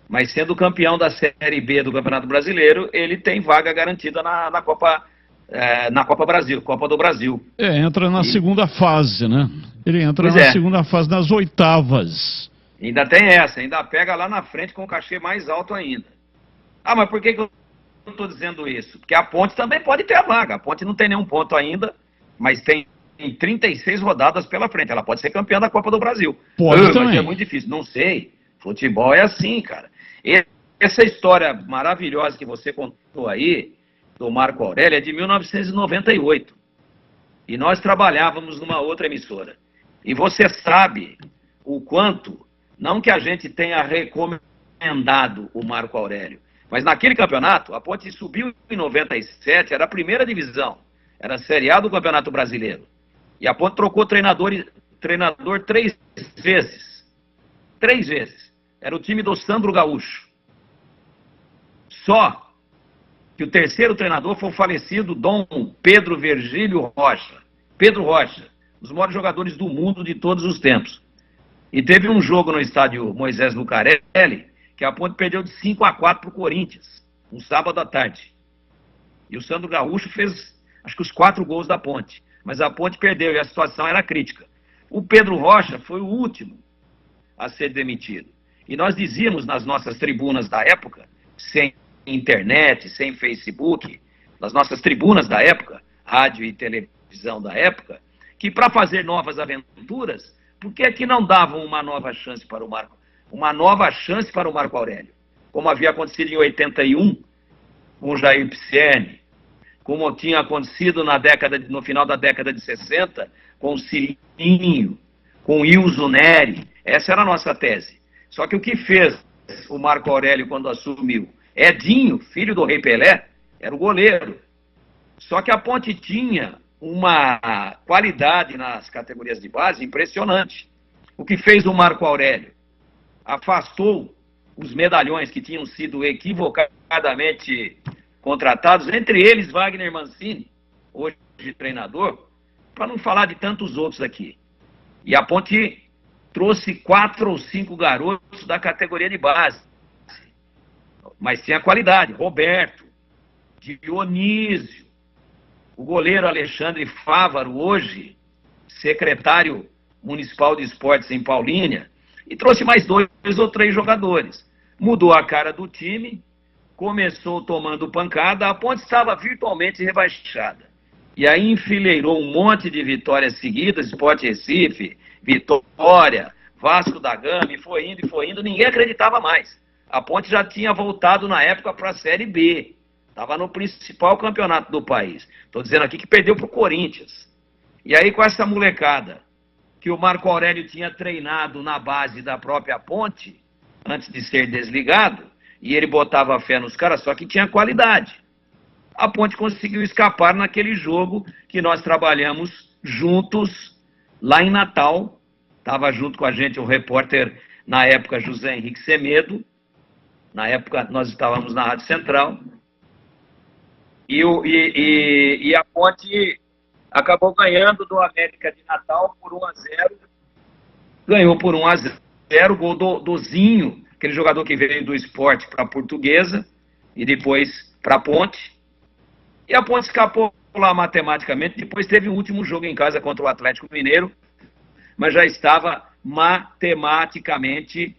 Mas sendo campeão da Série B do Campeonato Brasileiro, ele tem vaga garantida na Copa Brasil, Copa do Brasil. Entra na segunda fase, né? Ele entra na segunda fase, nas oitavas. Ainda tem essa, ainda pega lá na frente com o cachê mais alto ainda. Mas por que eu estou dizendo isso? Porque a Ponte também pode ter a vaga. A Ponte não tem nenhum ponto ainda, mas tem 36 rodadas pela frente. Ela pode ser campeã da Copa do Brasil. Pode também. Mas é muito difícil. Não sei. Futebol é assim, cara. Essa história maravilhosa que você contou aí, do Marco Aurélio, é de 1998. E nós trabalhávamos numa outra emissora. E você sabe o quanto, não que a gente tenha recomendado o Marco Aurélio, mas naquele campeonato, a Ponte subiu em 97, era a primeira divisão, era a Série A do Campeonato Brasileiro. E a Ponte trocou treinador 3 vezes. 3 vezes. Era o time do Sandro Gaúcho. Só que o terceiro treinador foi o falecido Dom Pedro Virgílio Rocha. Pedro Rocha, um dos maiores jogadores do mundo de todos os tempos. E teve um jogo no estádio Moisés Lucarelli, que a Ponte perdeu de 5-4 para o Corinthians, um sábado à tarde. E o Sandro Gaúcho fez, acho que os 4 gols da Ponte. Mas a Ponte perdeu e a situação era crítica. O Pedro Rocha foi o último a ser demitido. E nós dizíamos nas nossas tribunas da época, sem internet, sem Facebook, nas nossas tribunas da época, rádio e televisão da época, que para fazer novas aventuras, por que é que não davam uma nova chance para o Marco Aurélio? Como havia acontecido em 81, com o Jair Pisserni, como tinha acontecido no final da década de 60, com o Cilinho, com o Ilso Neri. Essa era a nossa tese. Só que o que fez o Marco Aurélio quando assumiu? Edinho, filho do Rei Pelé, era o goleiro. Só que a Ponte tinha uma qualidade nas categorias de base impressionante. O que fez o Marco Aurélio? Afastou os medalhões que tinham sido equivocadamente contratados, entre eles Wagner Mancini, hoje treinador, para não falar de tantos outros aqui. E a Ponte trouxe 4 ou 5 garotos da categoria de base. Mas tinha qualidade. Roberto, Dionísio, o goleiro Alexandre Fávaro, hoje secretário municipal de esportes em Paulínia, e trouxe mais 2 ou 3 jogadores. Mudou a cara do time, começou tomando pancada, a Ponte estava virtualmente rebaixada. E aí enfileirou um monte de vitórias seguidas, Sport Recife, Vitória, Vasco da Gama, e foi indo, ninguém acreditava mais. A Ponte já tinha voltado na época para a Série B, estava no principal campeonato do país. Estou dizendo aqui que perdeu para o Corinthians. E aí com essa molecada, que o Marco Aurélio tinha treinado na base da própria Ponte, antes de ser desligado, e ele botava fé nos caras, só que tinha qualidade. A Ponte conseguiu escapar naquele jogo que nós trabalhamos juntos lá em Natal. Estava junto com a gente o repórter, na época, José Henrique Semedo. Na época, nós estávamos na Rádio Central. E a Ponte acabou ganhando do América de Natal por 1-0. Ganhou por 1-0, gol do Zinho, aquele jogador que veio do Sport para a Portuguesa e depois para a Ponte. E a Ponte escapou lá matematicamente. Depois teve o último jogo em casa contra o Atlético Mineiro, mas já estava matematicamente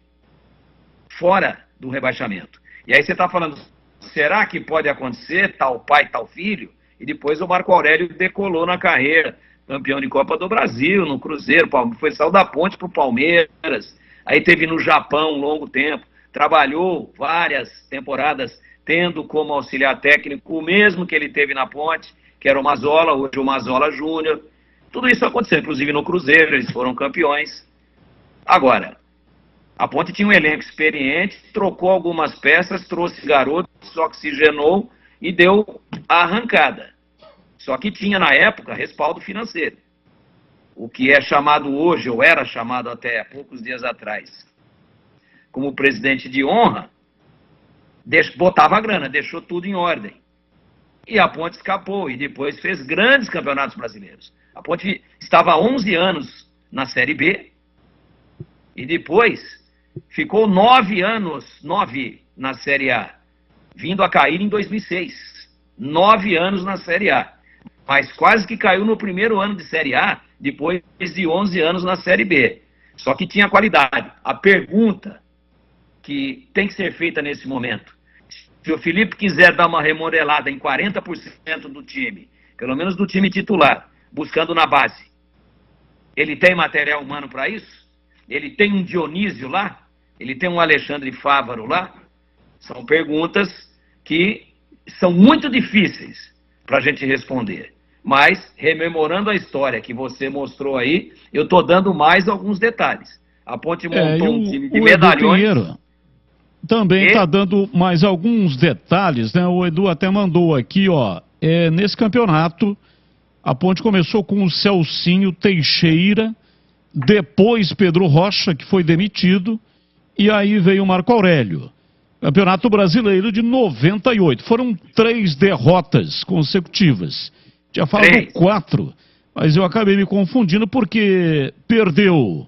fora do rebaixamento. E aí você está falando, será que pode acontecer tal pai, tal filho? E depois o Marco Aurélio decolou na carreira, campeão de Copa do Brasil, no Cruzeiro, saiu da Ponte para o Palmeiras, aí teve no Japão um longo tempo, trabalhou várias temporadas tendo como auxiliar técnico o mesmo que ele teve na Ponte, que era o Mazzola, hoje o Mazzola Júnior. Tudo isso aconteceu, inclusive no Cruzeiro, eles foram campeões. Agora, a Ponte tinha um elenco experiente, trocou algumas peças, trouxe garotos, oxigenou e deu a arrancada. Só que tinha, na época, respaldo financeiro. O que é chamado hoje, ou era chamado até poucos dias atrás, como presidente de honra, botava a grana, deixou tudo em ordem. E a Ponte escapou, e depois fez grandes campeonatos brasileiros. A Ponte estava há 11 anos na Série B, e depois ficou 9 na Série A, vindo a cair em 2006. 9 anos na Série A. Mas quase que caiu no primeiro ano de Série A, depois de 11 anos na Série B. Só que tinha qualidade. A pergunta que tem que ser feita nesse momento, se o Felipe quiser dar uma remodelada em 40% do time, pelo menos do time titular, buscando na base, ele tem material humano para isso? Ele tem um Dionísio lá? Ele tem um Alexandre Fávaro lá? São perguntas que são muito difíceis para a gente responder. Mas, rememorando a história que você mostrou aí, eu estou dando mais alguns detalhes. A Ponte montou um time de medalhões. Pinheiro também está dando mais alguns detalhes, né? O Edu até mandou aqui, ó. Nesse campeonato, a Ponte começou com o Celcinho Teixeira, depois Pedro Rocha, que foi demitido, e aí veio o Marco Aurélio. Campeonato Brasileiro de 98. Foram 3 derrotas consecutivas. Tinha falado 4, mas eu acabei me confundindo porque perdeu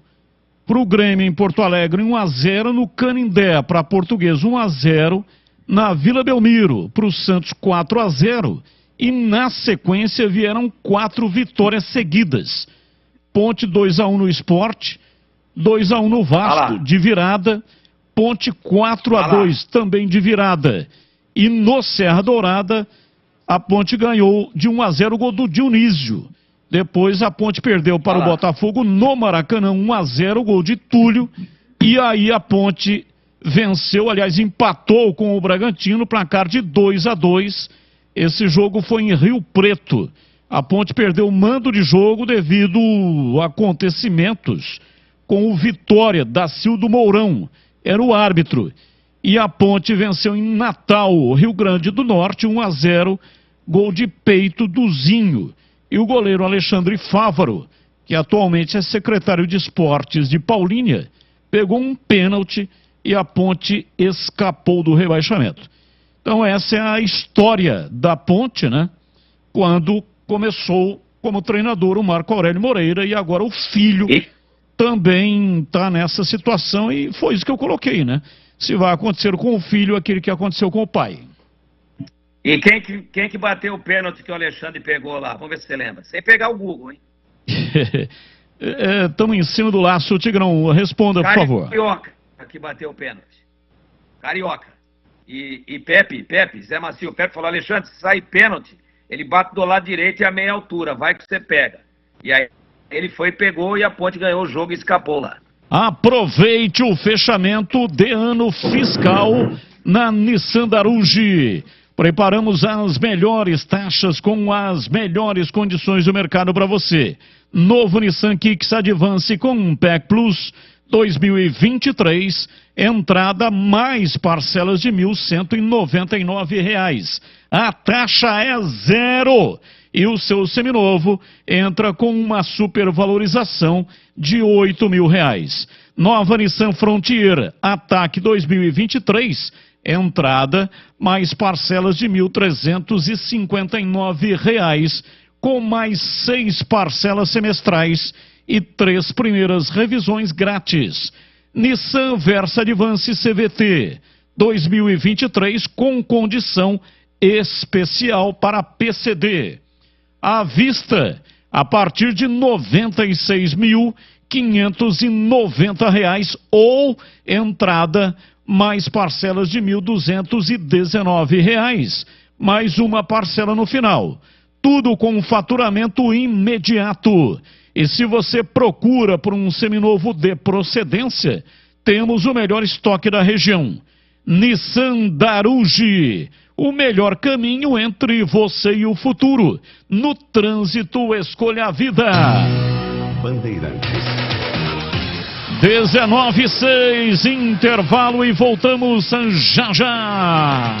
para o Grêmio em Porto Alegre 1-0, no Canindé para a Portuguesa 1-0, na Vila Belmiro para o Santos 4-0, e na sequência vieram 4 vitórias seguidas. Ponte 2-1 no Sport, 2-1 no Vasco, de virada, Ponte 4-2 também de virada. E no Serra Dourada, a Ponte ganhou de 1-0 o gol do Dionísio. Depois a Ponte perdeu para o Botafogo no Maracanã, 1-0 o gol de Túlio. E aí a Ponte venceu, aliás, empatou com o Bragantino, placar de 2-2. Esse jogo foi em Rio Preto. A Ponte perdeu o mando de jogo devido a acontecimentos com o Vitória, Dacildo Mourão. Era o árbitro. E a Ponte venceu em Natal, Rio Grande do Norte, 1-0, gol de peito do Zinho. E o goleiro Alexandre Fávaro, que atualmente é secretário de Esportes de Paulínia, pegou um pênalti e a Ponte escapou do rebaixamento. Então essa é a história da Ponte, né? Quando começou como treinador o Marco Aurélio Moreira, e agora o filho também está nessa situação, e foi isso que eu coloquei, né? Se vai acontecer com o filho aquilo que aconteceu com o pai. E quem que bateu o pênalti que o Alexandre pegou lá? Vamos ver se você lembra. Sem pegar o Google, hein? Estamos em cima do laço. Tigrão, responda, por favor. Carioca que bateu o pênalti. Carioca. E Pepe, Zé Macio, Pepe falou, Alexandre, se sair pênalti, ele bate do lado direito e a meia altura, vai que você pega. E aí ele foi, pegou e a Ponte ganhou o jogo e escapou lá. Aproveite o fechamento de ano fiscal na Nissan Daruge. Preparamos as melhores taxas com as melhores condições do mercado para você. Novo Nissan Kicks Advance com PEC Plus 2023, entrada mais parcelas de R$ 1.199. A taxa é 0 e o seu seminovo entra com uma supervalorização de R$ 8.000. Nova Nissan Frontier Ataque 2023, entrada mais parcelas de R$ 1.359, com mais 6 parcelas semestrais e 3 primeiras revisões grátis. Nissan Versa Advance CVT 2023 com condição especial para PCD. À vista, a partir de R$ 96.500 R$590 ou entrada mais parcelas de R$1.219, mais uma parcela no final. Tudo com faturamento imediato. E se você procura por um seminovo de procedência, temos o melhor estoque da região. Nissan Daruge, o melhor caminho entre você e o futuro. No trânsito, escolha a vida. Bandeirantes. 19:06, intervalo e voltamos já já.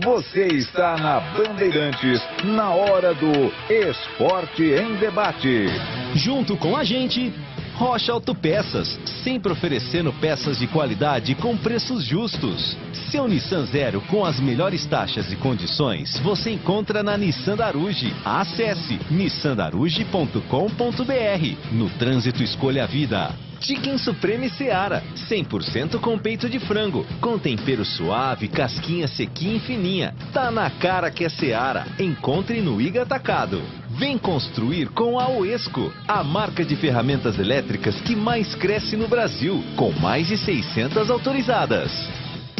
Você está na Bandeirantes, na hora do Esporte em Debate. Junto com a gente, Rocha Autopeças, sempre oferecendo peças de qualidade com preços justos. Seu Nissan Zero com as melhores taxas e condições você encontra na Nissan Daruge. Acesse nissandaruge.com.br. No trânsito, escolha a vida. Chicken Supreme Seara, 100% com peito de frango, com tempero suave, casquinha sequinha e fininha. Tá na cara que é Seara. Encontre no Iga Atacado. Vem construir com a Oesco, a marca de ferramentas elétricas que mais cresce no Brasil, com mais de 600 autorizadas.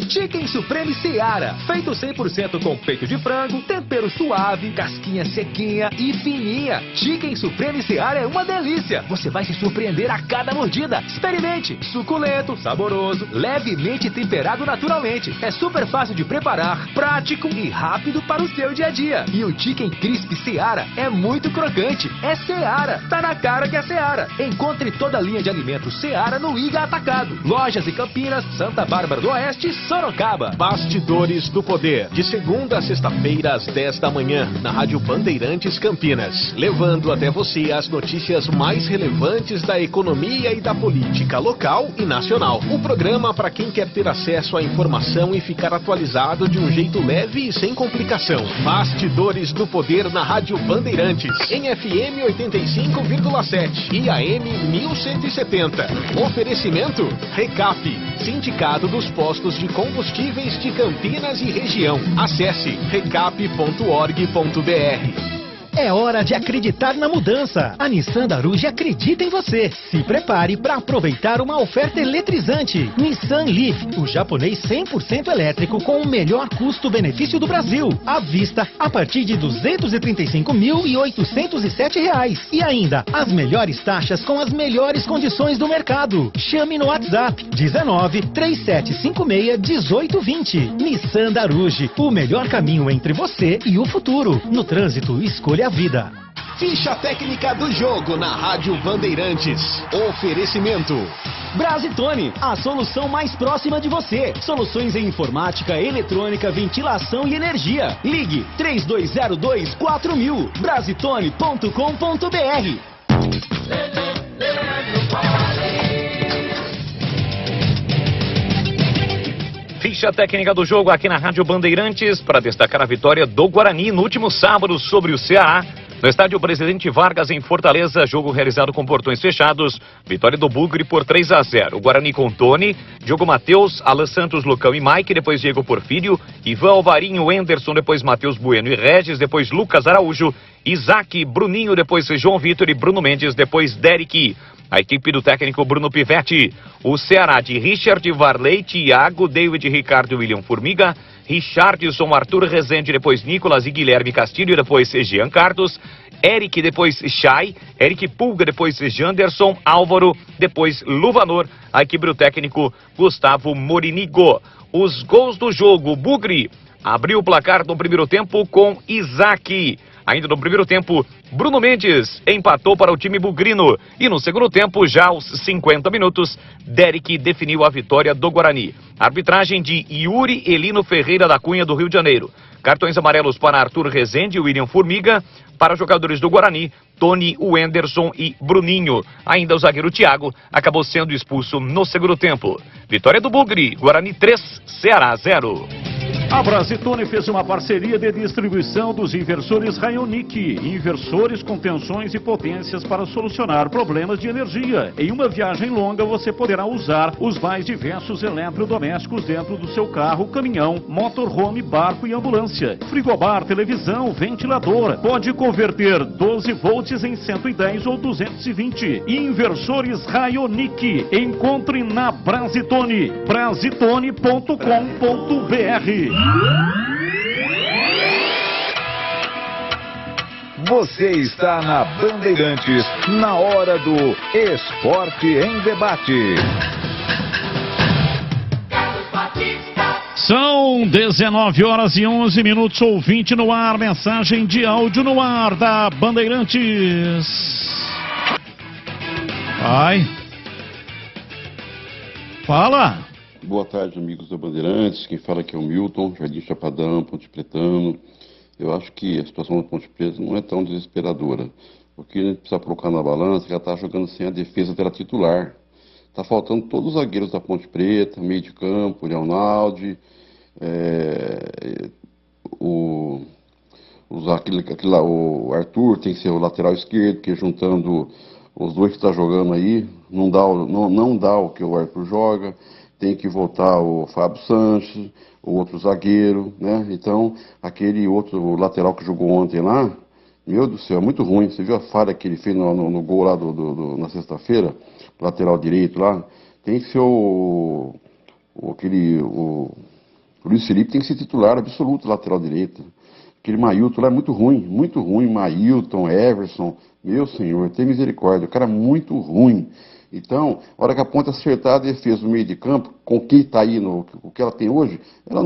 Chicken Supreme Seara, feito 100% com peito de frango, tempero suave, casquinha sequinha e fininha. Chicken Supreme Seara é uma delícia. Você vai se surpreender a cada mordida. Experimente. Suculento, saboroso, levemente temperado naturalmente. É super fácil de preparar, prático e rápido para o seu dia a dia. E o Chicken Crisp Seara é muito crocante. É Seara. Tá na cara que é Seara. Encontre toda a linha de alimentos Seara no Iga Atacado. Lojas em Campinas, Santa Bárbara do Oeste, Sorocaba. Bastidores do Poder, de segunda a sexta-feira às 10 da manhã, na Rádio Bandeirantes Campinas, levando até você as notícias mais relevantes da economia e da política local e nacional. O programa para quem quer ter acesso à informação e ficar atualizado de um jeito leve e sem complicação. Bastidores do Poder na Rádio Bandeirantes, em FM 85,7 e AM 1170. Oferecimento Recap, Sindicato dos Postos de Combustíveis de Campinas e região. Acesse recap.org.br. É hora de acreditar na mudança. A Nissan Daruge acredita em você. Se prepare para aproveitar uma oferta eletrizante. Nissan Leaf, o japonês 100% elétrico com o melhor custo-benefício do Brasil. À vista, a partir de R$ 235.807. E ainda, as melhores taxas com as melhores condições do mercado. Chame no WhatsApp 19 3756 1820. Nissan Daruge, o melhor caminho entre você e o futuro. No trânsito, escolha a vida. Ficha técnica do jogo na Rádio Bandeirantes. Oferecimento Brasitone, a solução mais próxima de você. Soluções em informática, eletrônica, ventilação e energia. Ligue 3202-4000. Brasitone.com.br. Ficha técnica do jogo aqui na Rádio Bandeirantes para destacar a vitória do Guarani no último sábado sobre o Ceará. No estádio Presidente Vargas, em Fortaleza, jogo realizado com portões fechados. Vitória do Bugre por 3-0. O Guarani com Tony, Diogo Matheus, Alan Santos, Lucão e Mike, depois Diego Porfírio, Ivan Alvarinho, Anderson, depois Matheus Bueno e Regis, depois Lucas Araújo, Isaac, Bruninho, depois João Vitor e Bruno Mendes, depois Derek. A equipe do técnico Bruno Pivetti. O Ceará de Richard, Varley, Thiago, David, Ricardo e William Formiga, Richardson, Arthur Rezende, depois Nicolas e Guilherme Castilho, depois Jean Carlos, Eric, depois Chay, Eric Pulga, depois Janderson, Álvaro, depois Luvanor. A equipe do técnico Gustavo Morinigo. Os gols do jogo: Bugre abriu o placar no primeiro tempo com Isaac. Ainda no primeiro tempo, Bruno Mendes empatou para o time bugrino. E no segundo tempo, já aos 50 minutos, Derek definiu a vitória do Guarani. Arbitragem de Yuri Elino Ferreira da Cunha, do Rio de Janeiro. Cartões amarelos para Arthur Rezende e William Formiga. Para os jogadores do Guarani, Tony, Wenderson e Bruninho. Ainda o zagueiro Thiago acabou sendo expulso no segundo tempo. Vitória do Bugre, Guarani 3, Ceará 0. A Brasitone fez uma parceria de distribuição dos inversores Raionic, inversores com tensões e potências para solucionar problemas de energia. Em uma viagem longa, você poderá usar os mais diversos eletrodomésticos dentro do seu carro, caminhão, motorhome, barco e ambulância. Frigobar, televisão, ventilador. Pode converter 12 volts em 110 ou 220. Inversores Raionic. Encontre na Brasitone. Brasitone.com.br. Você está na Bandeirantes, na hora do Esporte em Debate. São 19 horas e 11 minutos, ouvinte no ar, mensagem de áudio no ar da Bandeirantes. Vai. Fala. Boa tarde, amigos da Bandeirantes. Quem fala aqui é o Milton, Jardim Chapadão, Ponte Pretano. Eu acho que a situação da Ponte Preta não é tão desesperadora. O que a gente precisa colocar na balança é que ela está jogando sem a defesa dela titular. Está faltando todos os zagueiros da Ponte Preta, meio de campo, Leonaldi, o Arthur tem que ser o lateral esquerdo, porque juntando os dois que está jogando aí, não dá o que o Arthur joga. Tem que voltar o Fábio Sanches, o outro zagueiro, né? Então, aquele outro lateral que jogou ontem lá, meu Deus do céu, é muito ruim. Você viu a falha que ele fez no gol lá na sexta-feira? Lateral direito lá? Tem que ser o Luiz Felipe tem que ser titular absoluto lateral direito. Aquele Mailton lá é muito ruim. Mailton, Everson, meu senhor, tem misericórdia, o cara é muito ruim. Então, a hora que a Ponte acertar a defesa no meio de campo, com quem está aí, o que ela tem hoje, ela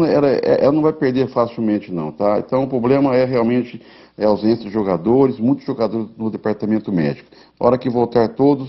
não vai perder facilmente não, tá? Então o problema é realmente a ausência de jogadores, muitos jogadores no departamento médico. A hora que voltar todos,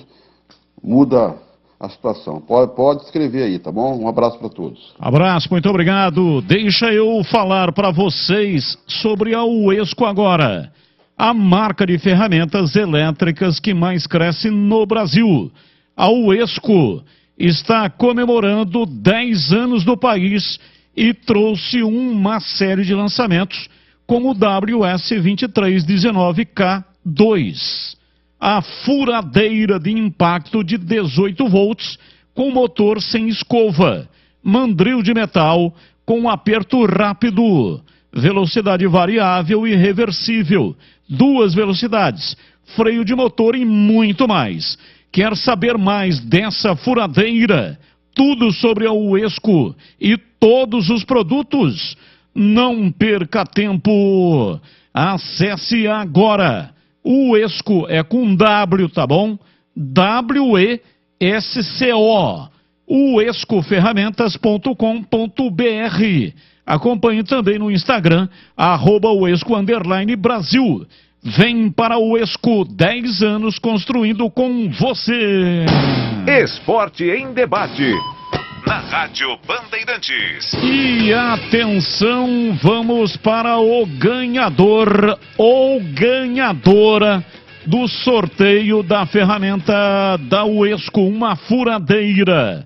muda a situação. Pode escrever aí, tá bom? Um abraço para todos. Abraço, muito obrigado. Deixa eu falar para vocês sobre a Uesco agora. A marca de ferramentas elétricas que mais cresce no Brasil. A Uesco está comemorando 10 anos no país e trouxe uma série de lançamentos como o WS2319K2. A furadeira de impacto de 18 volts com motor sem escova, mandril de metal com aperto rápido, velocidade variável e reversível, 2 velocidades, freio de motor e muito mais. Quer saber mais dessa furadeira? Tudo sobre a Uesco e todos os produtos? Não perca tempo. Acesse agora. Uesco é com W, tá bom? W-E-S-C-O. uescoferramentas.com.br. Acompanhe também no Instagram, @Uesco_Brasil. Vem para o Uesco, 10 anos construindo com você. Esporte em Debate, na Rádio Bandeirantes. E atenção, vamos para o ganhador ou ganhadora do sorteio da ferramenta da Uesco, uma furadeira.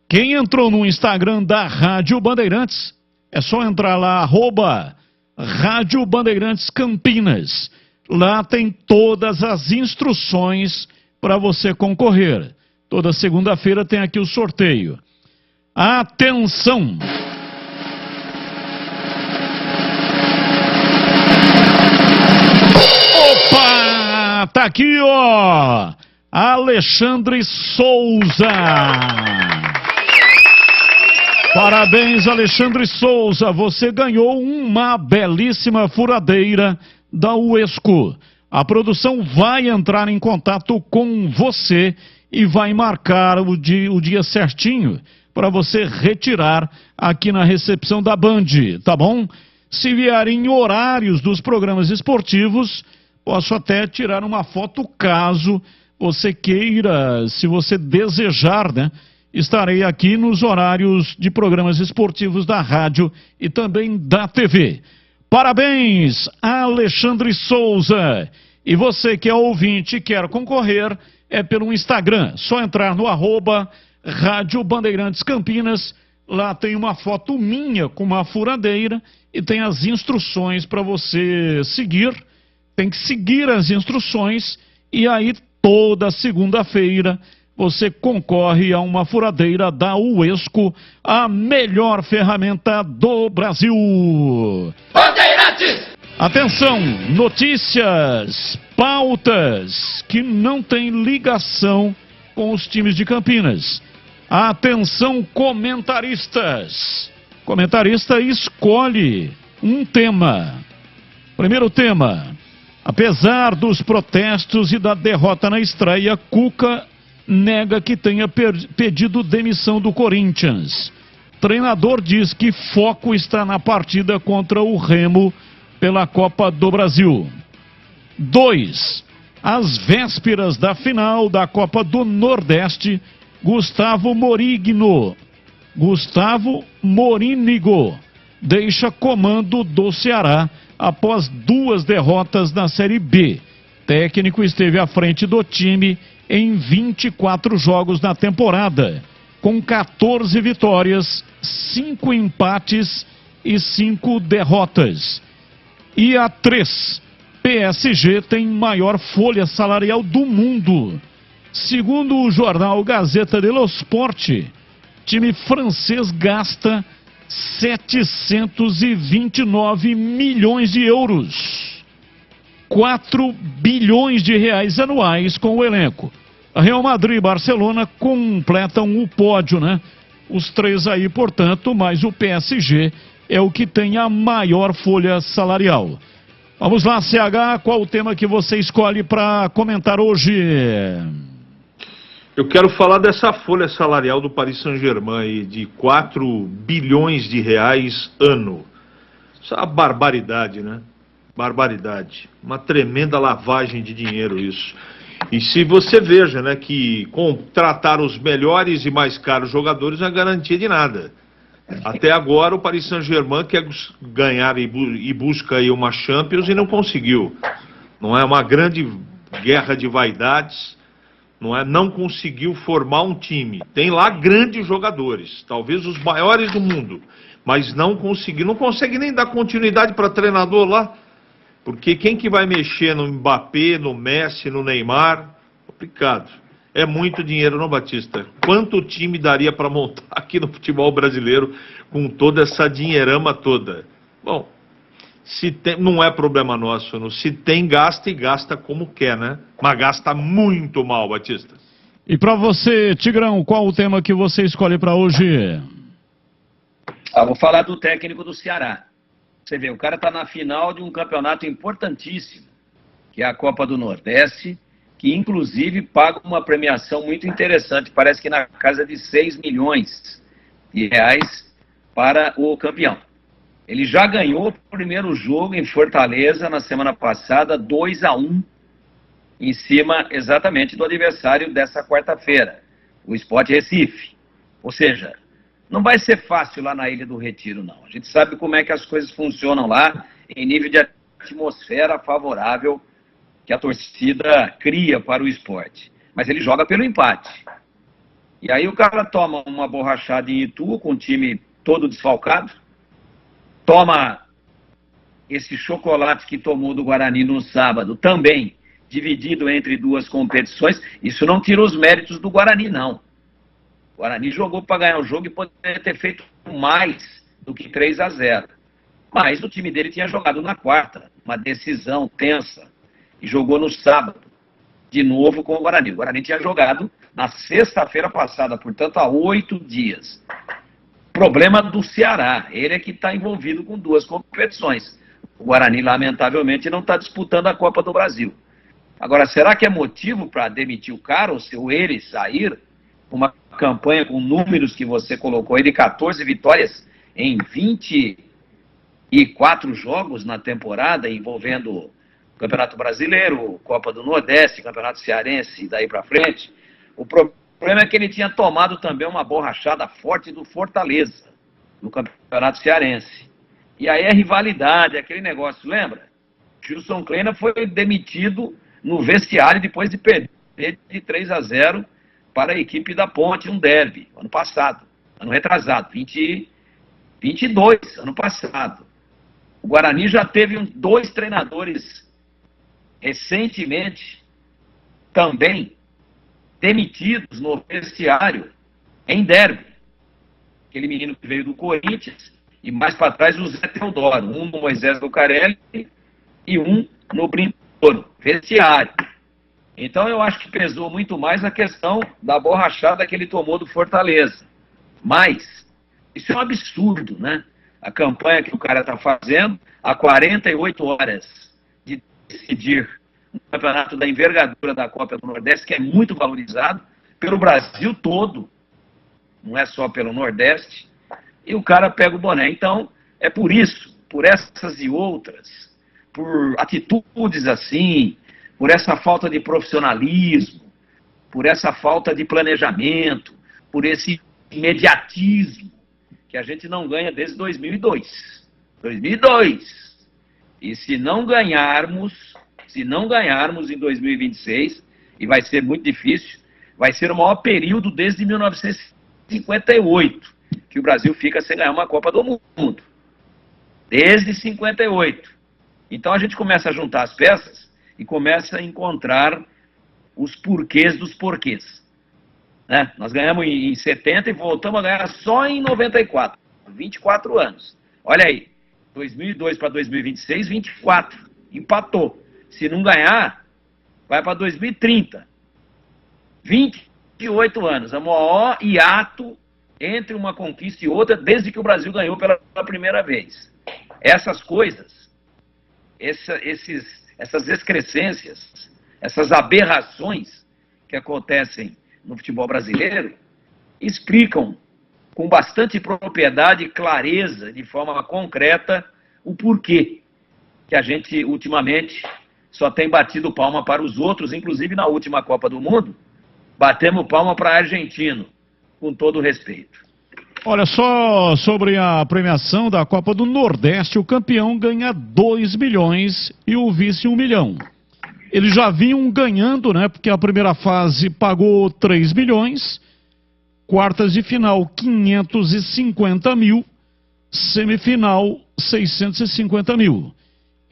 Quem entrou no Instagram da Rádio Bandeirantes, é só entrar lá, Rádio Bandeirantes Campinas. Lá tem todas as instruções para você concorrer. Toda segunda-feira tem aqui o sorteio. Atenção! Opa! Tá aqui, ó! Alexandre Souza! Parabéns, Alexandre Souza, você ganhou uma belíssima furadeira da Uesco. A produção vai entrar em contato com você e vai marcar o dia certinho para você retirar aqui na recepção da Band, tá bom? Se vierem horários dos programas esportivos, posso até tirar uma foto caso você queira, se você desejar, né? Estarei aqui nos horários de programas esportivos da rádio e também da TV. Parabéns, Alexandre Souza! E você que é ouvinte e quer concorrer, é pelo Instagram. Só entrar no @Rádio Bandeirantes Campinas, Lá tem uma foto minha com uma furadeira e tem as instruções para você seguir. Tem que seguir as instruções e aí toda segunda-feira você concorre a uma furadeira da Uesco, a melhor ferramenta do Brasil. Bandeirantes! Atenção, notícias, pautas que não têm ligação com os times de Campinas. Atenção, comentaristas. Comentarista escolhe um tema. Primeiro tema. Apesar dos protestos e da derrota na estreia, Cuca nega que tenha pedido demissão do Corinthians. Treinador diz que foco está na partida contra o Remo pela Copa do Brasil. 2. Às vésperas da final da Copa do Nordeste, Gustavo Morínigo deixa comando do Ceará após 2 derrotas na Série B. Técnico esteve à frente do time em 24 jogos na temporada, com 14 vitórias, 5 empates e 5 derrotas. E a 3, PSG tem maior folha salarial do mundo. Segundo o jornal Gazeta dello Sport, time francês gasta 729 milhões de euros. 4 bilhões de reais anuais com o elenco. A Real Madrid e Barcelona completam o pódio, né? Os 3 aí, portanto, mas o PSG é o que tem a maior folha salarial. Vamos lá, CH, qual o tema que você escolhe para comentar hoje? Eu quero falar dessa folha salarial do Paris Saint-Germain aí, de 4 bilhões de reais ano. Isso é uma barbaridade, né? Barbaridade. Uma tremenda lavagem de dinheiro isso. E se você veja, né, que contratar os melhores e mais caros jogadores não é garantia de nada. Até agora o Paris Saint-Germain quer ganhar e busca aí uma Champions e não conseguiu. Não é uma grande guerra de vaidades, não conseguiu formar um time. Tem lá grandes jogadores, talvez os maiores do mundo, mas não consegue nem dar continuidade para treinador lá. Porque quem que vai mexer no Mbappé, no Messi, no Neymar? Complicado. É muito dinheiro, não, Batista? Quanto time daria para montar aqui no futebol brasileiro com toda essa dinheirama toda? Bom, se tem, não é problema nosso. Não. Se tem, gasta e gasta como quer, né? Mas gasta muito mal, Batista. E para você, Tigrão, qual o tema que você escolhe para hoje? Vou falar do técnico do Ceará. Você vê, o cara está na final de um campeonato importantíssimo, que é a Copa do Nordeste, que inclusive paga uma premiação muito interessante, parece que na casa de 6 milhões de reais para o campeão. Ele já ganhou o primeiro jogo em Fortaleza na semana passada, 2-1, em cima exatamente do adversário dessa quarta-feira, o Sport Recife. Ou seja, não vai ser fácil lá na Ilha do Retiro, não. A gente sabe como é que as coisas funcionam lá, em nível de atmosfera favorável que a torcida cria para o esporte. Mas ele joga pelo empate. E aí o cara toma uma borrachada em Itu, com o time todo desfalcado, toma esse chocolate que tomou do Guarani no sábado, também dividido entre 2 competições. Isso não tira os méritos do Guarani, não. O Guarani jogou para ganhar o jogo e poderia ter feito mais do que 3-0. Mas o time dele tinha jogado na quarta, uma decisão tensa, e jogou no sábado, de novo com o Guarani. O Guarani tinha jogado na sexta-feira passada, portanto há 8 dias. Problema do Ceará, ele é que está envolvido com 2 competições. O Guarani, lamentavelmente, não está disputando a Copa do Brasil. Agora, será que é motivo para demitir o cara, ou se ele sair? Uma campanha com números que você colocou aí de 14 vitórias em 24 jogos na temporada, envolvendo Campeonato Brasileiro, Copa do Nordeste, Campeonato Cearense e daí para frente. O problema é que ele tinha tomado também uma borrachada forte do Fortaleza, no Campeonato Cearense. E aí é rivalidade, aquele negócio, lembra? Gilson Kleina foi demitido no vestiário depois de perder de 3-0 para a equipe da Ponte, um derby, ano passado. ano retrasado, 22, ano passado. O Guarani já teve 2 treinadores recentemente também demitidos no vestiário em derby. Aquele menino que veio do Corinthians e mais para trás o Zé Teodoro, um no Moisés Lucarelli e um no Brindoro, vestiário. Então eu acho que pesou muito mais a questão da borrachada que ele tomou do Fortaleza. Mas isso é um absurdo, né? A campanha que o cara está fazendo há 48 horas de decidir um campeonato da envergadura da Copa do Nordeste, que é muito valorizado pelo Brasil todo, não é só pelo Nordeste, e o cara pega o boné. Então, é por isso, por essas e outras, por atitudes assim, por essa falta de profissionalismo, por essa falta de planejamento, por esse imediatismo, que a gente não ganha desde 2002. 2002. E se não ganharmos em 2026, e vai ser muito difícil, vai ser o maior período desde 1958, que o Brasil fica sem ganhar uma Copa do Mundo. Desde 58. Então a gente começa a juntar as peças e começa a encontrar os porquês dos porquês. Né? Nós ganhamos em 70 e voltamos a ganhar só em 94. 24 anos. Olha aí, 2002 para 2026, 24. Empatou. Se não ganhar, vai para 2030. 28 anos. É o maior hiato entre uma conquista e outra desde que o Brasil ganhou pela primeira vez. Essas coisas, essas excrescências, essas aberrações que acontecem no futebol brasileiro, explicam com bastante propriedade e clareza, de forma concreta, o porquê que a gente, ultimamente, só tem batido palma para os outros, inclusive na última Copa do Mundo, batemos palma para argentino, com todo respeito. Olha só, sobre a premiação da Copa do Nordeste, o campeão ganha 2 milhões e o vice 1 milhão. Eles já vinham ganhando, né? Porque a primeira fase pagou 3 milhões, quartas de final 550 mil, semifinal 650 mil.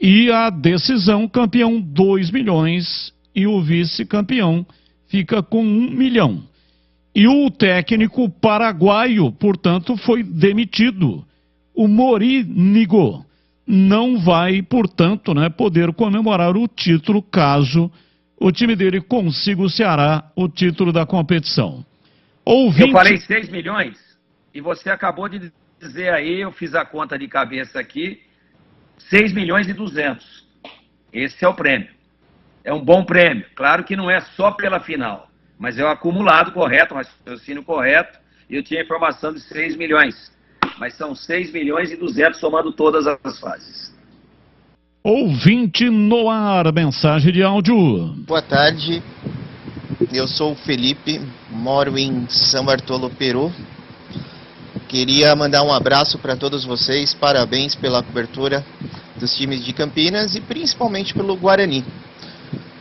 E a decisão, campeão 2 milhões e o vice-campeão fica com 1 milhão. E o técnico paraguaio, portanto, foi demitido. O Morínigo não vai, portanto, né, poder comemorar o título caso o time dele consiga o Ceará o título da competição. Eu falei 6 milhões e você acabou de dizer aí, eu fiz a conta de cabeça aqui, 6 milhões e 200. Esse é o prêmio. É um bom prêmio. Claro que não é só pela final, mas é o acumulado correto, um raciocínio correto, e eu tinha a informação de 6 milhões. Mas são 6 milhões e 200 somando todas as fases. Ouvinte no ar, mensagem de áudio. Boa tarde, eu sou o Felipe, moro em São Bartolo, Peru. Queria mandar um abraço para todos vocês, parabéns pela cobertura dos times de Campinas e principalmente pelo Guarani.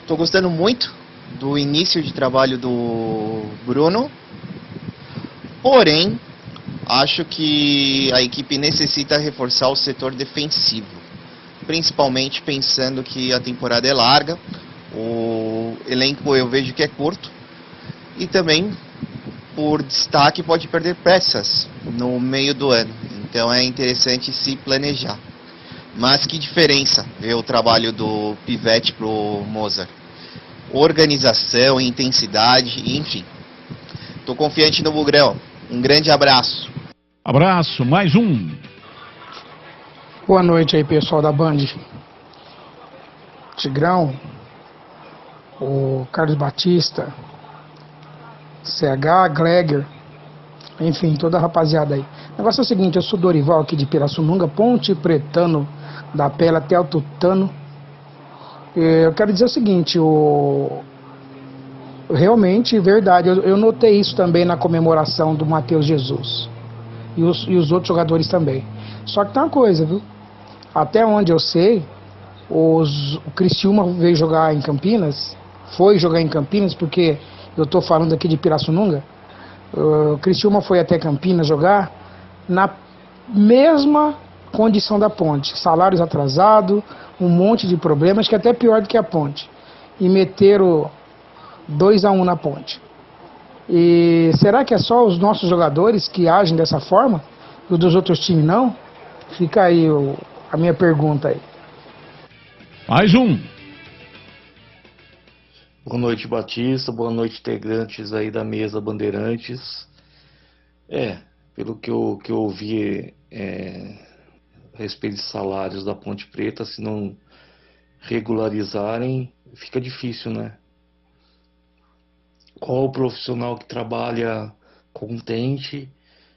Estou gostando muito do início de trabalho do Bruno, porém, acho que a equipe necessita reforçar o setor defensivo, principalmente pensando que a temporada é larga, o elenco eu vejo que é curto, e também, por destaque, pode perder peças no meio do ano, então é interessante se planejar. Mas que diferença ver o trabalho do Pivete pro Mozart. Organização, intensidade, enfim. Estou confiante no Bugrão. Um grande abraço. Abraço, mais um. Boa noite aí, pessoal da Band. Tigrão, o Carlos Batista, CH, Gleger, enfim, toda a rapaziada aí. O negócio é o seguinte, eu sou Dorival aqui de Pirassununga, Ponte Pretano, da Pela até o Tutano. Eu quero dizer o seguinte, realmente, verdade, eu notei isso também na comemoração do Matheus Jesus e os outros jogadores também. Só que tem uma coisa, viu? Até onde eu sei, o Criciúma veio jogar em Campinas, foi jogar em Campinas, porque eu tô falando aqui de Pirassununga, O Criciúma foi até Campinas jogar na mesma condição da Ponte. Salários atrasados, um monte de problemas, que é até pior do que a Ponte. E meteram 2-1 na Ponte. E será que é só os nossos jogadores que agem dessa forma? E os dos outros times não? Fica aí a minha pergunta aí. Mais um. Boa noite, Batista. Boa noite, integrantes aí da mesa Bandeirantes. Pelo que eu ouvi a respeito de salários da Ponte Preta, se não regularizarem, fica difícil, né? Qual o profissional que trabalha contente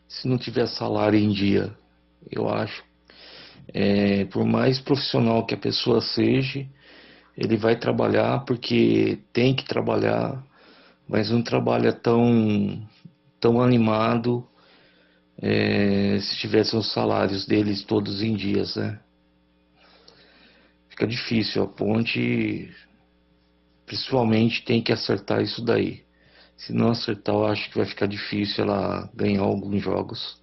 se não tiver salário em dia? Eu acho. Por mais profissional que a pessoa seja, ele vai trabalhar porque tem que trabalhar, mas não trabalha tão animado se tivessem os salários deles todos em dias, né? Fica difícil. A Ponte, principalmente, tem que acertar isso daí. Se não acertar, eu acho que vai ficar difícil ela ganhar alguns jogos.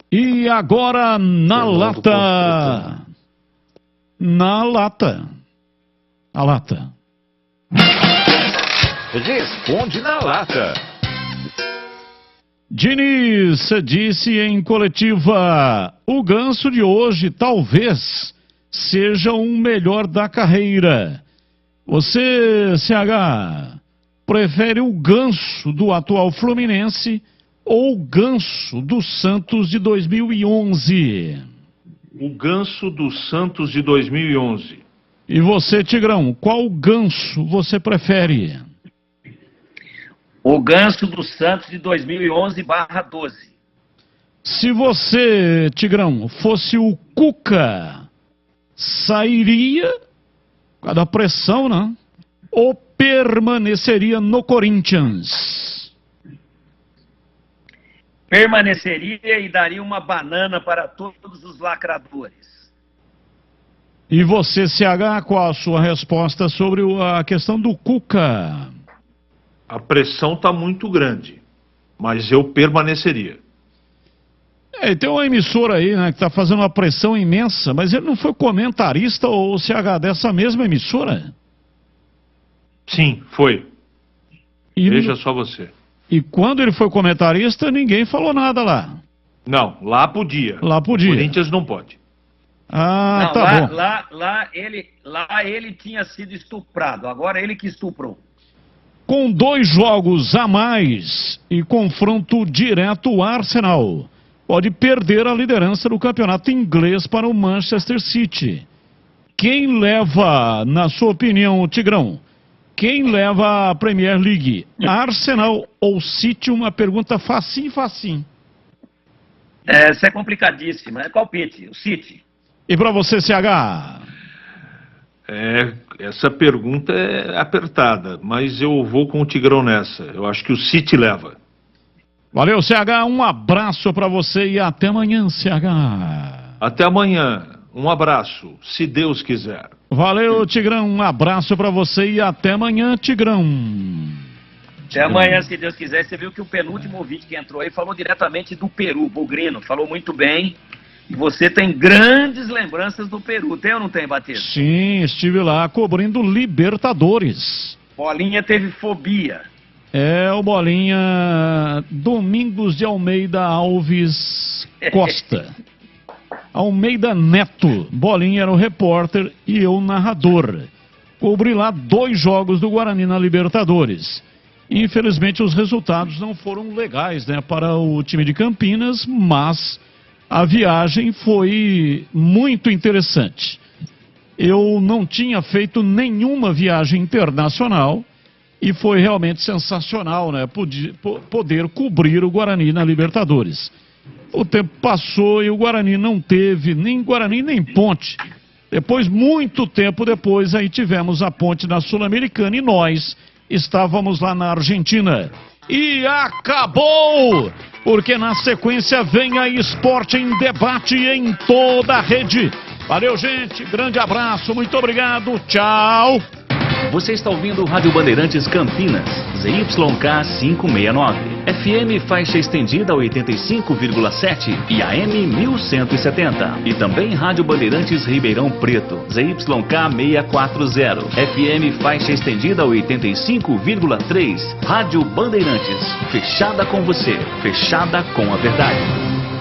E agora na lata. Na lata. A lata. Responde na lata. Diniz disse em coletiva: o Ganso de hoje talvez seja o melhor da carreira. Você, CH, prefere o Ganso do atual Fluminense ou o Ganso do Santos de 2011? O Ganso do Santos de 2011. E você, Tigrão, qual Ganso você prefere? O Ganso do Santos de 2011/12. Se você, Tigrão, fosse o Cuca, sairia por causa da pressão, né? Ou permaneceria no Corinthians? Permaneceria e daria uma banana para todos os lacradores. E você, CH, qual a sua resposta sobre a questão do Cuca? A pressão está muito grande, mas eu permaneceria. Tem uma emissora aí, né, que está fazendo uma pressão imensa, mas ele não foi comentarista ou CH dessa mesma emissora? Sim, foi. Veja só você. E quando ele foi comentarista, ninguém falou nada lá. Não, lá podia. Lá podia. O Corinthians não pode. Ah, não, tá bom. Lá ele tinha sido estuprado, agora ele que estuprou. Com 2 jogos a mais e confronto direto, o Arsenal pode perder a liderança do campeonato inglês para o Manchester City. Quem leva, na sua opinião, Tigrão, quem leva a Premier League? Arsenal ou City? Uma pergunta facinho. Essa é complicadíssima, é palpite, o City. E para você, CH? Essa pergunta é apertada, mas eu vou com o Tigrão nessa. Eu acho que o City leva. Valeu, CH. Um abraço para você e até amanhã, CH. Até amanhã. Um abraço, se Deus quiser. Valeu, Tigrão. Um abraço para você e até amanhã, Tigrão. Até amanhã, se Deus quiser. Você viu que o penúltimo ouvinte que entrou aí falou diretamente do Peru, Bugrino. Falou muito bem. E você tem grandes lembranças do Peru. Tem ou não tem, Batista? Sim, estive lá cobrindo Libertadores. Bolinha teve fobia. O Bolinha Domingos de Almeida Alves Costa. Almeida Neto. Bolinha era o repórter e eu o narrador. Cobri lá 2 jogos do Guarani na Libertadores. Infelizmente os resultados não foram legais, né, para o time de Campinas, mas a viagem foi muito interessante. Eu não tinha feito nenhuma viagem internacional e foi realmente sensacional, né, poder cobrir o Guarani na Libertadores. O tempo passou e o Guarani não teve nem Guarani nem Ponte. Depois, muito tempo depois, aí tivemos a Ponte na Sul-Americana e nós estávamos lá na Argentina. E acabou! Porque na sequência vem a Esporte em Debate em toda a rede. Valeu, gente. Grande abraço. Muito obrigado. Tchau. Você está ouvindo Rádio Bandeirantes Campinas, ZYK 569, FM faixa estendida 85,7 e AM 1170. E também Rádio Bandeirantes Ribeirão Preto, ZYK 640, FM faixa estendida 85,3. Rádio Bandeirantes, fechada com você, fechada com a verdade.